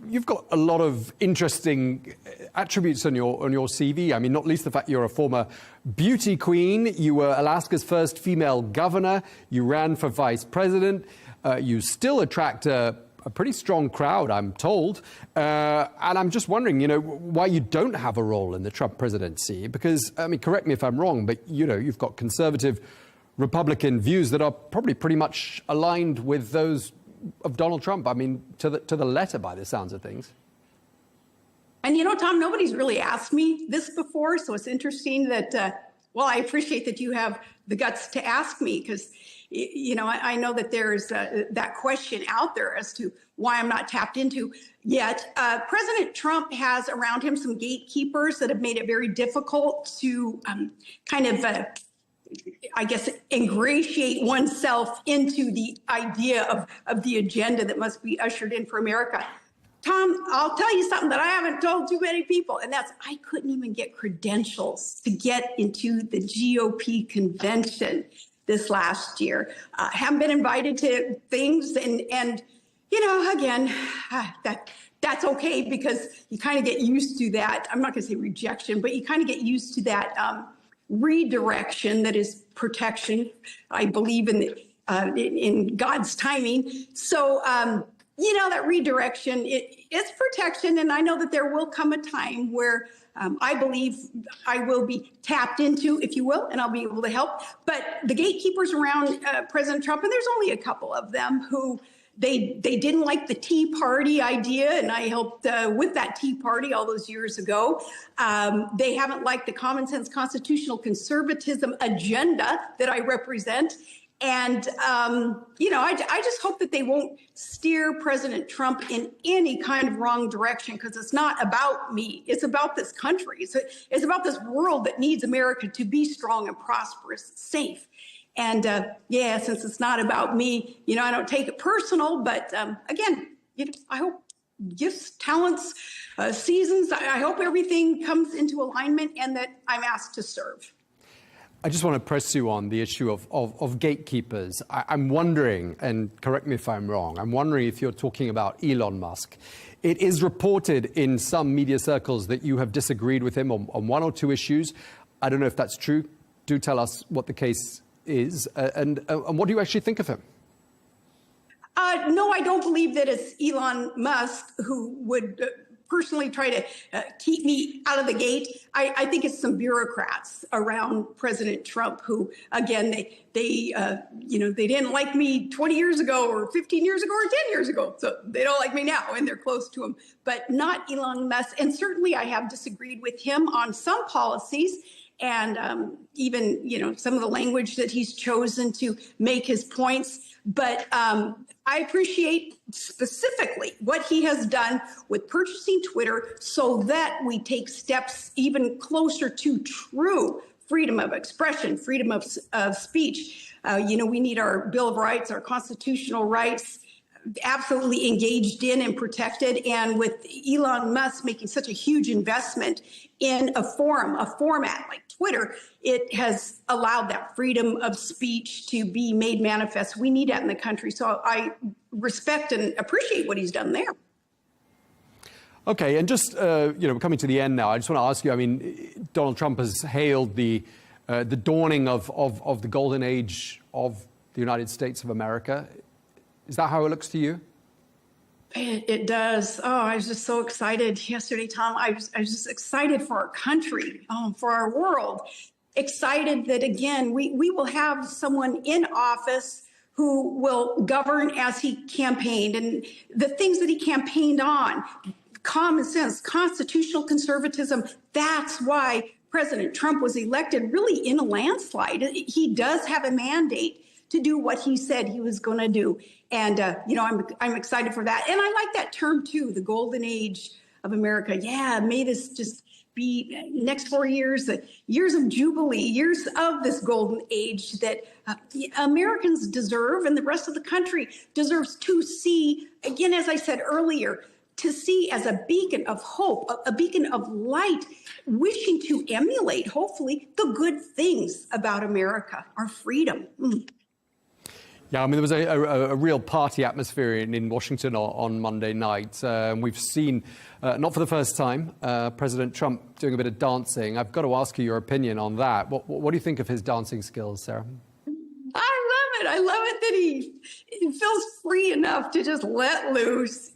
you've got a lot of interesting attributes on your CV. I mean, not least the fact you're a former beauty queen. You were Alaska's first female governor. You ran for vice president. You still attract a pretty strong crowd, I'm told. And I'm just wondering, why you don't have a role in the Trump presidency. Because, I mean, correct me if I'm wrong, but, you've got conservative Republican views that are probably pretty much aligned with those of Donald Trump. I mean, to the letter by the sounds of things. And Tom, nobody's really asked me this before, so it's interesting that, I appreciate that you have the guts to ask me, because, I know that there's that question out there as to why I'm not tapped into yet. President Trump has around him some gatekeepers that have made it very difficult to ingratiate oneself into the idea of the agenda that must be ushered in for America. Tom, I'll tell you something that I haven't told too many people, and that's I couldn't even get credentials to get into the GOP convention this last year. Haven't been invited to things, and again, that's okay, because you kind of get used to that. I'm not going to say rejection, but you kind of get used to that redirection that is protection. I believe in God's timing. So, that redirection, it's protection. And I know that there will come a time where I believe I will be tapped into, if you will, and I'll be able to help. But the gatekeepers around President Trump, and there's only a couple of them who they didn't like the Tea Party idea, and I helped with that Tea Party all those years ago. They haven't liked the common sense constitutional conservatism agenda that I represent. And, I just hope that they won't steer President Trump in any kind of wrong direction, because it's not about me. It's about this country. It's about this world that needs America to be strong and prosperous, safe. And since it's not about me, I don't take it personal. But again, I hope gifts, talents, seasons, I hope everything comes into alignment and that I'm asked to serve. I just want to press you on the issue of gatekeepers. I'm wondering, and correct me if I'm wrong, I'm wondering if you're talking about Elon Musk. It is reported in some media circles that you have disagreed with him on one or two issues. I don't know if that's true. Do tell us what the case is, and what do you actually think of him? No, I don't believe that it's Elon Musk who would personally try to keep me out of the gate. I think it's some bureaucrats around President Trump who, again, they didn't like me 20 years ago or 15 years ago or 10 years ago. So they don't like me now, and they're close to him, but not Elon Musk. And certainly I have disagreed with him on some policies, and even, some of the language that he's chosen to make his points. But I appreciate specifically what he has done with purchasing Twitter so that we take steps even closer to true freedom of expression, freedom of speech. We need our Bill of Rights, our constitutional rights absolutely engaged in and protected. And with Elon Musk making such a huge investment in a format like Twitter, it has allowed that freedom of speech to be made manifest. We need that in the country. So I respect and appreciate what he's done there. Okay, and just, coming to the end now, I just want to ask you, I mean, Donald Trump has hailed the dawning of the golden age of the United States of America. Is that how it looks to you? It does. Oh, I was just so excited yesterday, Tom. I was just excited for our country, for our world. Excited that, again, we will have someone in office who will govern as he campaigned, and the things that he campaigned on, common sense, constitutional conservatism. That's why President Trump was elected really in a landslide. He does have a mandate to do what he said he was going to do. And, I'm excited for that. And I like that term, too, the golden age of America. Yeah, may this just be next 4 years, years of jubilee, years of this golden age that Americans deserve, and the rest of the country deserves to see, again, as I said earlier, to see as a beacon of hope, a beacon of light, wishing to emulate, hopefully, the good things about America, our freedom. Yeah, I mean, there was a real party atmosphere in Washington on Monday night. We've seen, not for the first time, President Trump doing a bit of dancing. I've got to ask you your opinion on that. What do you think of his dancing skills, Sarah? I love it that he feels free enough to just let loose.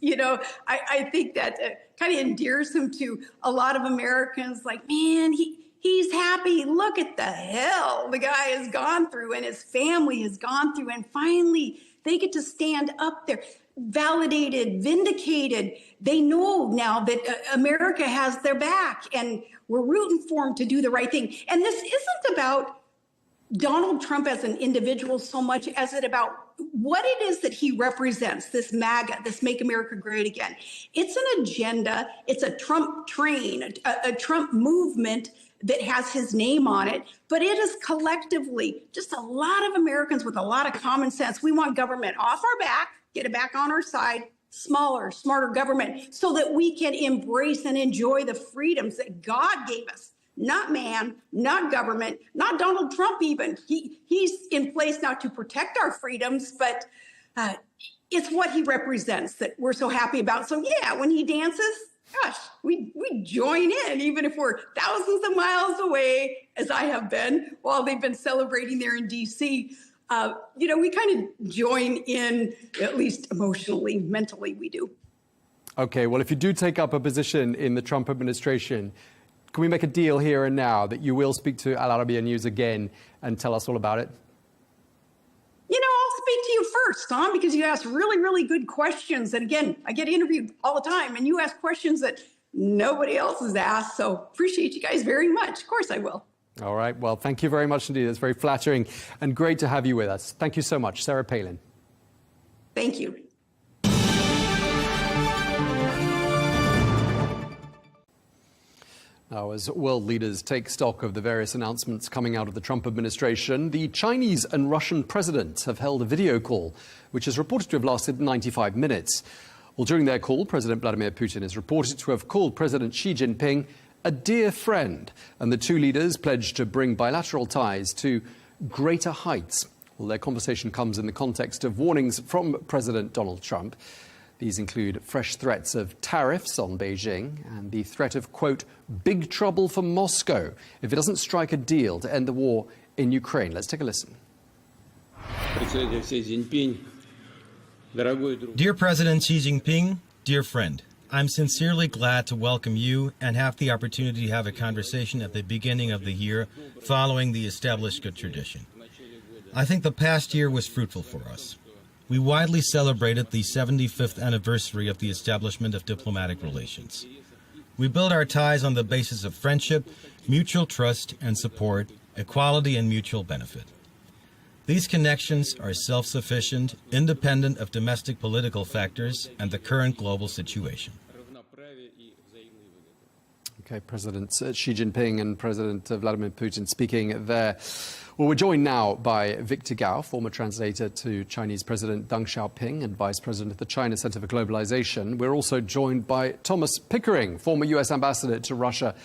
I think that kind of endears him to a lot of Americans. Like, man, he's happy. Look at the hell the guy has gone through and his family has gone through. And finally, they get to stand up there, validated, vindicated. They know now that America has their back, and we're rooting for him to do the right thing. And this isn't about Donald Trump as an individual so much as it about what it is that he represents, this MAGA, this Make America Great Again. It's an agenda. It's a Trump train, a Trump movement that has his name on it. But it is collectively just a lot of Americans with a lot of common sense. We want government off our back, get it back on our side, smaller, smarter government, so that we can embrace and enjoy the freedoms that God gave us. Not man, not government, not Donald Trump even. He's in place now to protect our freedoms, but it's what he represents that we're so happy about. So yeah, when he dances, gosh, we join in, even if we're thousands of miles away, as I have been, while they've been celebrating there in D.C. We kind of join in, at least emotionally, mentally we do. Okay, well, if you do take up a position in the Trump administration, can we make a deal here and now that you will speak to Al Arabiya News again and tell us all about it? I'll speak to you first, Tom, because you ask really, really good questions. And again, I get interviewed all the time, and you ask questions that nobody else has asked. So appreciate you guys very much. Of course I will. All right. Well, thank you very much indeed. It's very flattering and great to have you with us. Thank you so much, Sarah Palin. Thank you. Now, as world leaders take stock of the various announcements coming out of the Trump administration, the Chinese and Russian presidents have held a video call, which is reported to have lasted 95 minutes. Well, during their call, President Vladimir Putin is reported to have called President Xi Jinping a dear friend, and the two leaders pledged to bring bilateral ties to greater heights. Well, their conversation comes in the context of warnings from President Donald Trump. These include fresh threats of tariffs on Beijing and the threat of, quote, big trouble for Moscow if it doesn't strike a deal to end the war in Ukraine. Let's take a listen. Dear President Xi Jinping, dear friend, I'm sincerely glad to welcome you and have the opportunity to have a conversation at the beginning of the year following the established good tradition. I think the past year was fruitful for us. We widely celebrated the 75th anniversary of the establishment of diplomatic relations. We built our ties on the basis of friendship, mutual trust and support, equality and mutual benefit. These connections are self-sufficient, independent of domestic political factors and the current global situation. Okay, President Xi Jinping and President Vladimir Putin speaking there. Well, we're joined now by Victor Gao, former translator to Chinese President Deng Xiaoping and Vice President of the China Center for Globalization. We're also joined by Thomas Pickering, former US ambassador to Russia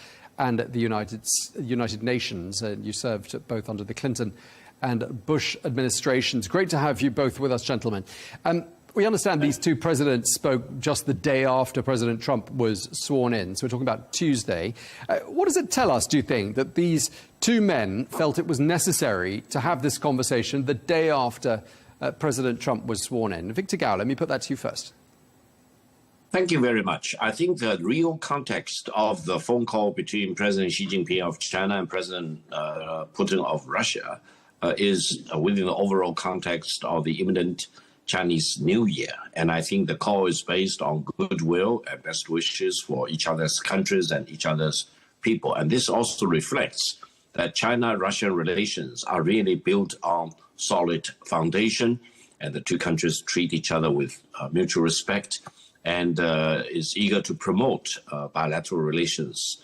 and the United Nations. You served both under the Clinton and Bush administrations. Great to have you both with us, gentlemen. We understand these two presidents spoke just the day after President Trump was sworn in. So we're talking about Tuesday. What does it tell us, do you think, that these two men felt it was necessary to have this conversation the day after President Trump was sworn in? Victor Gao, let me put that to you first. Thank you very much. I think the real context of the phone call between President Xi Jinping of China and President Putin of Russia is within the overall context of the imminent Chinese New Year. And I think the call is based on goodwill and best wishes for each other's countries and each other's people. And this also reflects that China-Russia relations are really built on solid foundation, and the two countries treat each other with mutual respect and is eager to promote bilateral relations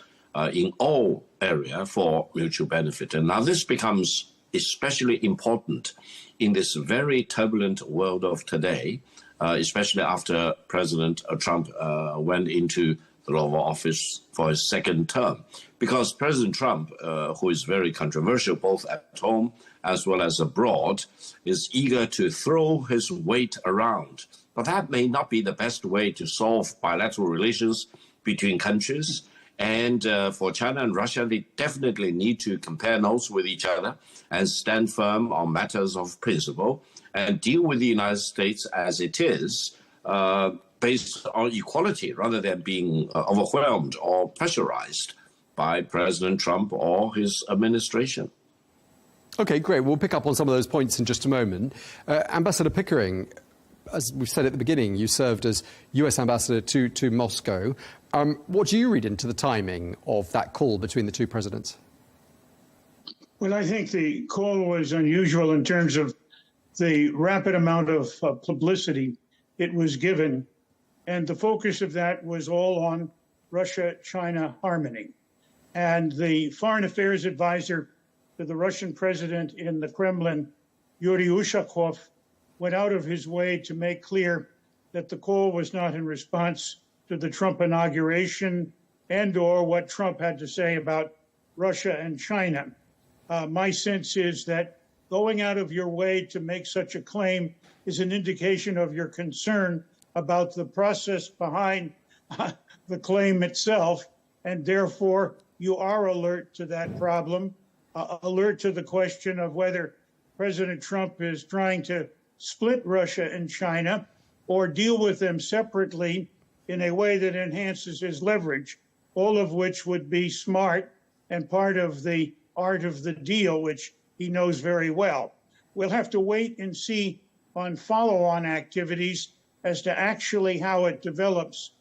in all areas for mutual benefit. And now this becomes especially important in this very turbulent world of today, especially after President Trump went into the Oval Office for his second term. Because President Trump, who is very controversial both at home as well as abroad, is eager to throw his weight around. But that may not be the best way to solve bilateral relations between countries. And for China and Russia, they definitely need to compare notes with each other and stand firm on matters of principle and deal with the United States as it is, based on equality rather than being overwhelmed or pressurized by President Trump or his administration. Okay, great. We'll pick up on some of those points in just a moment. Ambassador Pickering, as we said at the beginning, you served as US ambassador to Moscow. What do you read into the timing of that call between the two presidents? Well, I think the call was unusual in terms of the rapid amount of publicity it was given. And the focus of that was all on Russia-China harmony. And the foreign affairs advisor to the Russian president in the Kremlin, Yuri Ushakov, went out of his way to make clear that the call was not in response to the Trump inauguration and or what Trump had to say about Russia and China. My sense is that going out of your way to make such a claim is an indication of your concern about the process behind the claim itself, and therefore you are alert to that problem, alert to the question of whether President Trump is trying to split Russia and China or deal with them separately in a way that enhances his leverage, all of which would be smart and part of the art of the deal, which he knows very well. We'll have to wait and see on follow-on activities as to actually how it develops.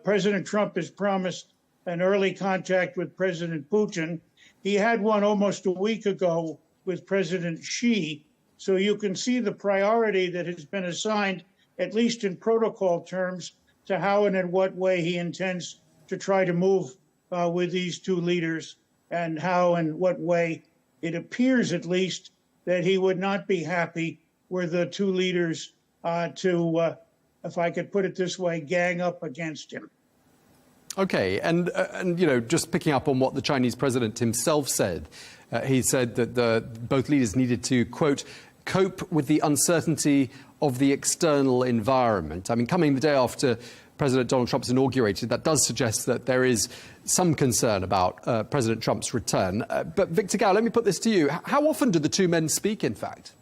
President Trump has promised an early contact with President Putin. He had one almost a week ago with President Xi. So you can see the priority that has been assigned, at least in protocol terms, to how and in what way he intends to try to move with these two leaders, and how and what way it appears, at least, that he would not be happy were the two leaders to, if I could put it this way, gang up against him. Okay, and you know, just picking up on what the Chinese president himself said, he said that both leaders needed to, quote, cope with the uncertainty of the external environment. I mean, coming the day after President Donald Trump's inaugurated, that does suggest that there is some concern about President Trump's return. But Victor Gao, let me put this to you. How often do the two men speak, in fact?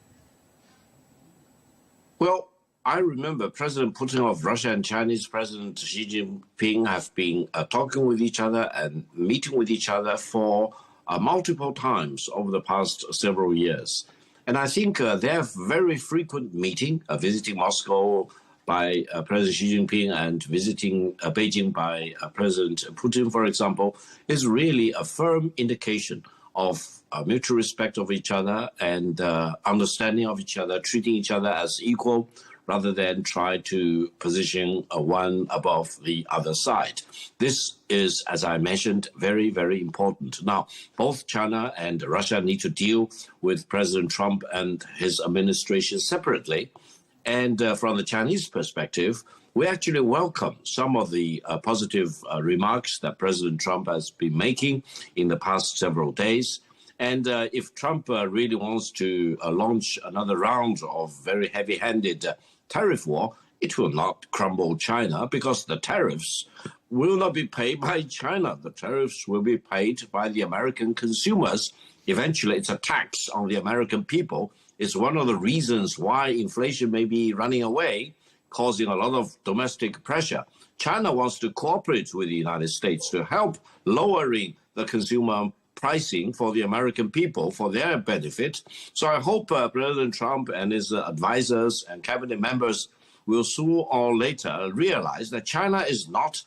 Well, I remember President Putin of Russia and Chinese President Xi Jinping have been talking with each other and meeting with each other for multiple times over the past several years. And I think their very frequent meeting, visiting Moscow by President Xi Jinping and visiting Beijing by President Putin, for example, is really a firm indication of mutual respect of each other and understanding of each other, treating each other as equal rather than try to position one above the other side. This is, as I mentioned, very, very important. Now, both China and Russia need to deal with President Trump and his administration separately. And from the Chinese perspective, we actually welcome some of the positive remarks that President Trump has been making in the past several days. And if Trump really wants to launch another round of very heavy-handed tariff war, it will not crumble China, because the tariffs will not be paid by China. The tariffs will be paid by the American consumers. Eventually, it's a tax on the American people. It's one of the reasons why inflation may be running away, causing a lot of domestic pressure. China wants to cooperate with the United States to help lowering the consumer pricing for the American people for their benefit. So I hope President Trump and his advisors and cabinet members will sooner or later realize that China is not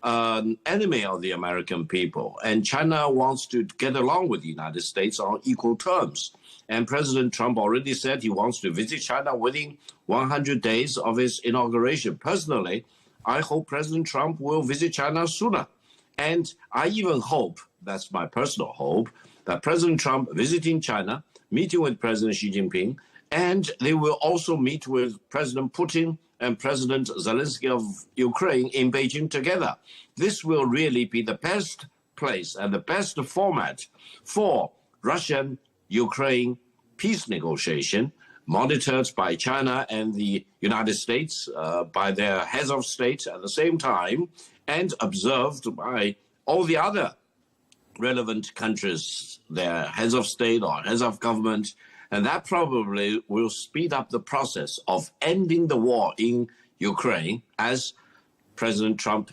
an enemy of the American people, and China wants to get along with the United States on equal terms. And President Trump already said he wants to visit China within 100 days of his inauguration. Personally, I hope President Trump will visit China sooner. And I even hope, that's my personal hope, that President Trump visiting China, meeting with President Xi Jinping, and they will also meet with President Putin and President Zelensky of Ukraine in Beijing together. This will really be the best place and the best format for Russian-Ukraine peace negotiation, monitored by China and the United States, by their heads of state at the same time, and observed by all the other relevant countries, their heads of state or heads of government. And that probably will speed up the process of ending the war in Ukraine, as President Trump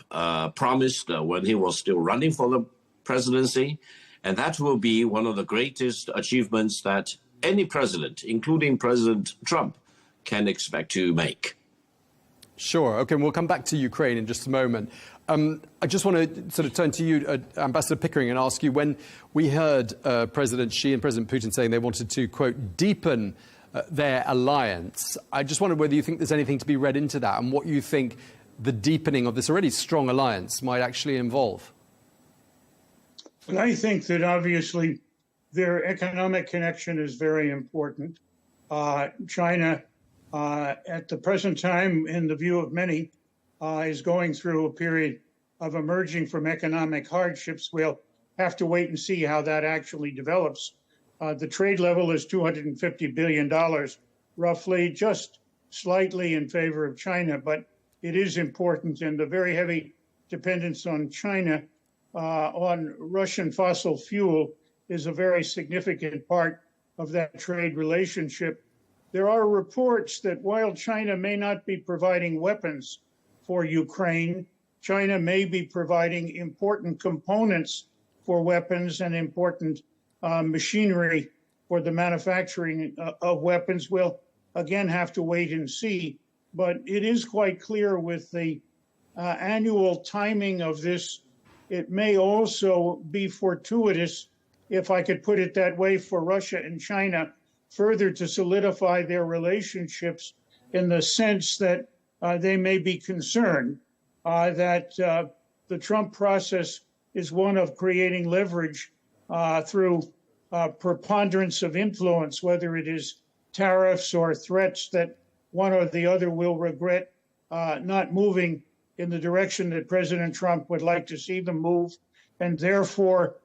promised when he was still running for the presidency. And that will be one of the greatest achievements that any president, including President Trump, can expect to make. Sure. OK, we'll come back to Ukraine in just a moment. I just want to sort of turn to you, Ambassador Pickering, and ask you, when we heard President Xi and President Putin saying they wanted to, quote, deepen their alliance, I just wondered whether you think there's anything to be read into that and what you think the deepening of this already strong alliance might actually involve. Well, I think that obviously their economic connection is very important. China, at the present time, in the view of many, is going through a period of emerging from economic hardships. We'll have to wait and see how that actually develops. The trade level is $250 billion, roughly, just slightly in favor of China, but it is important, and the very heavy dependence on China on Russian fossil fuel is a very significant part of that trade relationship. There are reports that while China may not be providing weapons for Ukraine, China may be providing important components for weapons and important machinery for the manufacturing of weapons. We'll again have to wait and see. But it is quite clear with the annual timing of this, it may also be fortuitous, if I could put it that way, for Russia and China further to solidify their relationships, in the sense that they may be concerned that the Trump process is one of creating leverage through preponderance of influence, whether it is tariffs or threats that one or the other will regret not moving in the direction that President Trump would like to see them move, and therefore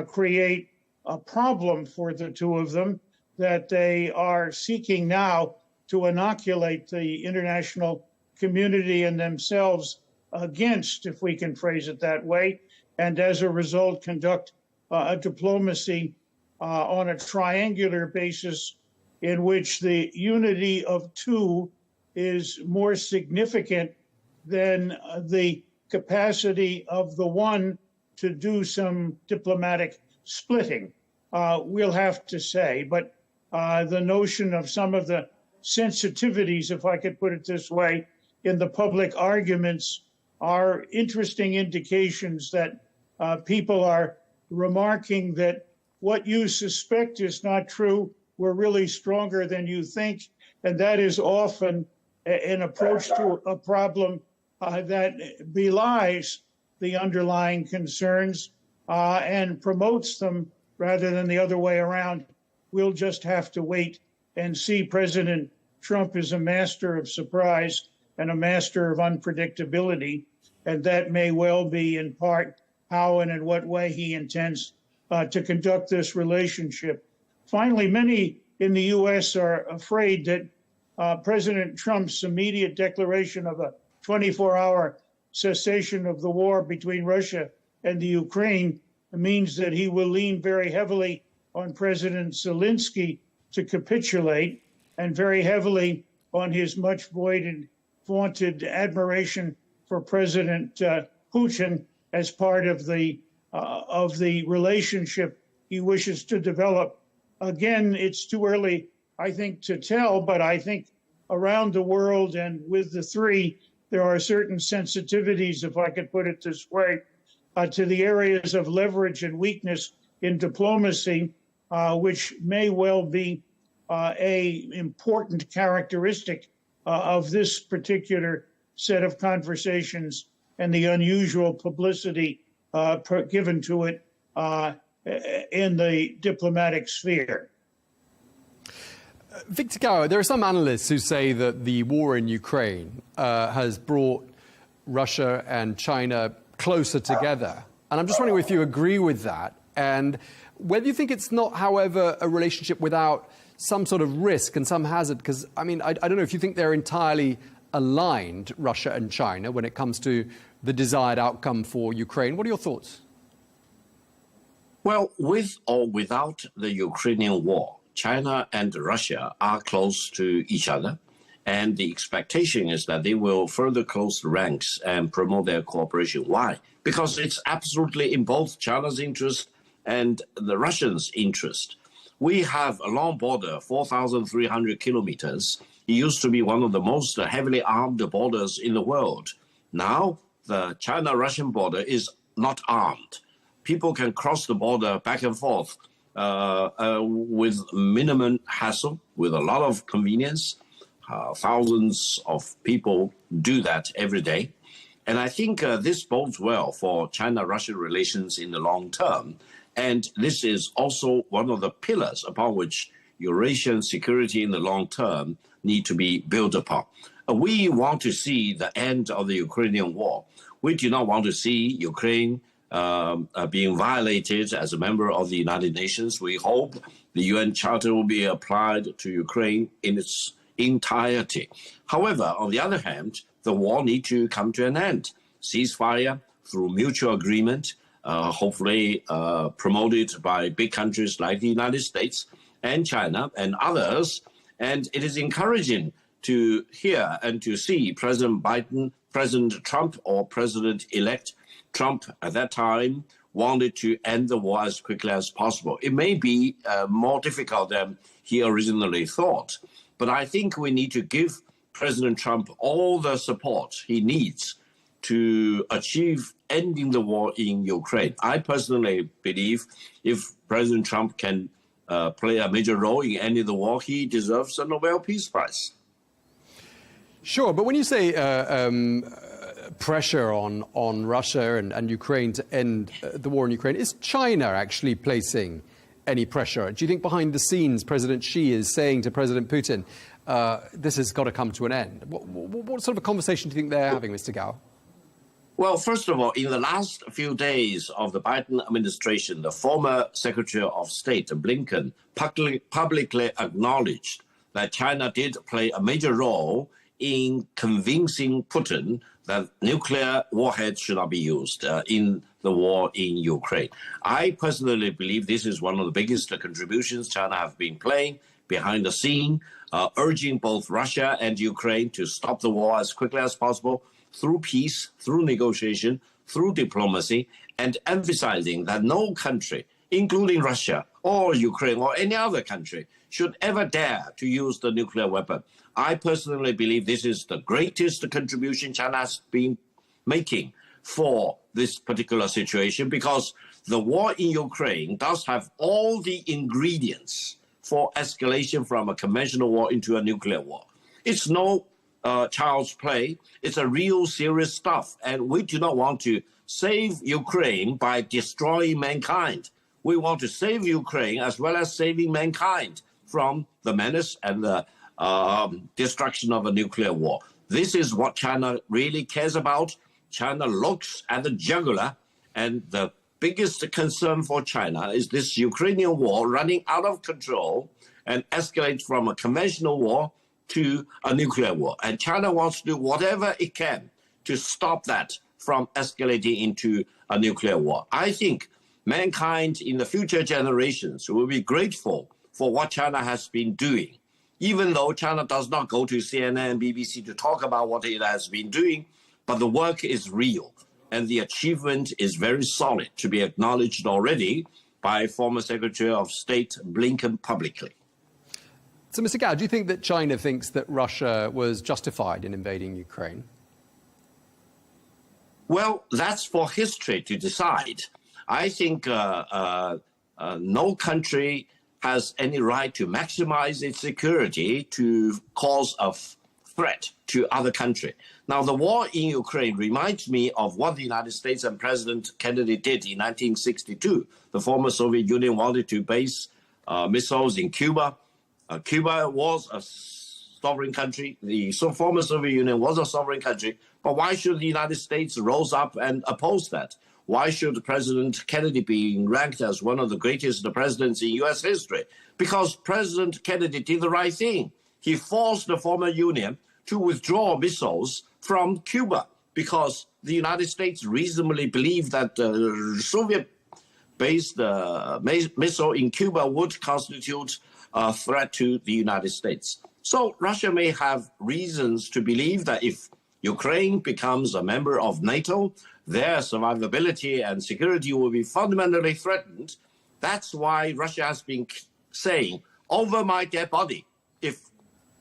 create a problem for the two of them that they are seeking now to inoculate the international community and themselves against, if we can phrase it that way, and as a result conduct a diplomacy on a triangular basis in which the unity of two is more significant than the capacity of the one to do some diplomatic splitting. We'll have to say, but the notion of some of the sensitivities, if I could put it this way, in the public arguments are interesting indications that people are remarking that what you suspect is not true, we're really stronger than you think, and that is often an approach to a problem that belies the underlying concerns and promotes them rather than the other way around. We'll just have to wait and see. President Trump is a master of surprise and a master of unpredictability, and that may well be in part how and in what way he intends to conduct this relationship. Finally, many in the U.S. are afraid that President Trump's immediate declaration of a 24-hour cessation of the war between Russia and the Ukraine means that he will lean very heavily on President Zelensky to capitulate and very heavily on his much vaunted admiration for President Putin as part of the relationship he wishes to develop. Again, it's too early, I think, to tell, but I think around the world and with the three, there are certain sensitivities, if I could put it this way, to the areas of leverage and weakness in diplomacy, which may well be a important characteristic of this particular set of conversations and the unusual publicity given to it in the diplomatic sphere. Victor Gower, there are some analysts who say that the war in Ukraine has brought Russia and China closer together. And I'm just wondering if you agree with that, and whether you think it's not, however, a relationship without some sort of risk and some hazard. Because, I mean, I don't know if you think they're entirely aligned, Russia and China, when it comes to the desired outcome for Ukraine. What are your thoughts? Well, with or without the Ukrainian war, China and Russia are close to each other, and the expectation is that they will further close the ranks and promote their cooperation. Why? Because it's absolutely in both China's interest and the Russians' interest. We have a long border, 4,300 kilometers. It used to be one of the most heavily armed borders in the world. Now, the China-Russian border is not armed. People can cross the border back and forth with minimum hassle, with a lot of convenience. Thousands of people do that every day. And I think this bodes well for China-Russia relations in the long term. And this is also one of the pillars upon which Eurasian security in the long term need to be built upon. We want to see the end of the Ukrainian war. We do not want to see Ukraine being violated as a member of the United Nations. We hope the UN Charter will be applied to Ukraine in its entirety. However, on the other hand, the war needs to come to an end. Ceasefire through mutual agreement, hopefully promoted by big countries like the United States and China and others. And it is encouraging to hear and to see President Biden, President Trump, or President-elect Trump at that time wanted to end the war as quickly as possible. It may be more difficult than he originally thought, but I think we need to give President Trump all the support he needs to achieve ending the war in Ukraine. I personally believe if President Trump can play a major role in ending the war, he deserves a Nobel Peace Prize. Sure, but when you say pressure on Russia and Ukraine to end the war in Ukraine, is China actually placing any pressure? Do you think behind the scenes President Xi is saying to President Putin, this has got to come to an end? What sort of a conversation do you think they're having, Mr. Gao? Well, first of all, in the last few days of the Biden administration, the former Secretary of State, Blinken, publicly acknowledged that China did play a major role in convincing Putin that nuclear warheads should not be used in the war in Ukraine. I personally believe this is one of the biggest contributions China have been playing behind the scene, urging both Russia and Ukraine to stop the war as quickly as possible through peace, through negotiation, through diplomacy, and emphasizing that no country, including Russia or Ukraine or any other country, should ever dare to use the nuclear weapon. I personally believe this is the greatest contribution China has been making for this particular situation, because the war in Ukraine does have all the ingredients for escalation from a conventional war into a nuclear war. It's no child's play. It's a real serious stuff. And we do not want to save Ukraine by destroying mankind. We want to save Ukraine as well as saving mankind from the menace and the destruction of a nuclear war. This is what China really cares about. China looks at the jugular, and the biggest concern for China is this Ukrainian war running out of control and escalate from a conventional war to a nuclear war. And China wants to do whatever it can to stop that from escalating into a nuclear war. I think mankind in the future generations will be grateful for what China has been doing. Even though China does not go to CNN and BBC to talk about what it has been doing, but the work is real and the achievement is very solid, to be acknowledged already by former Secretary of State Blinken publicly. So, Mr. Gao, do you think that China thinks that Russia was justified in invading Ukraine? Well, that's for history to decide. I think no country has any right to maximize its security to cause a threat to other country. Now, the war in Ukraine reminds me of what the United States and President Kennedy did in 1962. The former Soviet Union wanted to base missiles in Cuba. Cuba was a sovereign country. The former Soviet Union was a sovereign country. But why should the United States rise up and oppose that? Why should President Kennedy be ranked as one of the greatest presidents in U.S. history? Because President Kennedy did the right thing. He forced the former Union to withdraw missiles from Cuba because the United States reasonably believed that the Soviet-based missile in Cuba would constitute a threat to the United States. So Russia may have reasons to believe that if Ukraine becomes a member of NATO, their survivability and security will be fundamentally threatened. That's why Russia has been saying, over my dead body, if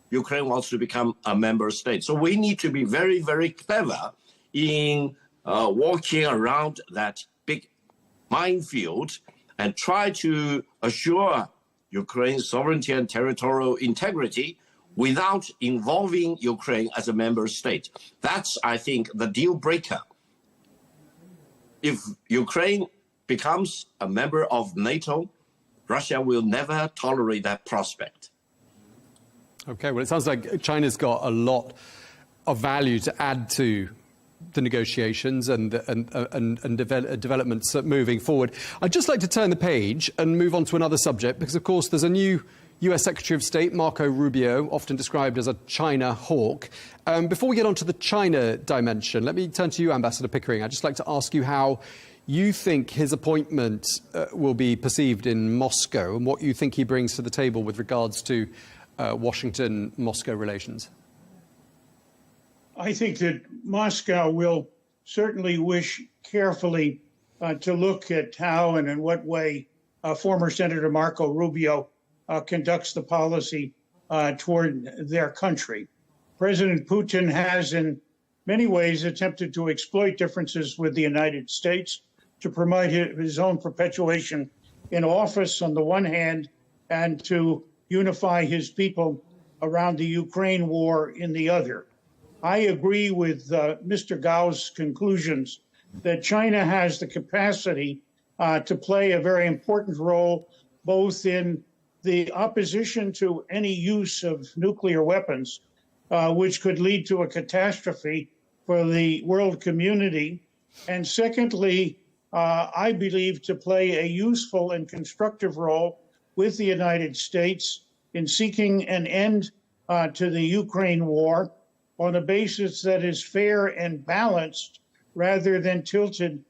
Ukraine wants to become a member state. So we need to be very, very clever in walking around that big minefield and try to assure Ukraine's sovereignty and territorial integrity without involving Ukraine as a member state. That's, I think, the deal breaker. If Ukraine becomes a member of NATO, Russia will never tolerate that prospect. Okay, well, it sounds like China's got a lot of value to add to the negotiations and developments moving forward. I'd just like to turn the page and move on to another subject because, of course, there's a new US Secretary of State, Marco Rubio, often described as a China hawk. Before we get on to the China dimension, let me turn to you, Ambassador Pickering. I'd just like to ask you how you think his appointment will be perceived in Moscow and what you think he brings to the table with regards to Washington-Moscow relations. I think that Moscow will certainly wish carefully to look at how and in what way former Senator Marco Rubio conducts the policy toward their country. President Putin has in many ways attempted to exploit differences with the United States to promote his own perpetuation in office on the one hand and to unify his people around the Ukraine war in the other. I agree with Mr. Gao's conclusions that China has the capacity to play a very important role both in the opposition to any use of nuclear weapons, which could lead to a catastrophe for the world community. And secondly, I believe to play a useful and constructive role with the United States in seeking an end to the Ukraine war on a basis that is fair and balanced rather than tilted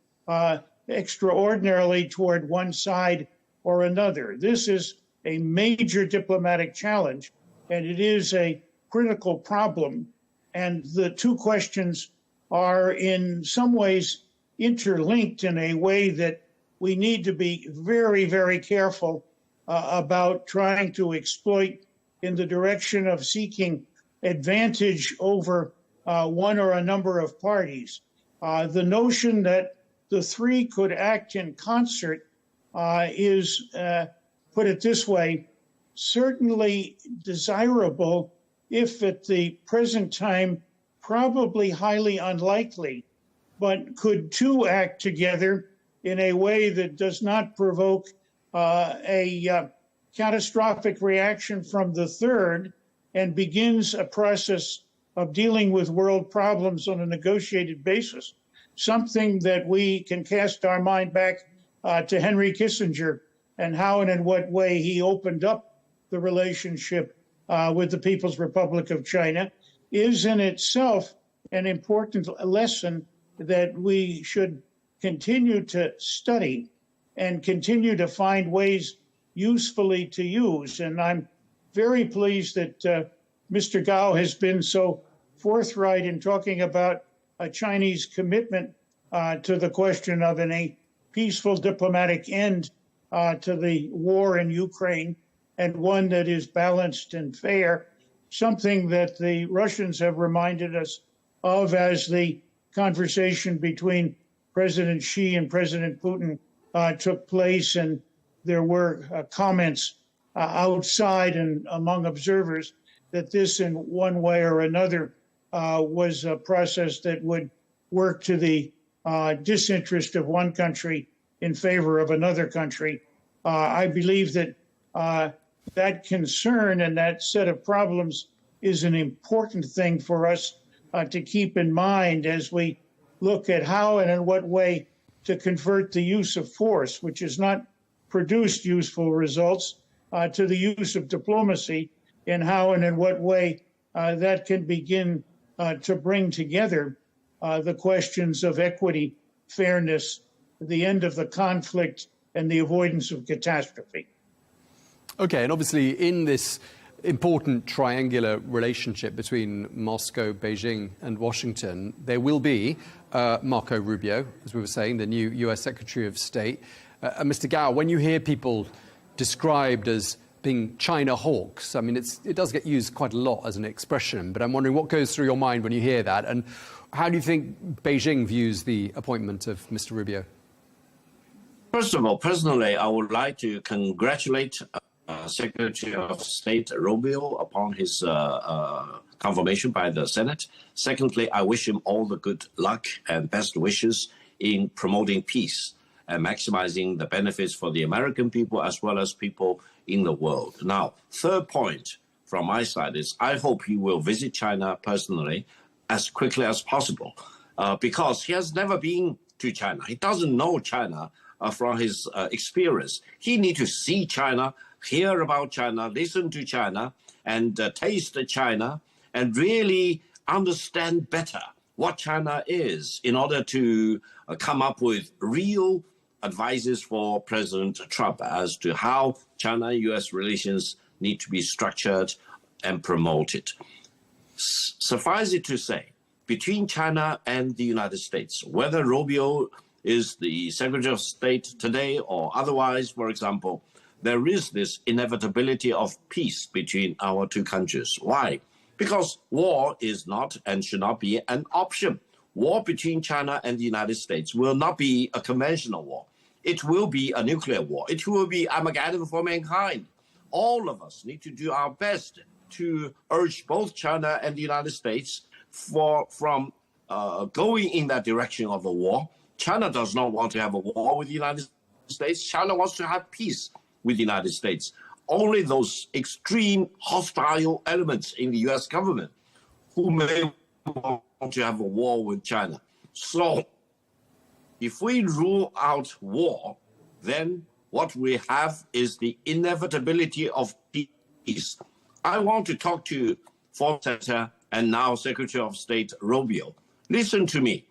extraordinarily toward one side or another. This is a major diplomatic challenge, and it is a critical problem. And the two questions are in some ways interlinked in a way that we need to be very, very careful about trying to exploit in the direction of seeking advantage over one or a number of parties. The notion that the three could act in concert is, put it this way, certainly desirable if at the present time, probably highly unlikely, but could two act together in a way that does not provoke a catastrophic reaction from the third and begins a process of dealing with world problems on a negotiated basis, something that we can cast our mind back to Henry Kissinger and how and in what way he opened up the relationship with the People's Republic of China, is in itself an important lesson that we should continue to study and continue to find ways usefully to use. And I'm very pleased that Mr. Gao has been so forthright in talking about a Chinese commitment to the question of a peaceful diplomatic end to the war in Ukraine, and one that is balanced and fair, something that the Russians have reminded us of as the conversation between President Xi and President Putin took place, and there were comments outside and among observers that this in one way or another was a process that would work to the disinterest of one country in favor of another country. I believe that that concern and that set of problems is an important thing for us to keep in mind as we look at how and in what way to convert the use of force, which has not produced useful results, to the use of diplomacy, and how and in what way that can begin to bring together the questions of equity, fairness, the end of the conflict, and the avoidance of catastrophe. Okay, and obviously in this important triangular relationship between Moscow, Beijing and Washington, there will be Marco Rubio, as we were saying, the new US Secretary of State. Mr. Gao, when you hear people described as being China hawks, I mean, it does get used quite a lot as an expression, but I'm wondering what goes through your mind when you hear that, and how do you think Beijing views the appointment of Mr. Rubio? First of all, personally, I would like to congratulate Secretary of State Rubio upon his confirmation by the Senate. Secondly, I wish him all the good luck and best wishes in promoting peace and maximizing the benefits for the American people as well as people in the world. Now, third point from my side is I hope he will visit China personally as quickly as possible because he has never been to China. He doesn't know China from his experience. He needs to see China, hear about China, listen to China, and taste China, and really understand better what China is in order to come up with real advices for President Trump as to how China-US relations need to be structured and promoted. Suffice it to say, between China and the United States, whether Rubio is the Secretary of State today or otherwise, for example, there is this inevitability of peace between our two countries. Why? Because war is not and should not be an option. War between China and the United States will not be a conventional war. It will be a nuclear war. It will be Armageddon for mankind. All of us need to do our best to urge both China and the United States from going in that direction of a war. China does not want to have a war with the United States. China wants to have peace with the United States. Only those extreme hostile elements in the US government who may want to have a war with China. So if we rule out war, then what we have is the inevitability of peace. I want to talk to former Senator and now Secretary of State Rubio. Listen to me.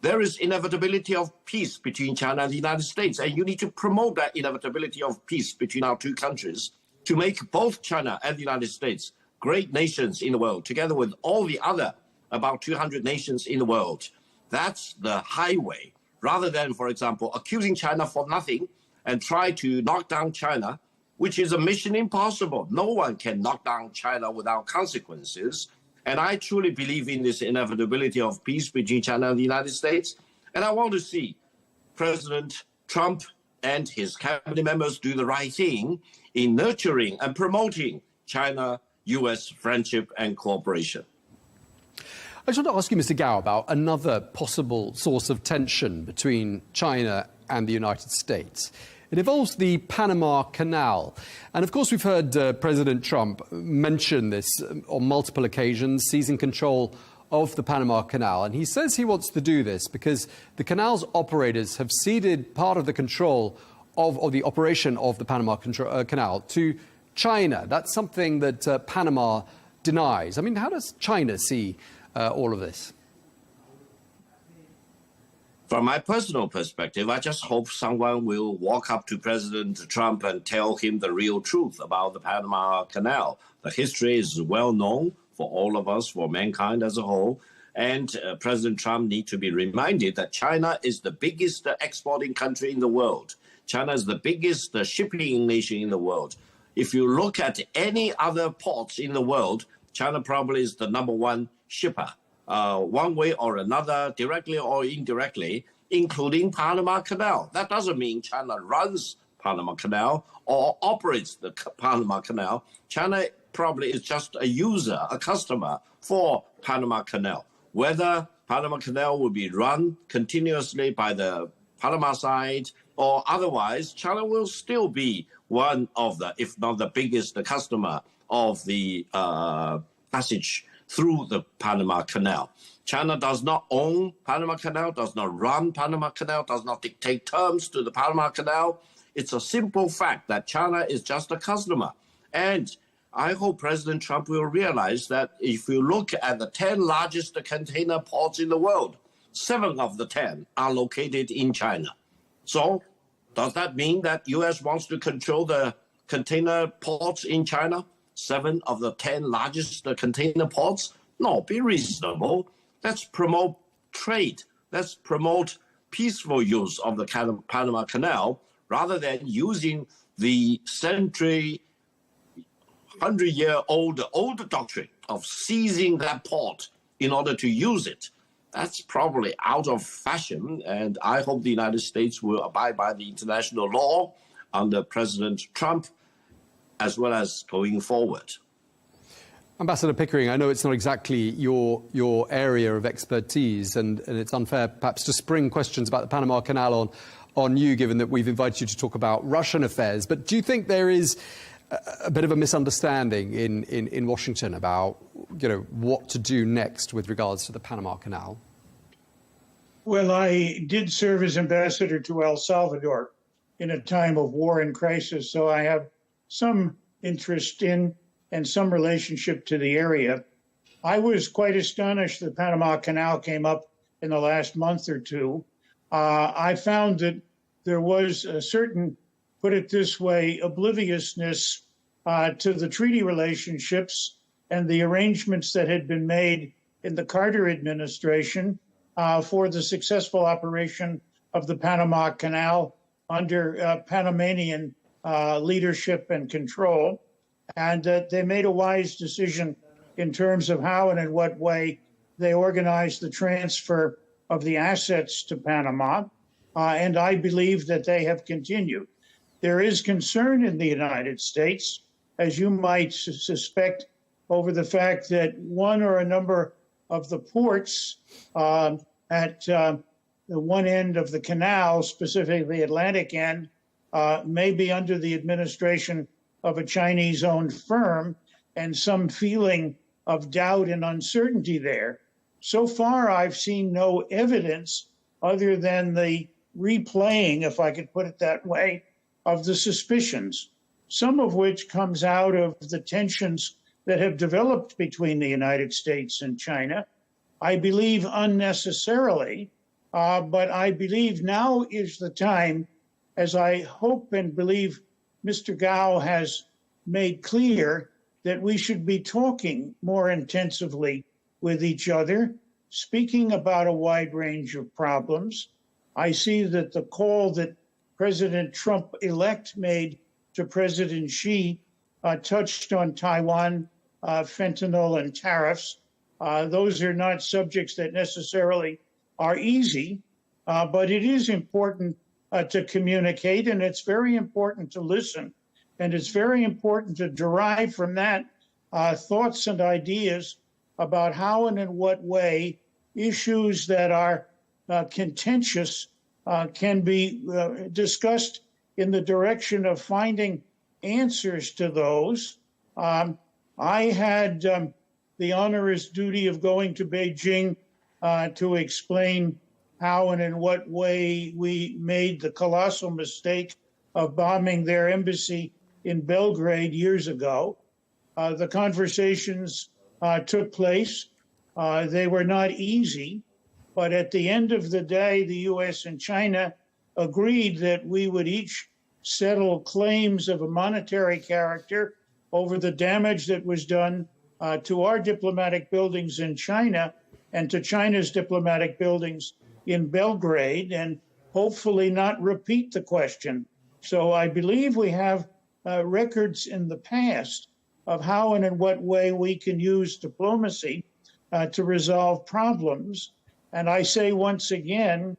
There is inevitability of peace between China and the United States, and you need to promote that inevitability of peace between our two countries to make both China and the United States great nations in the world, together with all the other about 200 nations in the world. That's the highway, rather than, for example, accusing China for nothing and try to knock down China, which is a mission impossible. No one can knock down China without consequences. And I truly believe in this inevitability of peace between China and the United States. And I want to see President Trump and his cabinet members do the right thing in nurturing and promoting China U.S. friendship and cooperation. I just want to ask you, Mr. Gao, about another possible source of tension between China and the United States. It involves the Panama Canal. And of course, we've heard President Trump mention this on multiple occasions, seizing control of the Panama Canal. And he says he wants to do this because the canal's operators have ceded part of the control of the operation of the Panama Canal to China. That's something that Panama denies. I mean, how does China see all of this? From my personal perspective, I just hope someone will walk up to President Trump and tell him the real truth about the Panama Canal. The history is well known for all of us, for mankind as a whole. And President Trump needs to be reminded that China is the biggest exporting country in the world. China is the biggest shipping nation in the world. If you look at any other ports in the world, China probably is the #1 shipper, one way or another, directly or indirectly, including Panama Canal. That doesn't mean China runs Panama Canal or operates the Panama Canal. China probably is just a user, a customer for Panama Canal. Whether Panama Canal will be run continuously by the Panama side or otherwise, China will still be one of the, if not the biggest, customer of the passage through the Panama Canal. China does not own Panama Canal, does not run Panama Canal, does not dictate terms to the Panama Canal. It's a simple fact that China is just a customer. And I hope President Trump will realize that if you look at the 10 largest container ports in the world, 7 of the 10 are located in China. So does that mean that U.S. wants to control the container ports in China? 7 of the 10 largest container ports? No, be reasonable. Let's promote trade. Let's promote peaceful use of the Panama Canal rather than using the century, 100-year-old doctrine of seizing that port in order to use it. That's probably out of fashion, and I hope the United States will abide by the international law under President Trump, as well as going forward. Ambassador Pickering, I know it's not exactly your area of expertise, and it's unfair perhaps to spring questions about the Panama Canal on you, given that we've invited you to talk about Russian affairs. But do you think there is a bit of a misunderstanding in Washington about, what to do next with regards to the Panama Canal? Well, I did serve as ambassador to El Salvador in a time of war and crisis, so I have some interest in and some relationship to the area. I was quite astonished the Panama Canal came up in the last month or two. I found that there was a certain, put it this way, obliviousness to the treaty relationships and the arrangements that had been made in the Carter administration for the successful operation of the Panama Canal under Panamanian leadership and control. And they made a wise decision in terms of how and in what way they organized the transfer of the assets to Panama. And I believe that they have continued. There is concern in the United States, as you might suspect, over the fact that one or a number of the ports at the one end of the canal, specifically the Atlantic end, may be under the administration of a Chinese-owned firm, and some feeling of doubt and uncertainty there. So far, I've seen no evidence other than the replaying, if I could put it that way, of the suspicions, some of which comes out of the tensions that have developed between the United States and China. I believe unnecessarily, but I believe now is the time, as I hope and believe Mr. Gao has made clear, that we should be talking more intensively with each other, speaking about a wide range of problems. I see that the call that President Trump-elect made to President Xi touched on Taiwan, fentanyl, and tariffs. Those are not subjects that necessarily are easy, but it is important to communicate, and it's very important to listen, and it's very important to derive from that thoughts and ideas about how and in what way issues that are contentious can be discussed in the direction of finding answers to those. I had the onerous duty of going to Beijing to explain how and in what way we made the colossal mistake of bombing their embassy in Belgrade years ago. The conversations took place. They were not easy, but at the end of the day, the U.S. and China agreed that we would each settle claims of a monetary character over the damage that was done to our diplomatic buildings in China and to China's diplomatic buildings in Belgrade, and hopefully not repeat the question. So I believe we have records in the past of how and in what way we can use diplomacy to resolve problems. And I say once again,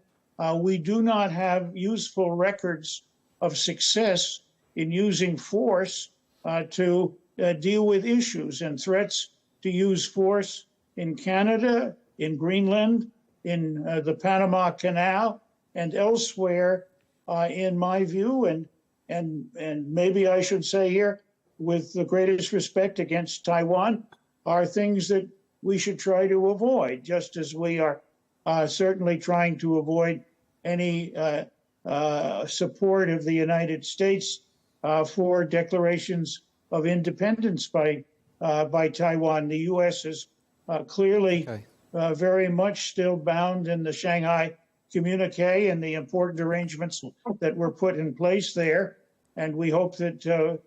we do not have useful records of success in using force to deal with issues and threats to use force in Canada, in Greenland, in the Panama Canal, and elsewhere, in my view, and maybe I should say here, with the greatest respect against Taiwan, are things that we should try to avoid, just as we are certainly trying to avoid any support of the United States for declarations of independence by Taiwan. The U.S. is clearly very much still bound in the Shanghai Communique and the important arrangements that were put in place there. And we hope that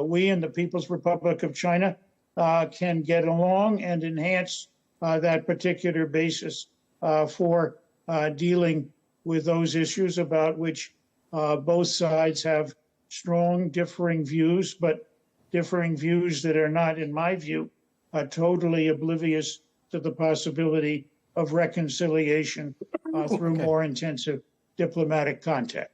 we and the People's Republic of China can get along and enhance that particular basis for dealing with those issues about which both sides have strong differing views, but differing views that are not, in my view, totally oblivious to the possibility of reconciliation through more intensive diplomatic contact.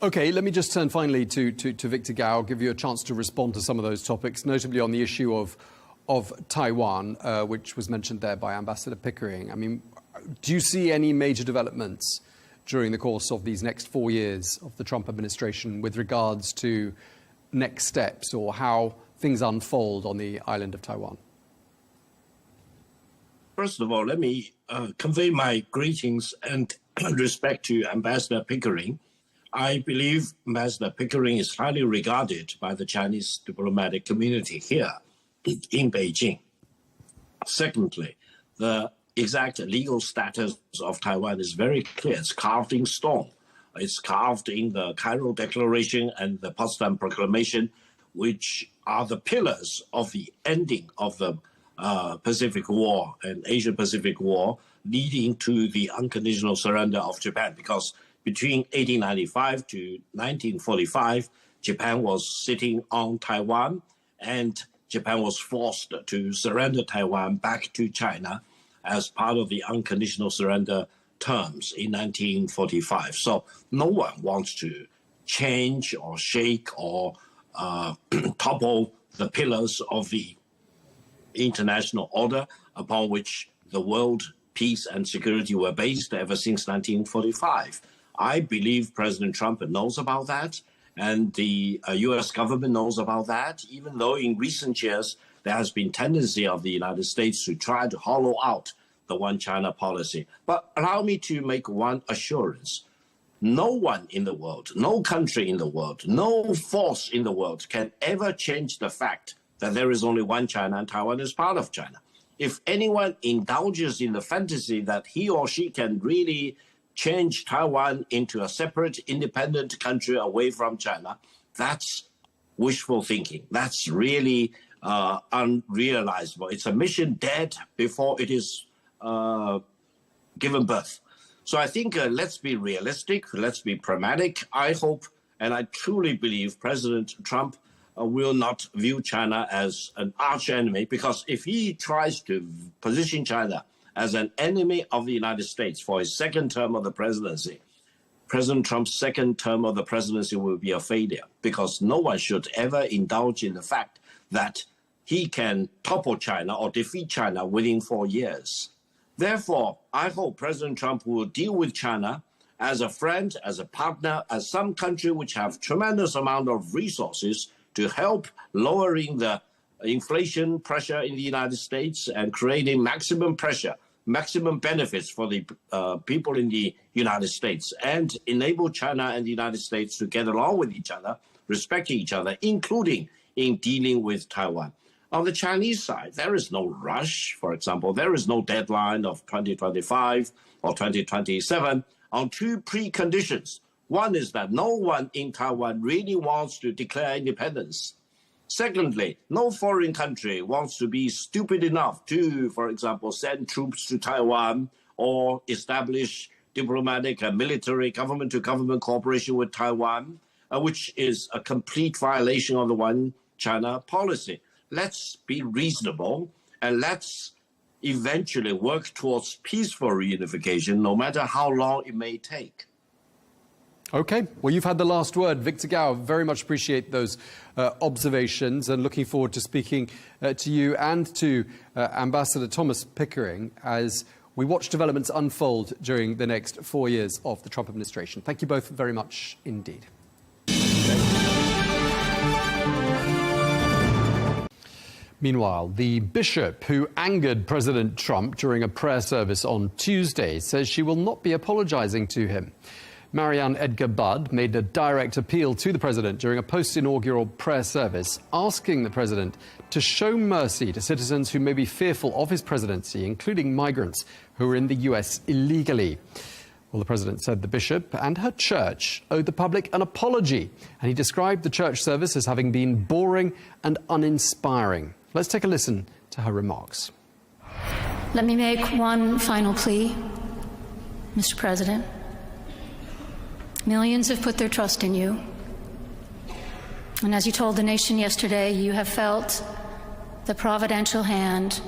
Okay, let me just turn finally to Victor Gao, give you a chance to respond to some of those topics, notably on the issue of Taiwan, which was mentioned there by Ambassador Pickering. I mean, do you see any major developments during the course of these next 4 years of the Trump administration with regards to next steps or how things unfold on the island of Taiwan? First of all, let me convey my greetings and respect to Ambassador Pickering. I believe Ambassador Pickering is highly regarded by the Chinese diplomatic community here in Beijing. Secondly, the exact legal status of Taiwan is very clear. It's carved in stone. It's carved in the Cairo Declaration and the Potsdam Proclamation, which are the pillars of the ending of the Pacific War and Asia-Pacific War, leading to the unconditional surrender of Japan. Because between 1895 to 1945, Japan was sitting on Taiwan, and Japan was forced to surrender Taiwan back to China as part of the unconditional surrender terms in 1945. So no one wants to change or shake or topple the pillars of the international order upon which the world peace and security were based ever since 1945. I believe President Trump knows about that, and the U.S. government knows about that, even though in recent years there has been tendency of the United States to try to hollow out the one China policy. But allow me to make one assurance. No one in the world, no country in the world, no force in the world can ever change the fact that there is only one China and Taiwan is part of China. If anyone indulges in the fantasy that he or she can really change Taiwan into a separate, independent country away from China, that's wishful thinking. That's really unrealizable. It's a mission dead before it is given birth. So I think let's be realistic, let's be pragmatic. I hope and I truly believe President Trump will not view China as an arch enemy, because if he tries to position China as an enemy of the United States for his second term of the presidency, President Trump's second term of the presidency will be a failure, because no one should ever indulge in the fact that he can topple China or defeat China within 4 years. Therefore, I hope President Trump will deal with China as a friend, as a partner, as some country which have tremendous amount of resources to help lowering the inflation pressure in the United States and creating maximum pressure, maximum benefits for the people in the United States, and enable China and the United States to get along with each other, respecting each other, including in dealing with Taiwan. On the Chinese side, there is no rush. For example, there is no deadline of 2025 or 2027 on two preconditions. One is that no one in Taiwan really wants to declare independence. Secondly, no foreign country wants to be stupid enough to, for example, send troops to Taiwan or establish diplomatic and military government-to-government cooperation with Taiwan, which is a complete violation of the One China policy. Let's be reasonable and let's eventually work towards peaceful reunification, no matter how long it may take. Okay, well, you've had the last word. Victor Gao, very much appreciate those observations and looking forward to speaking to you and to Ambassador Thomas Pickering as we watch developments unfold during the next 4 years of the Trump administration. Thank you both very much indeed. Meanwhile, the bishop who angered President Trump during a prayer service on Tuesday says she will not be apologizing to him. Marianne Edgar Budd made a direct appeal to the president during a post-inaugural prayer service, asking the president to show mercy to citizens who may be fearful of his presidency, including migrants who are in the US illegally. Well, the president said the bishop and her church owed the public an apology, and he described the church service as having been boring and uninspiring. Let's take a listen to her remarks. Let me make one final plea, Mr. President. Millions have put their trust in you. And as you told the nation yesterday, you have felt the providential hand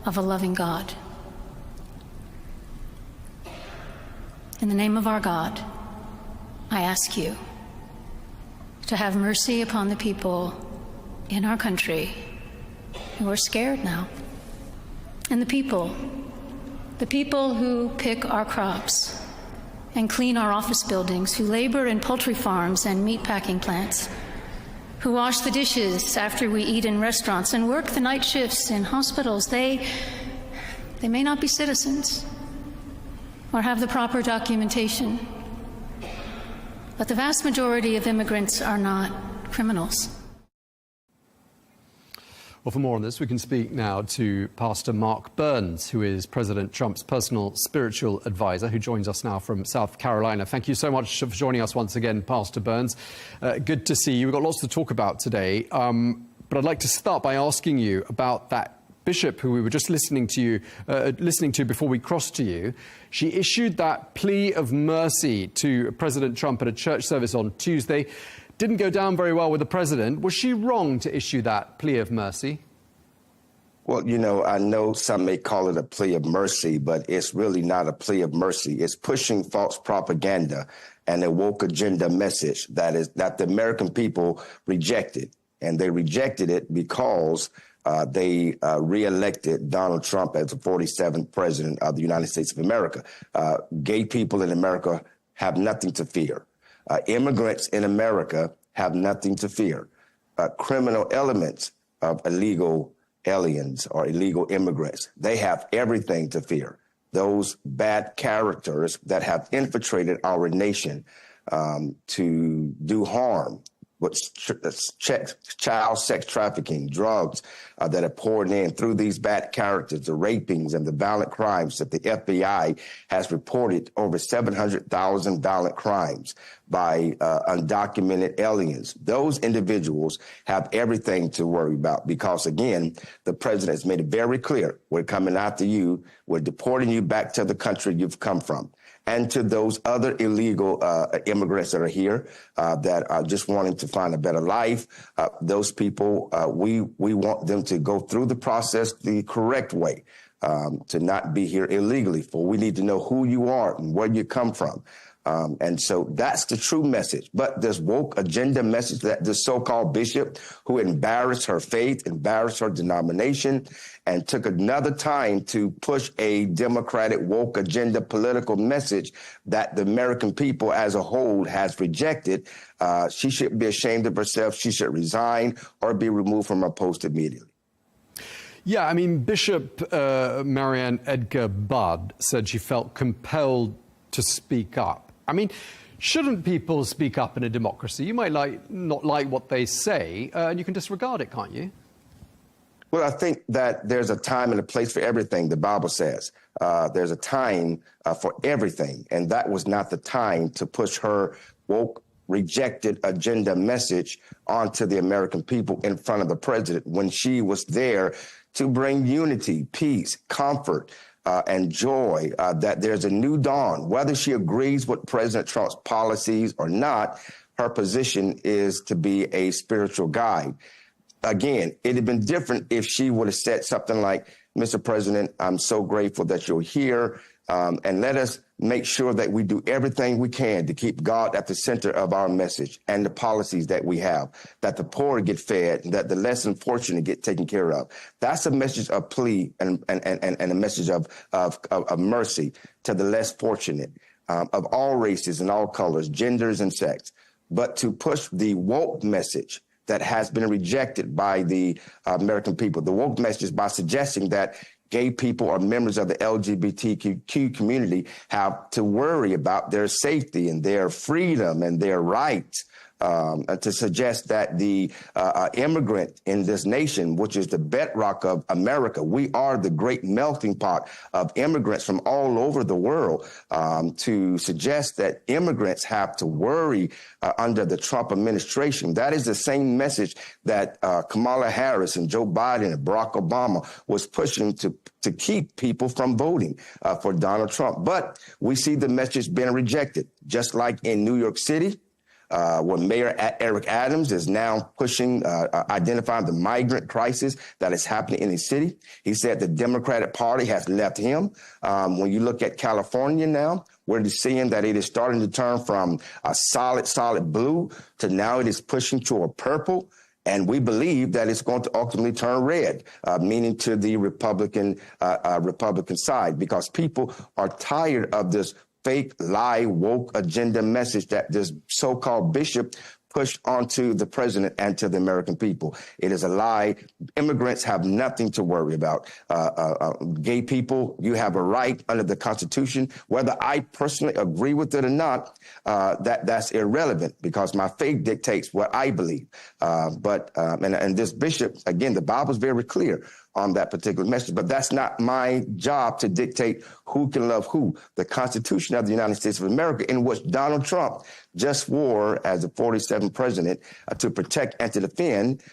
of a loving God. In the name of our God, I ask you to have mercy upon the people in our country who are scared now. And the people who pick our crops and clean our office buildings, who labor in poultry farms and meatpacking plants, who wash the dishes after we eat in restaurants and work the night shifts in hospitals. They may not be citizens or have the proper documentation, but the vast majority of immigrants are not criminals. Well, for more on this, we can speak now to Pastor Mark Burns, who is President Trump's personal spiritual advisor, who joins us now from South Carolina. Thank you so much for joining us once again, Pastor Burns. Good to see you. We've got lots to talk about today, but I'd like to start by asking you about that bishop who we were just listening to before we crossed to you. She issued that plea of mercy to President Trump at a church service on Tuesday. Didn't go down very well with the president. Was she wrong to issue that plea of mercy? Well, you know, I know some may call it a plea of mercy, but it's really not a plea of mercy. It's pushing false propaganda and a woke agenda message that the American people rejected. And they rejected it because they reelected Donald Trump as the 47th president of the United States of America. Gay people in America have nothing to fear. Immigrants in America have nothing to fear. Criminal elements of illegal aliens or illegal immigrants, they have everything to fear. Those bad characters that have infiltrated our nation to do harm, with child sex trafficking, drugs that are pouring in through these bad characters, the rapings and the violent crimes that the FBI has reported, over 700,000 violent crimes by undocumented aliens. Those individuals have everything to worry about because, again, the president has made it very clear, we're coming after you, we're deporting you back to the country you've come from. And to those other illegal immigrants that are here that are just wanting to find a better life, those people, we want them to go through the process the correct way, to not be here illegally. For we need to know who you are and where you come from. And so that's the true message. But this woke agenda message that this so-called bishop who embarrassed her faith, embarrassed her denomination, and took another time to push a democratic woke agenda political message that the American people as a whole has rejected, she should be ashamed of herself. She should resign or be removed from her post immediately. Yeah, I mean, Bishop Marianne Edgar Budd said she felt compelled to speak up. I mean, shouldn't people speak up in a democracy? You might not like what they say, and you can disregard it, can't you? Well, I think that there's a time and a place for everything, the Bible says. There's a time for everything, and that was not the time to push her woke, rejected agenda message onto the American people in front of the president when she was there to bring unity, peace, comfort, and joy, that there's a new dawn. Whether she agrees with President Trump's policies or not, her position is to be a spiritual guide. Again, it'd have been different if she would have said something like, Mr. President, I'm so grateful that you're here, and let us make sure that we do everything we can to keep God at the center of our message and the policies that we have, that the poor get fed, that the less unfortunate get taken care of. That's a message of plea and a message of mercy to the less fortunate, of all races and all colors, genders and sex. But to push the woke message that has been rejected by the American people, the woke message by suggesting that gay people or members of the LGBTQ community have to worry about their safety and their freedom and their rights, to suggest that the immigrant in this nation, which is the bedrock of America, we are the great melting pot of immigrants from all over the world, to suggest that immigrants have to worry under the Trump administration. That is the same message that Kamala Harris and Joe Biden and Barack Obama was pushing to keep people from voting for Donald Trump. But we see the message being rejected, just like in New York City, where Mayor Eric Adams is now pushing, identifying the migrant crisis that is happening in the city. He said the Democratic Party has left him. When you look at California now, we're seeing that it is starting to turn from a solid blue to now it is pushing to a purple. And we believe that it's going to ultimately turn red, meaning to the Republican side, because people are tired of this fake, lie, woke agenda message that this so-called bishop pushed onto the president and to the American people. It is a lie. Immigrants have nothing to worry about. Gay people, you have a right under the Constitution. Whether I personally agree with it or not, that's irrelevant because my faith dictates what I believe. And this bishop, again, the Bible is very clear on that particular message, but that's not my job to dictate who can love who. The Constitution of the United States of America, in which Donald Trump just swore as the 47th president to protect and to defend,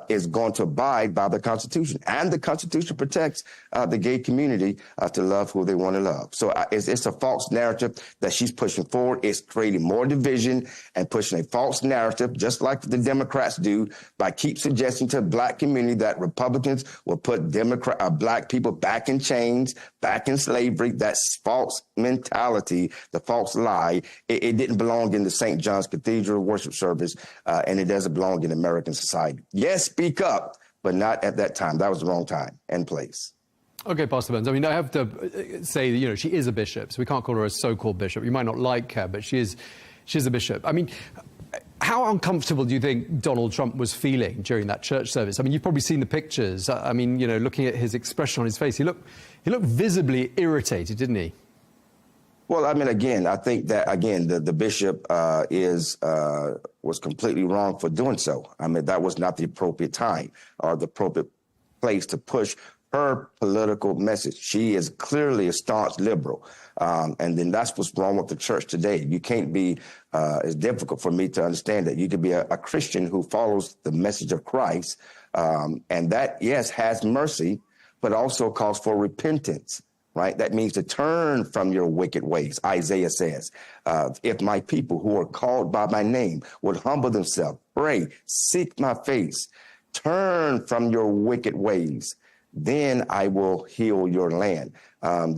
is going to abide by the Constitution. And the Constitution protects the gay community to love who they want to love. So it's a false narrative that she's pushing forward. It's creating more division and pushing a false narrative, just like the Democrats do, by keep suggesting to the black community that Republicans will put black people back in chains, back in slavery. That's false mentality, the false lie. It didn't belong in the St. John's Cathedral worship service, and it doesn't belong in American society. Yes, speak up, but not at that time. That was the wrong time and place. Okay, Pastor Burns. I mean, I have to say that, she is a bishop, so we can't call her a so-called bishop. You might not like her, but she's a bishop. I mean, how uncomfortable do you think Donald Trump was feeling during that church service? I mean, you've probably seen the pictures. I mean, looking at his expression on his face, he looked visibly irritated, didn't he? Well, I mean, again, I think that, the bishop was completely wrong for doing so. I mean, that was not the appropriate time or the appropriate place to push her political message. She is clearly a staunch liberal. And then that's what's wrong with the church today. You can't be, it's difficult for me to understand that. You could be a Christian who follows the message of Christ. And that, yes, has mercy, but also calls for repentance. Right? That means to turn from your wicked ways. Isaiah says, if my people who are called by my name would humble themselves, pray, seek my face, turn from your wicked ways, then I will heal your land.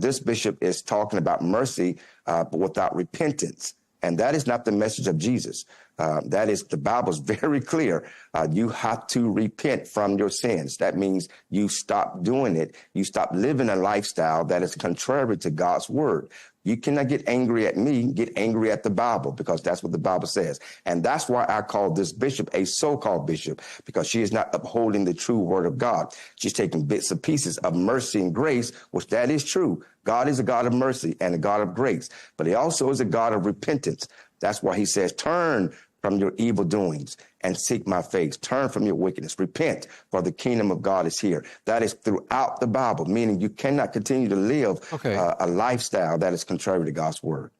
This bishop is talking about mercy, but without repentance. And that is not the message of Jesus. That is, the Bible's very clear. You have to repent from your sins. That means you stop doing it. You stop living a lifestyle that is contrary to God's word. You cannot get angry at me, get angry at the Bible, because that's what the Bible says. And that's why I call this bishop a so-called bishop, because she is not upholding the true word of God. She's taking bits and pieces of mercy and grace, which that is true. God is a God of mercy and a God of grace, but he also is a God of repentance. That's why he says, turn from your evil doings and seek my face. Turn from your wickedness. Repent, for the kingdom of God is here. That is throughout the Bible, meaning you cannot continue to live a lifestyle that is contrary to God's word.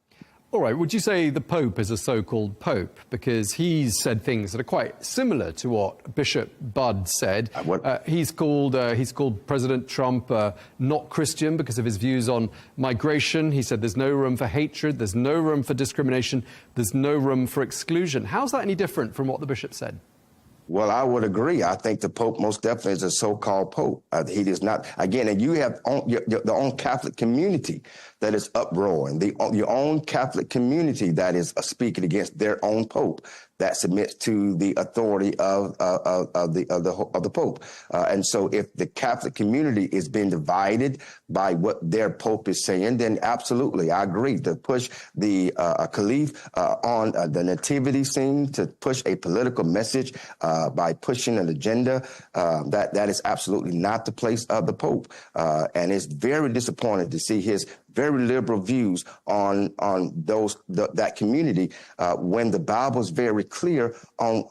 All right, would you say the Pope is a so-called Pope? Because he's said things that are quite similar to what Bishop Budd said. He's called President Trump not Christian because of his views on migration. He said there's no room for hatred, there's no room for discrimination, there's no room for exclusion. How's that any different from what the bishop said? Well, I would agree. I think the Pope most definitely is a so-called Pope. He does not, again, and you have the own Catholic community that is uproaring, your own Catholic community that is speaking against their own Pope, that submits to the authority of the Pope. And so if the Catholic community is being divided by what their Pope is saying, then absolutely, I agree. To push the Caliph on the nativity scene, to push a political message by pushing an agenda, that is absolutely not the place of the Pope. And it's very disappointing to see his very liberal views on that community when the Bible is very clear on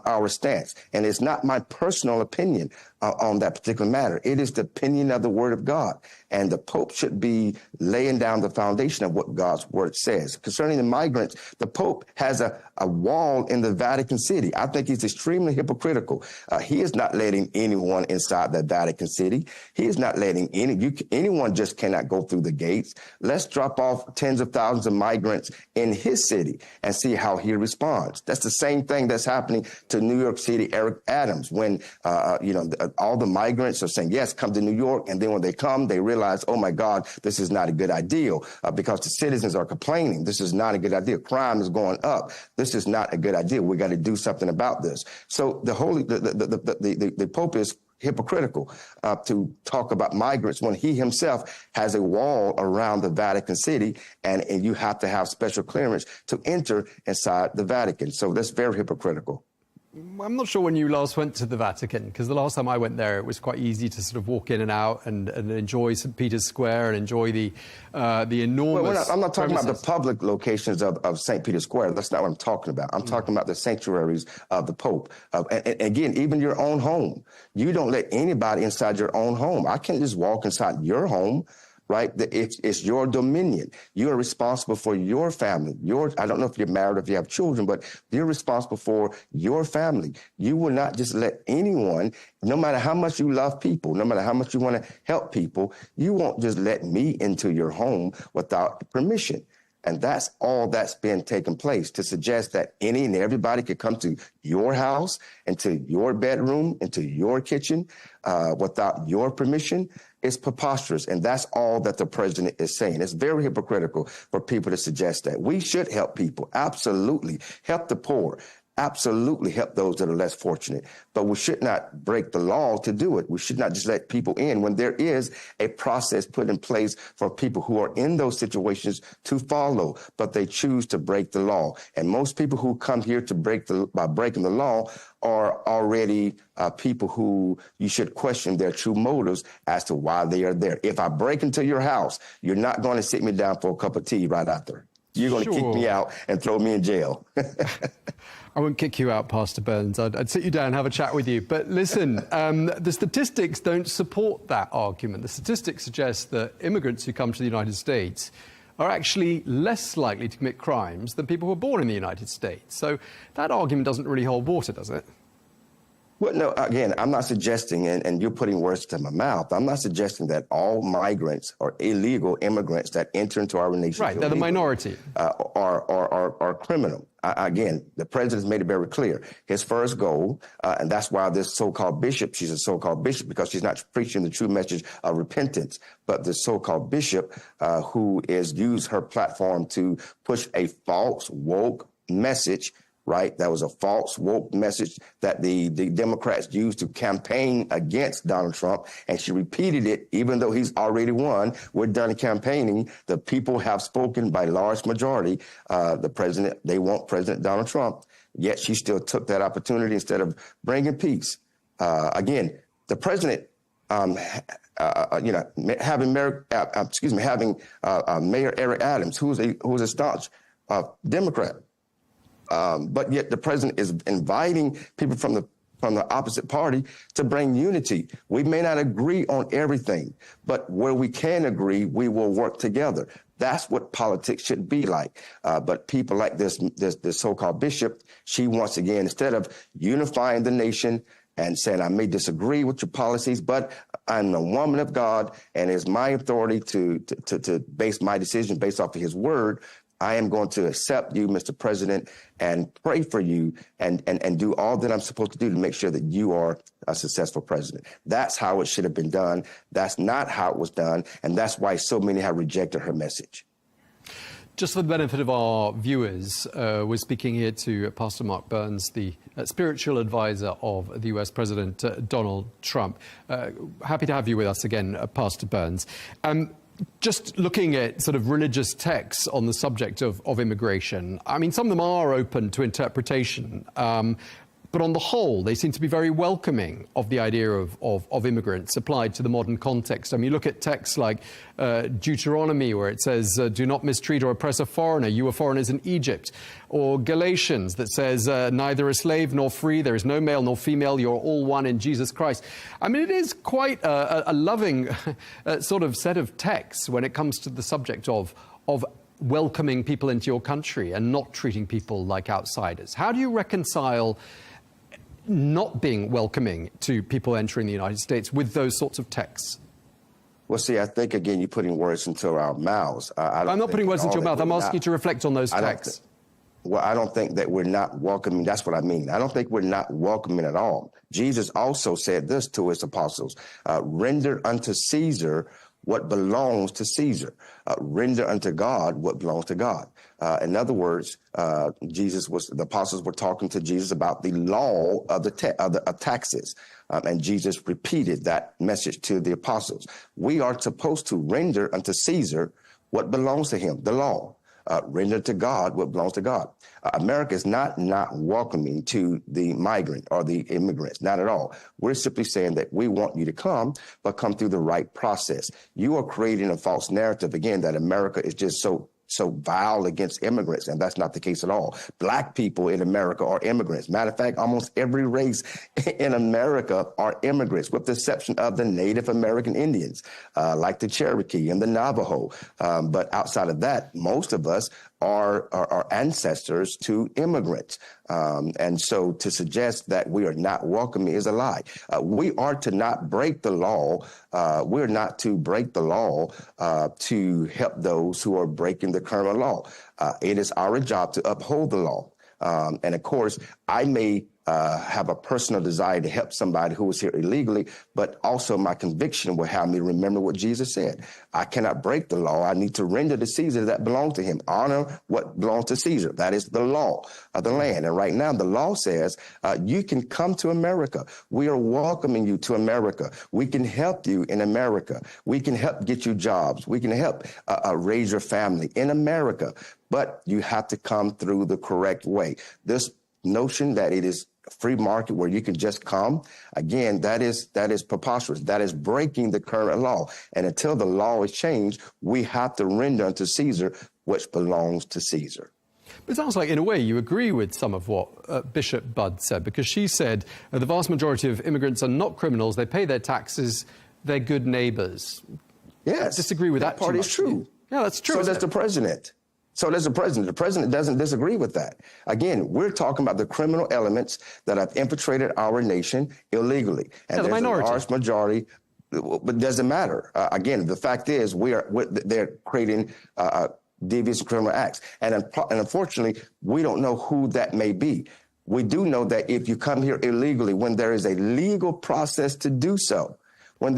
our stance. And it's not my personal opinion on that particular matter. It is the opinion of the Word of God. And the Pope should be laying down the foundation of what God's Word says. Concerning the migrants, the Pope has a wall in the Vatican City. I think he's extremely hypocritical. He is not letting anyone inside the Vatican City. He is not letting anyone just cannot go through the gates. Let's drop off tens of thousands of migrants in his city and see how he responds. That's the same thing that's happening to New York City, Eric Adams, when, all the migrants are saying, yes, come to New York. And then when they come, they realize, oh, my God, this is not a good idea because the citizens are complaining. This is not a good idea. Crime is going up. This is not a good idea. We got to do something about this. So the Pope is hypocritical to talk about migrants when he himself has a wall around the Vatican City and you have to have special clearance to enter inside the Vatican. So that's very hypocritical. I'm not sure when you last went to the Vatican, because the last time I went there, it was quite easy to sort of walk in and out and enjoy St. Peter's Square and enjoy the enormous... Well, I'm not talking about the public locations of St. Peter's Square. That's not what I'm talking about. I'm talking about the sanctuaries of the Pope. And again, even your own home. You don't let anybody inside your own home. I can't just walk inside your home. Right? It's your dominion. You are responsible for your family. I don't know if you're married or if you have children, but you're responsible for your family. You will not just let anyone, no matter how much you love people, no matter how much you want to help people, you won't just let me into your home without permission. And that's all that's been taking place, to suggest that any and everybody could come to your house, into your bedroom, into your kitchen without your permission. It's preposterous. And that's all that the president is saying. It's very hypocritical for people to suggest that. We should help people. Absolutely. Help the poor. Absolutely help those that are less fortunate. But we should not break the law to do it. We should not just let people in when there is a process put in place for people who are in those situations to follow, but they choose to break the law. And most people who come here to by breaking the law are already people who you should question their true motives as to why they are there. If I break into your house, you're not going to sit me down for a cup of tea right after. You're going to kick me out and throw me in jail. I won't kick you out, Pastor Burns. I'd sit you down and have a chat with you. But listen, the statistics don't support that argument. The statistics suggest that immigrants who come to the United States are actually less likely to commit crimes than people who are born in the United States. So that argument doesn't really hold water, does it? Well, no, again, I'm not suggesting, and you're putting words to my mouth, I'm not suggesting that all migrants or illegal immigrants that enter into our nation right, they're the minority, are criminal. Again, the president's made it very clear. His first goal, and that's why this so-called bishop, she's a so-called bishop because she's not preaching the true message of repentance, but the so-called bishop who is used her platform to push a false woke message. Right, that was a false woke message that the Democrats used to campaign against Donald Trump, and she repeated it even though he's already won. We're done campaigning. The people have spoken by large majority. They want President Donald Trump, yet she still took that opportunity instead of bringing peace. Again, the president, having Mayor Eric Adams, who's a staunch Democrat. But yet the president is inviting people from the opposite party to bring unity. We may not agree on everything, but where we can agree, we will work together. That's what politics should be like. But people like this so-called bishop, she once again, instead of unifying the nation and saying, I may disagree with your policies, but I'm a woman of God, and it's my authority to base my decision based off of his word. I am going to accept you, Mr. President, and pray for you and do all that I'm supposed to do to make sure that you are a successful president. That's how it should have been done. That's not how it was done. And that's why so many have rejected her message. Just for the benefit of our viewers, we're speaking here to Pastor Mark Burns, the spiritual advisor of the US President Donald Trump. Happy to have you with us again, Pastor Burns. Just looking at sort of religious texts on the subject of immigration, I mean, some of them are open to interpretation, but on the whole, they seem to be very welcoming of the idea of immigrants applied to the modern context. I mean, you look at texts like Deuteronomy, where it says, do not mistreat or oppress a foreigner, you were foreigners in Egypt. Or Galatians that says, neither a slave nor free, there is no male nor female, you're all one in Jesus Christ. I mean, it is quite a loving sort of set of texts when it comes to the subject of welcoming people into your country and not treating people like outsiders. How do you reconcile not being welcoming to people entering the United States with those sorts of texts? Well, see, I think, again, you're putting words into our mouths. I'm not putting words into your mouth. I'm asking you to reflect on those texts. Well, I don't think that we're not welcoming. That's what I mean. I don't think we're not welcoming at all. Jesus also said this to his apostles, render unto Caesar what belongs to Caesar. Render unto God what belongs to God. In other words, the apostles were talking to Jesus about the law of the taxes. And Jesus repeated that message to the apostles. We are supposed to render unto Caesar what belongs to him, the law. Render to God what belongs to God. America is not welcoming to the migrant or the immigrants, not at all. We're simply saying that we want you to come, but come through the right process. You are creating a false narrative, again, that America is just so vile against immigrants, and that's not the case at all. Black people in America are immigrants. Matter of fact, almost every race in America are immigrants, with the exception of the Native American Indians, like the Cherokee and the Navajo. But outside of that, most of us are ancestors to immigrants. And so to suggest that we are not welcoming is a lie. We are to not break the law. We're not to break the law to help those who are breaking the current law. It is our job to uphold the law. And of course, I may have a personal desire to help somebody who was here illegally, but also my conviction will have me remember what Jesus said. I cannot break the law. I need to render to Caesar that belongs to him. Honor what belongs to Caesar. That is the law of the land. And right now, the law says you can come to America. We are welcoming you to America. We can help you in America. We can help get you jobs. We can help raise your family in America. But you have to come through the correct way. This notion that it is a free market where you can just come, again, that is preposterous. That is breaking the current law. And until the law is changed, we have to render unto Caesar which belongs to Caesar. But it sounds like, in a way, you agree with some of what Bishop Budd said, because she said the vast majority of immigrants are not criminals. They pay their taxes. They're good neighbors. Yes. I disagree with that part is true. Yeah, that's true. So does the president. So does the president. The president doesn't disagree with that. Again, we're talking about the criminal elements that have infiltrated our nation illegally. And there's a large majority, but it doesn't matter. Again, the fact is they're creating devious criminal acts. And unfortunately, we don't know who that may be. We do know that if you come here illegally, when there is a legal process to do so, and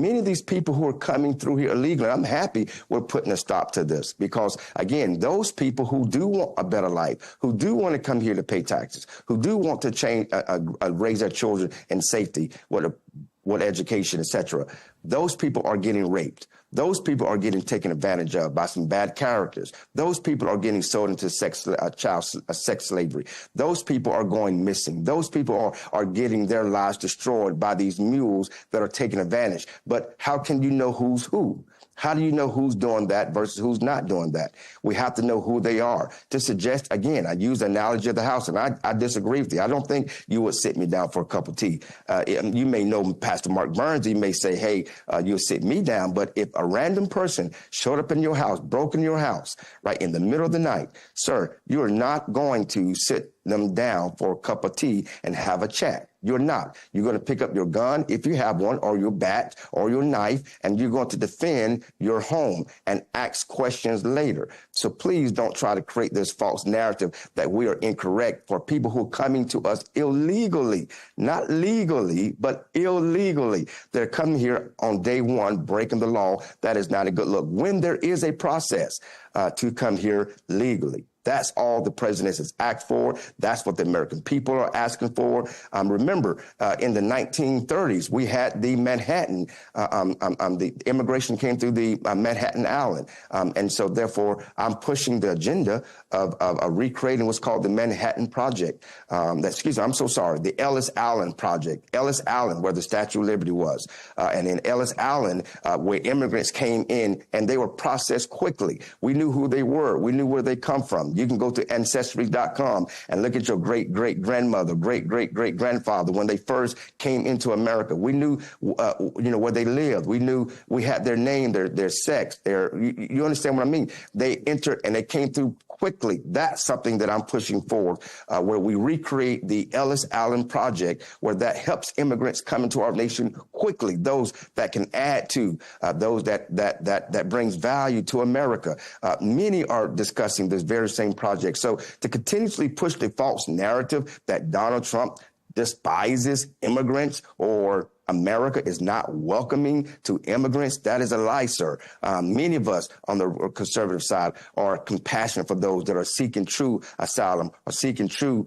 many of these people who are coming through here illegally, I'm happy we're putting a stop to this because, again, those people who do want a better life, who do want to come here to pay taxes, who do want to change, raise their children in safety, what education, etc., those people are getting raped. Those people are getting taken advantage of by some bad characters. Those people are getting sold into sex slavery. Those people are going missing. Those people are getting their lives destroyed by these mules that are taking advantage. But how can you know who's who? How do you know who's doing that versus who's not doing that? We have to know who they are. To suggest, again, I use the analogy of the house, and I disagree with you. I don't think you would sit me down for a cup of tea. You may know Pastor Mark Burns. He may say, hey, you'll sit me down. But if a random person showed up in your house, broke in your house, right, in the middle of the night, sir, you are not going to sit them down for a cup of tea and have a chat. You're not. You're going to pick up your gun, if you have one, or your bat, or your knife, and you're going to defend your home and ask questions later. So please don't try to create this false narrative that we are incorrect for people who are coming to us illegally, not legally, but illegally. They're coming here on day one, breaking the law. That is not a good look. When there is a process to come here legally. That's all the president has asked for. That's what the American people are asking for. Remember, in the 1930s, we had the Manhattan, the immigration came through the Manhattan Island. And so, therefore, I'm pushing the agenda of recreating what's called the Manhattan Project. The Ellis Island Project. Ellis Island, where the Statue of Liberty was. And in Ellis Island, where immigrants came in and they were processed quickly. We knew who they were. We knew where they come from. You can go to Ancestry.com and look at your great-great-grandmother, great-great-great-grandfather when they first came into America. We knew, where they lived. We knew we had their name, their sex, you understand what I mean? They entered and they came through quickly. That's something that I'm pushing forward, where we recreate the Ellis Island Project, where that helps immigrants come into our nation quickly, those that can add to, those that brings value to America. Many are discussing this very same project. So to continuously push the false narrative that Donald Trump despises immigrants or America is not welcoming to immigrants, that is a lie, sir. Many of us on the conservative side are compassionate for those that are seeking true asylum or seeking true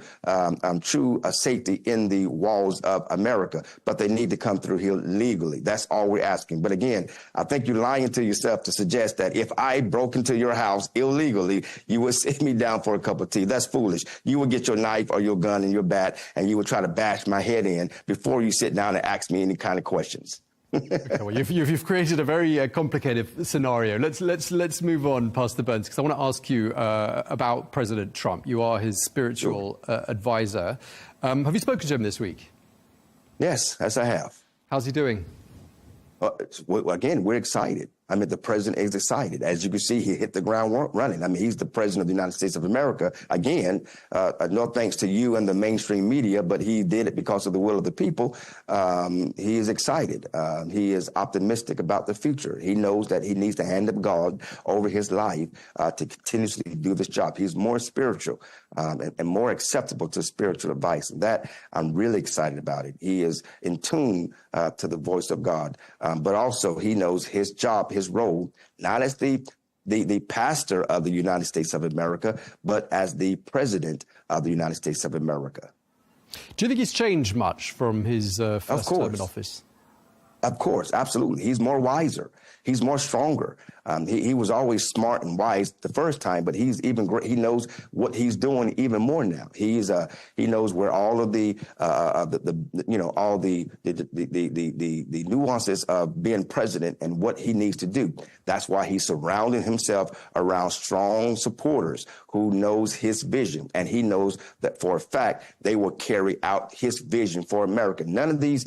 safety in the walls of America, but they need to come through here legally. That's all we're asking. But again, I think you're lying to yourself to suggest that if I broke into your house illegally, you would sit me down for a cup of tea. That's foolish. You would get your knife or your gun and your bat, and you would try to bash my head in before you sit down and ask me any kind of questions. Okay, well, you've created a very complicated scenario. Let's move on, Pastor Burns, because I want to ask you about President Trump. You are his spiritual advisor. Have you spoken to him this week? Yes, I have. How's he doing? Again, we're excited. I mean, the president is excited. As you can see, he hit the ground running. I mean, he's the president of the United States of America. Again, no thanks to you and the mainstream media, but he did it because of the will of the people. He is excited. He is optimistic about the future. He knows that he needs to hand up God over his life to continuously do this job. He's more spiritual and more acceptable to spiritual advice. And that, I'm really excited about it. He is in tune to the voice of God, but also he knows his job, his role, not as the pastor of the United States of America, but as the president of the United States of America. Do you think he's changed much from his first term in office? Of course, absolutely. He's more wiser. He's more stronger. He was always smart and wise the first time, but he's even great. He knows what he's doing even more now. He knows where all of the nuances of being president and what he needs to do. That's why he's surrounding himself around strong supporters who knows his vision, and he knows that for a fact they will carry out his vision for America. None of these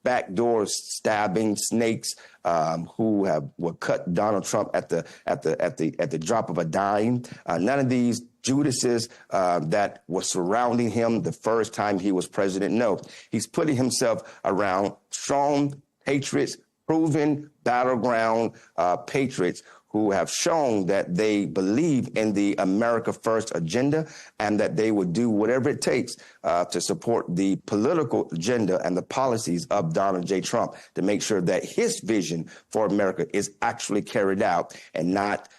backdoor stabbing snakes, who will cut Donald Trump at the drop of a dime. None of these Judases that were surrounding him the first time he was president. No, he's putting himself around strong patriots, proven battleground patriots who have shown that they believe in the America First agenda and that they would do whatever it takes to support the political agenda and the policies of Donald J. Trump to make sure that his vision for America is actually carried out and not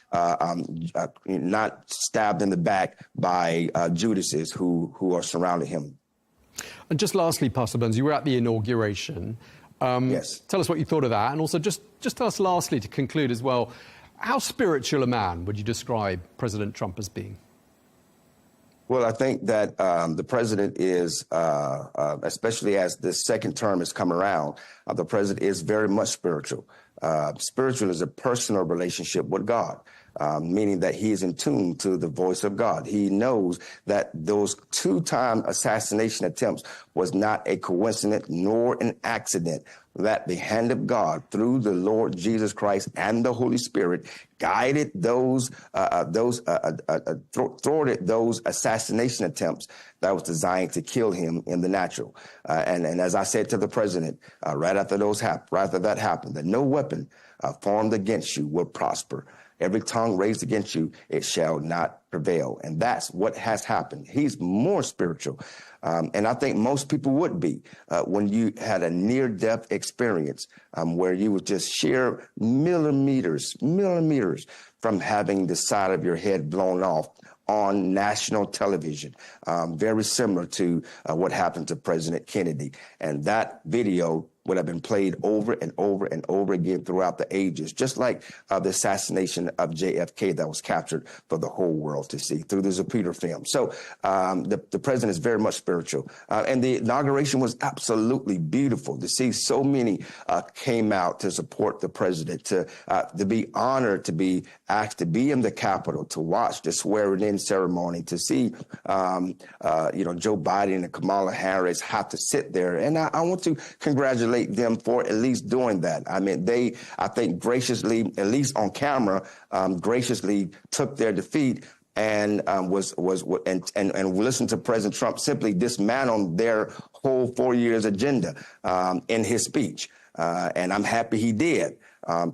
stabbed in the back by Judases who are surrounding him. And just lastly, Pastor Burns, you were at the inauguration. Yes. Tell us what you thought of that. And also just tell us lastly to conclude as well, how spiritual a man would you describe President Trump as being? Well, I think that the president is, especially as this second term has come around, the president is very much spiritual. Spiritual is a personal relationship with God. Meaning that he is in tune to the voice of God. He knows that those two-time assassination attempts was not a coincidence nor an accident, that the hand of God through the Lord Jesus Christ and the Holy Spirit guided thwarted those assassination attempts that was designed to kill him in the natural. And as I said to the president, right after that happened, that no weapon formed against you will prosper. Every tongue raised against you, it shall not prevail. And that's what has happened. He's more spiritual. And I think most people would be when you had a near-death experience where you would just sheer millimeters from having the side of your head blown off on national television, very similar to what happened to President Kennedy. And that video would have been played over and over and over again throughout the ages, just like the assassination of JFK that was captured for the whole world to see through the Zapruder film. So the president is very much spiritual. And the inauguration was absolutely beautiful to see so many came out to support the president, to be honored, to be asked to be in the Capitol, to watch the swearing-in ceremony, to see, Joe Biden and Kamala Harris have to sit there. And I want to congratulate them for at least doing that. I mean, they, I think, graciously, at least on camera, graciously took their defeat and listened to President Trump simply dismantle their whole 4 years agenda in his speech. And I'm happy he did.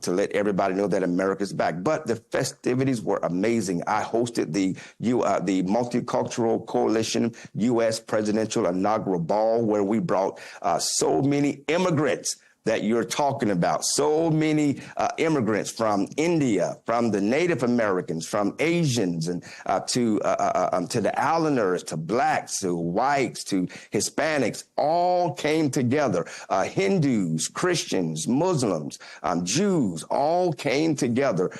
To let everybody know that America's back. But the festivities were amazing. I hosted the Multicultural Coalition U.S. Presidential Inaugural Ball, where we brought so many immigrants that you're talking about. So many immigrants from India, from the Native Americans, from Asians, and to the Islanders, to blacks, to whites, to Hispanics, all came together. Hindus, Christians, Muslims, Jews, all came together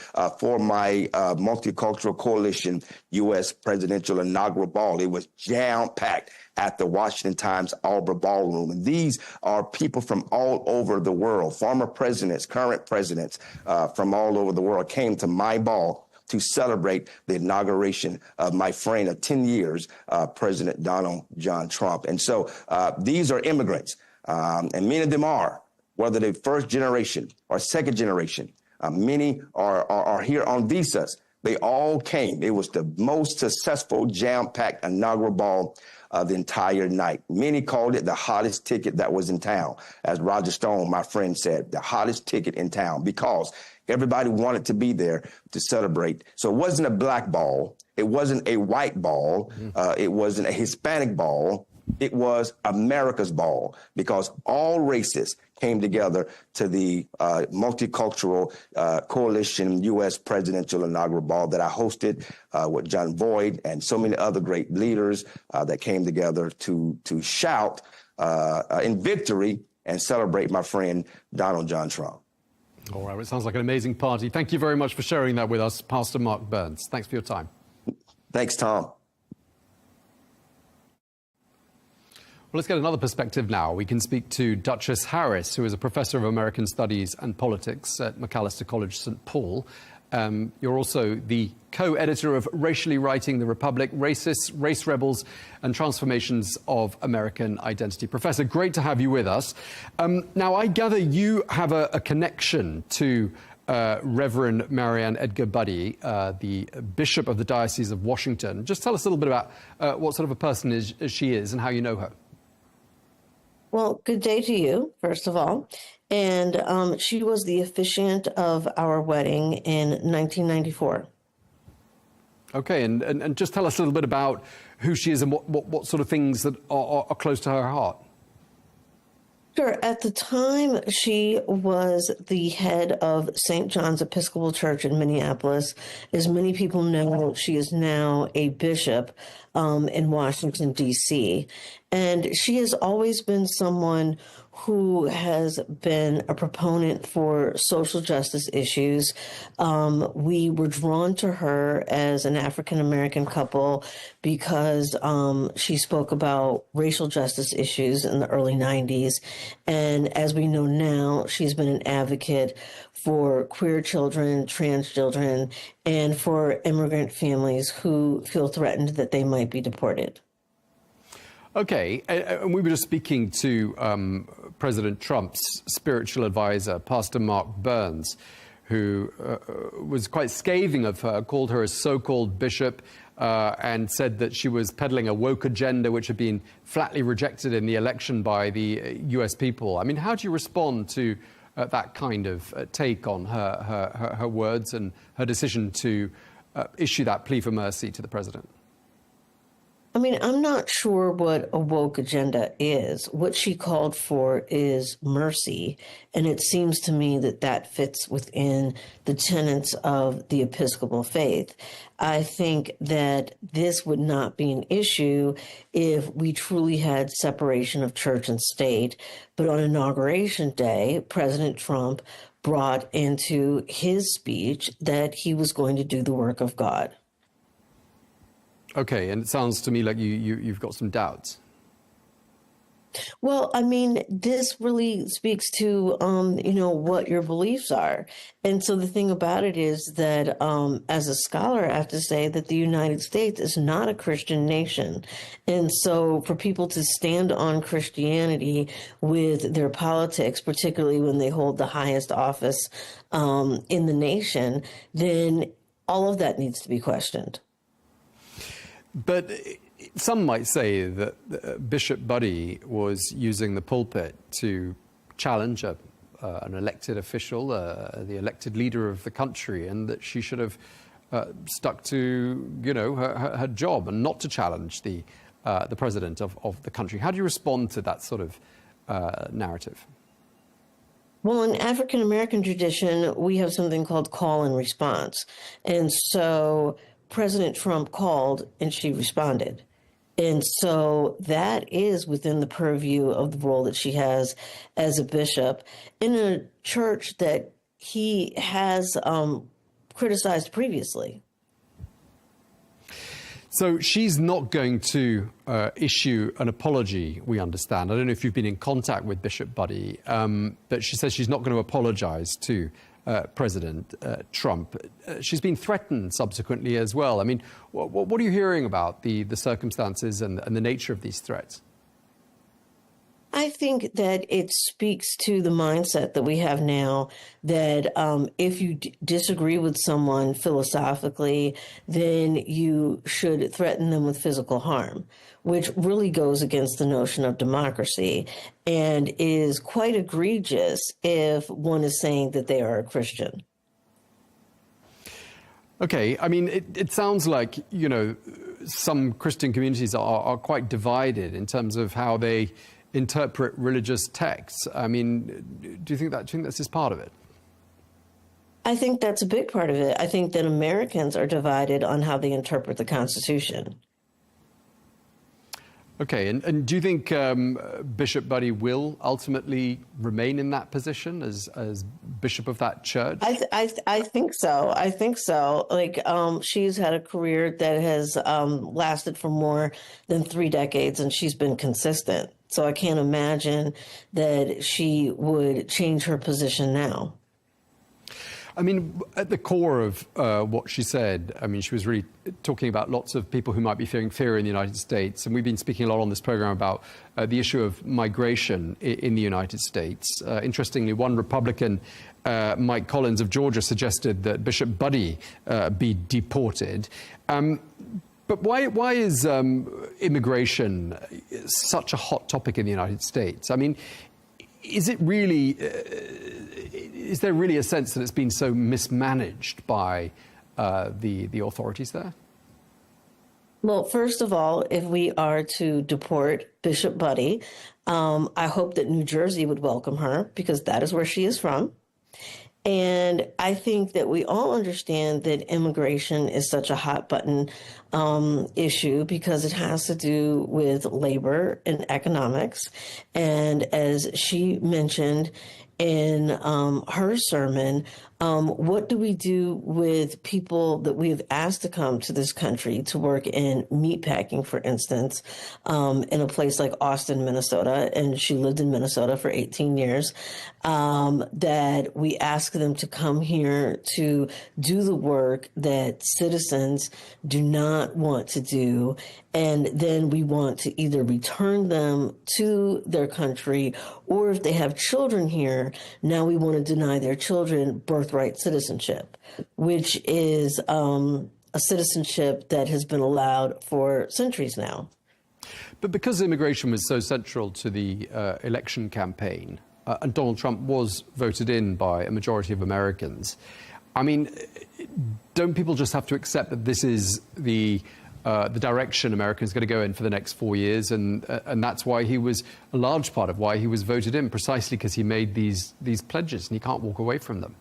for my Multicultural Coalition U.S. Presidential Inaugural Ball. It was jam-packed at the Washington Times Auburn Ballroom. And these are people from all over the world, former presidents, current presidents from all over the world came to my ball to celebrate the inauguration of my friend of 10 years, President Donald John Trump. And so these are immigrants, and many of them are, whether they're first generation or second generation. Many are here on visas. They all came. It was the most successful jam-packed inaugural ball of the entire night. Many called it the hottest ticket that was in town. As Roger Stone, my friend, said, the hottest ticket in town, because everybody wanted to be there to celebrate. So it wasn't a black ball. It wasn't a white ball. It wasn't a Hispanic ball. It was America's ball, because all races came together to the Multicultural Coalition U.S. Presidential Inaugural Ball that I hosted with John Boyd and so many other great leaders that came together to shout in victory and celebrate my friend Donald John Trump. All right, well, it sounds like an amazing party. Thank you very much for sharing that with us, Pastor Mark Burns. Thanks for your time. Thanks, Tom. Well, let's get another perspective now. We can speak to Duchess Harris, who is a professor of American Studies and Politics at Macalester College, St. Paul. You're also the co-editor of Racially Writing the Republic, Racists, Race Rebels and Transformations of American Identity. Professor, great to have you with us. Now, I gather you have a connection to Reverend Marianne Edgar Budde, the Bishop of the Diocese of Washington. Just tell us a little bit about what sort of a person she is and how you know her. Well, good day to you, first of all. And she was the officiant of our wedding in 1994. Okay, and just tell us a little bit about who she is and what sort of things that are close to her heart. Sure. At the time, she was the head of St. John's Episcopal Church in Minneapolis. As many people know, she is now a bishop in Washington, D.C. And she has always been someone who has been a proponent for social justice issues. We were drawn to her as an African-American couple because she spoke about racial justice issues in the early 90s. And as we know now, she's been an advocate for queer children, trans children, and for immigrant families who feel threatened that they might be deported. Okay, and we were just speaking to President Trump's spiritual advisor, Pastor Mark Burns, who was quite scathing of her, called her a so-called bishop, and said that she was peddling a woke agenda which had been flatly rejected in the election by the US people. I mean, how do you respond to that kind of take on her words and her decision to issue that plea for mercy to the president? I mean, I'm not sure what a woke agenda is. What she called for is mercy. And it seems to me that that fits within the tenets of the Episcopal faith. I think that this would not be an issue if we truly had separation of church and state. But on Inauguration Day, President Trump brought into his speech that he was going to do the work of God. Okay, and it sounds to me like you've got some doubts. Well, I mean, this really speaks to, what your beliefs are. And so the thing about it is that as a scholar, I have to say that the United States is not a Christian nation. And so for people to stand on Christianity with their politics, particularly when they hold the highest office in the nation, then all of that needs to be questioned. But some might say that Bishop Budde was using the pulpit to challenge an elected official, the elected leader of the country, and that she should have stuck to, her job and not to challenge the president of the country. How do you respond to that sort of narrative? Well, in African-American tradition, we have something called call and response. And so President Trump called and she responded. And so that is within the purview of the role that she has as a bishop in a church that he has criticized previously. So she's not going to issue an apology, we understand. I don't know if you've been in contact with Bishop Budde, but she says she's not going to apologize to President Trump. She's been threatened subsequently as well. I mean, what are you hearing about the circumstances and the nature of these threats? I think that it speaks to the mindset that we have now that if you disagree with someone philosophically, then you should threaten them with physical harm, which really goes against the notion of democracy and is quite egregious if one is saying that they are a Christian. Okay, I mean, it sounds like, some Christian communities are quite divided in terms of how they interpret religious texts. I mean, do you think this is part of it? I think that's a big part of it. I think that Americans are divided on how they interpret the Constitution. Okay, and do you think Bishop Budde will ultimately remain in that position as bishop of that church? I think so. I think so. Like, she's had a career that has lasted for more than 3 decades, and she's been consistent. So I can't imagine that she would change her position now. I mean, at the core of what she said, I mean, she was really talking about lots of people who might be fearing fear in the United States. And we've been speaking a lot on this program about the issue of migration in the United States. Interestingly, one Republican, Mike Collins of Georgia, suggested that Bishop Buddy be deported. But why is immigration such a hot topic in the United States? I mean, is it really, is there really a sense that it's been so mismanaged by the authorities there? Well, first of all, if we are to deport Bishop Buddy, I hope that New Jersey would welcome her, because that is where she is from. And I think that we all understand that immigration is such a hot button issue because it has to do with labor and economics. And as she mentioned in her sermon, what do we do with people that we have asked to come to this country to work in meatpacking, for instance, in a place like Austin, Minnesota, and she lived in Minnesota for 18 years, that we ask them to come here to do the work that citizens do not want to do, and then we want to either return them to their country, or if they have children here, now we want to deny their children birthright citizenship, which is a citizenship that has been allowed for centuries now. But because immigration was so central to the election campaign, and Donald Trump was voted in by a majority of Americans, I mean, don't people just have to accept that this is the direction America's going to go in for the next 4 years, and that's why he was a large part of why he was voted in, precisely because he made these pledges and he can't walk away from them?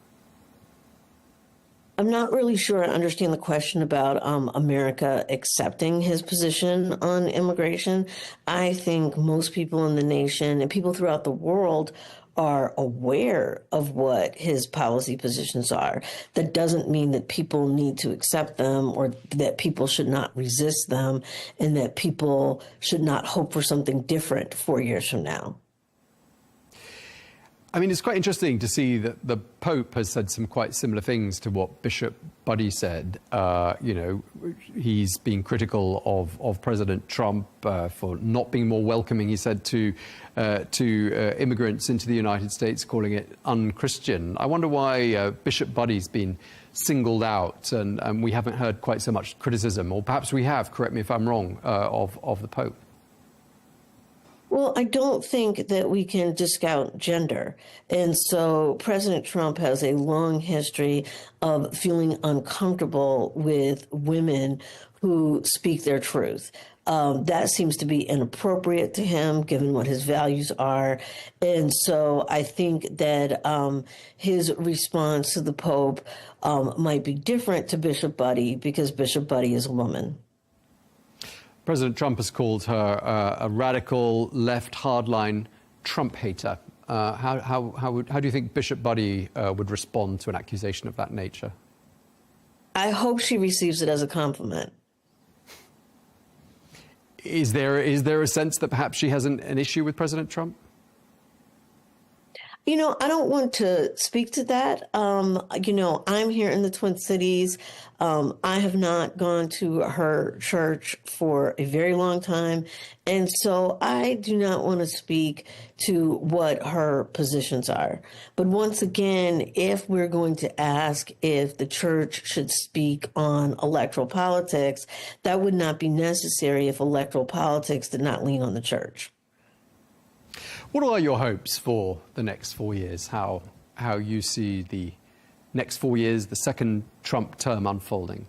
I'm not really sure I understand the question about America accepting his position on immigration. I think most people in the nation and people throughout the world are aware of what his policy positions are. That doesn't mean that people need to accept them, or that people should not resist them, and that people should not hope for something different 4 years from now. I mean, it's quite interesting to see that the Pope has said some quite similar things to what Bishop Buddy said. You know, he's been critical of President Trump for not being more welcoming, he said, to immigrants into the United States, calling it un-Christian. I wonder why Bishop Buddy's been singled out and we haven't heard quite so much criticism, or perhaps we have, correct me if I'm wrong, of the Pope. Well, I don't think that we can discount gender. And so President Trump has a long history of feeling uncomfortable with women who speak their truth. That seems to be inappropriate to him, given what his values are. And so I think that his response to the Pope might be different to Bishop Buddy, because Bishop Buddy is a woman. President Trump has called her a radical, left, hardline Trump hater. How do you think Bishop Buddy would respond to an accusation of that nature? I hope she receives it as a compliment. Is there a sense that perhaps she has an issue with President Trump? You know, I don't want to speak to that. You know, I'm here in the Twin Cities. I have not gone to her church for a very long time. And so I do not want to speak to what her positions are. But once again, if we're going to ask if the church should speak on electoral politics, that would not be necessary if electoral politics did not lean on the church. What are your hopes for the next 4 years? How you see the next 4 years, the second Trump term unfolding?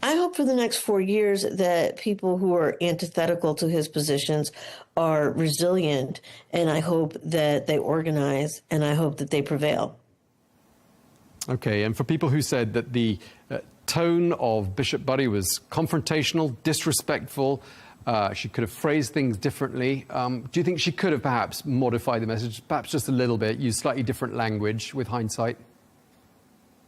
I hope for the next 4 years that people who are antithetical to his positions are resilient, and I hope that they organize, and I hope that they prevail. Okay, and for people who said that the tone of Bishop Buddy was confrontational, disrespectful, she could have phrased things differently. Do you think she could have perhaps modified the message, perhaps just a little bit, used slightly different language with hindsight?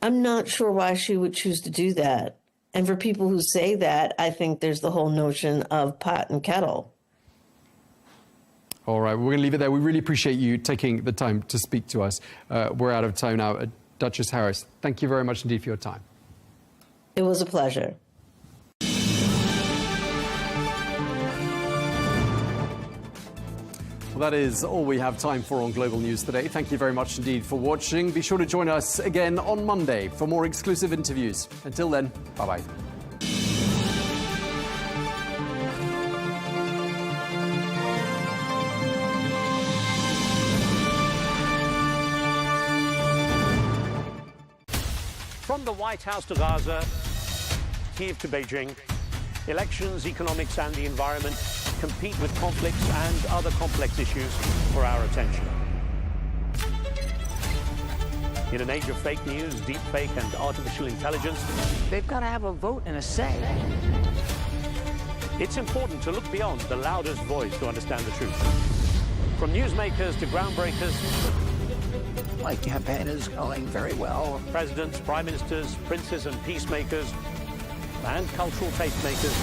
I'm not sure why she would choose to do that. And for people who say that, I think there's the whole notion of pot and kettle. All right, we're going to leave it there. We really appreciate you taking the time to speak to us. We're out of time now. Duchess Harris, thank you very much indeed for your time. It was a pleasure. Well, that is all we have time for on Global News today. Thank you very much indeed for watching. Be sure to join us again on Monday for more exclusive interviews. Until then, bye-bye. From the White House to Gaza, Kyiv to Beijing, elections, economics and the environment compete with conflicts and other complex issues for our attention. In an age of fake news, deep fake and artificial intelligence, They've got to have a vote and a say. it's important to look beyond the loudest voice to understand the truth. From newsmakers to groundbreakers, My campaign is going very well. presidents, prime ministers, princes and peacemakers, and cultural tastemakers,